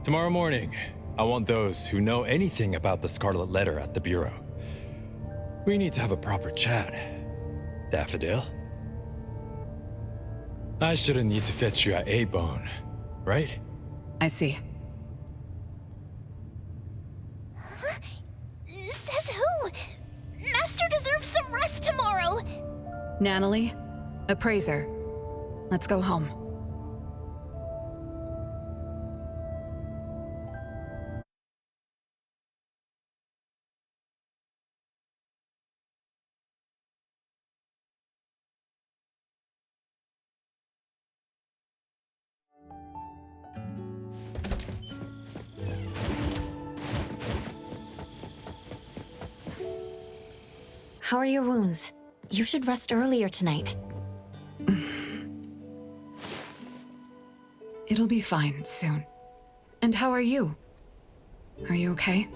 Tomorrow morning, I want those who know anything about the Scarlet Letter at the Bureau. We need to have a proper chat. Daffodil? I shouldn't need to fetch you at A-Bone, right? I see. Huh? Says who? Master deserves some rest tomorrow. Nanally, appraiser. Let's go home. How are your wounds? You should rest earlier tonight. It'll be fine soon. And how are you? Are you okay?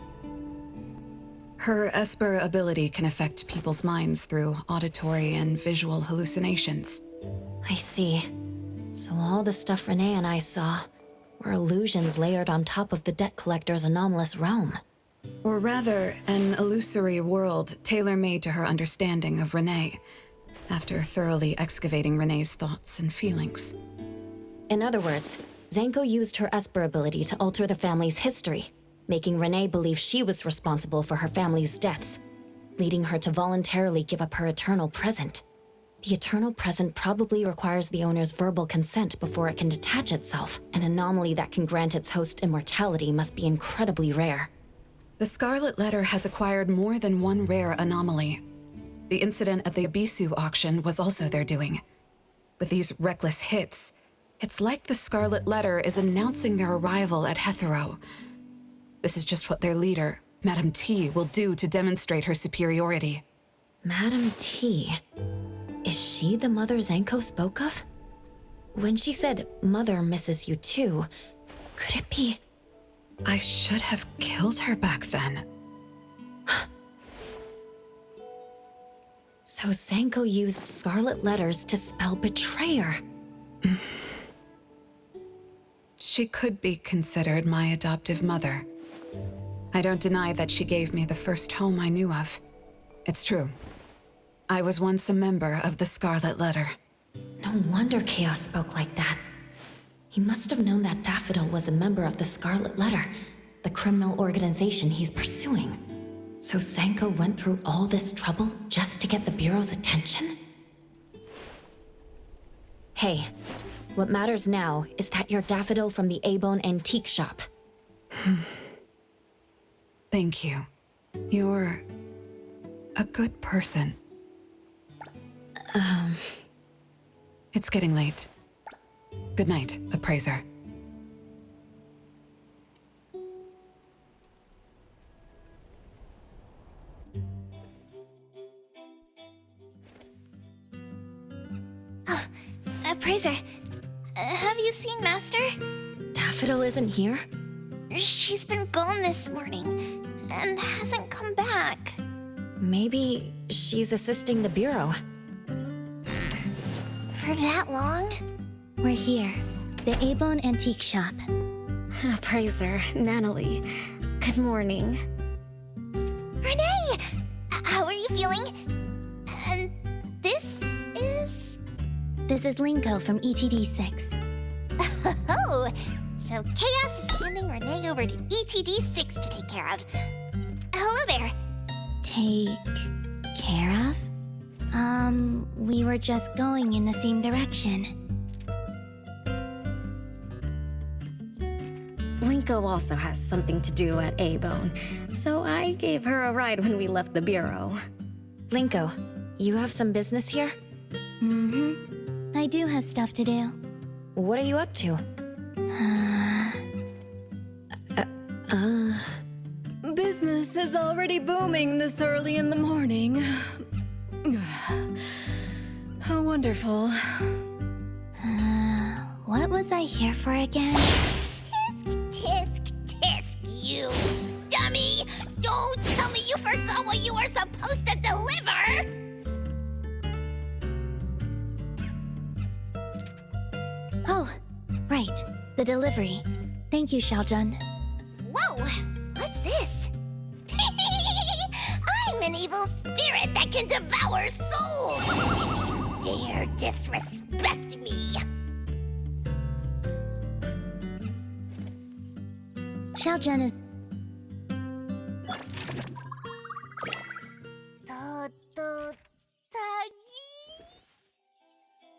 Her Esper ability can affect people's minds through auditory and visual hallucinations. I see. So all the stuff Renee and I saw were illusions layered on top of the debt collector's anomalous realm. Or rather, an illusory world tailor-made to her understanding of Renee, after thoroughly excavating Renee's thoughts and feelings. In other words, Zanko used her Esper ability to alter the family's history, making Renee believe she was responsible for her family's deaths, leading her to voluntarily give up her eternal present. The eternal present probably requires the owner's verbal consent before it can detach itself. An anomaly that can grant its host immortality must be incredibly rare. The Scarlet Letter has acquired more than one rare anomaly. The incident at the Abisu auction was also their doing. With these reckless hits, it's like the Scarlet Letter is announcing their arrival at Hetero. This is just what their leader, Madame T, will do to demonstrate her superiority. Madame T? Is she the mother Zanko spoke of? When she said, "Mother misses you too," could it be... I should have killed her back then. So Zanko used Scarlet Letters to spell betrayer. She could be considered my adoptive mother. I don't deny that she gave me the first home I knew of. It's true. I was once a member of the Scarlet Letter. No wonder Chaos spoke like that. He must have known that Daffodil was a member of the Scarlet Letter, the criminal organization he's pursuing. So Zanko went through all this trouble just to get the Bureau's attention? Hey, what matters now is that you're Daffodil from the A-Bone Antique Shop. Thank you. You're a good person. It's getting late. Good night, appraiser. Oh, appraiser, have you seen Master? Daffodil isn't here? She's been gone this morning and hasn't come back. Maybe she's assisting the Bureau. For that long? We're here, the A-Bone Antique Shop. Appraiser, Nanally. Good morning. Renee! How are you feeling? And this is? This is Linko from ETD6. Oh, so Chaos is sending Renee over to ETD6 to take care of. Hello there. Take care of? We were just going in the same direction. Linko also has something to do at A-Bone, so I gave her a ride when we left the Bureau. Linko, you have some business here? Mm-hmm. I do have stuff to do. What are you up to? Business is already booming this early in the morning. How wonderful. What was I here for again? Tisk, you dummy! Don't tell me you forgot what you were supposed to deliver! Oh, right. The delivery. Thank you, Xiaojun. Whoa! What's this? I'm an evil spirit that can devour souls! If you dare disrespect me! Xiaozhen is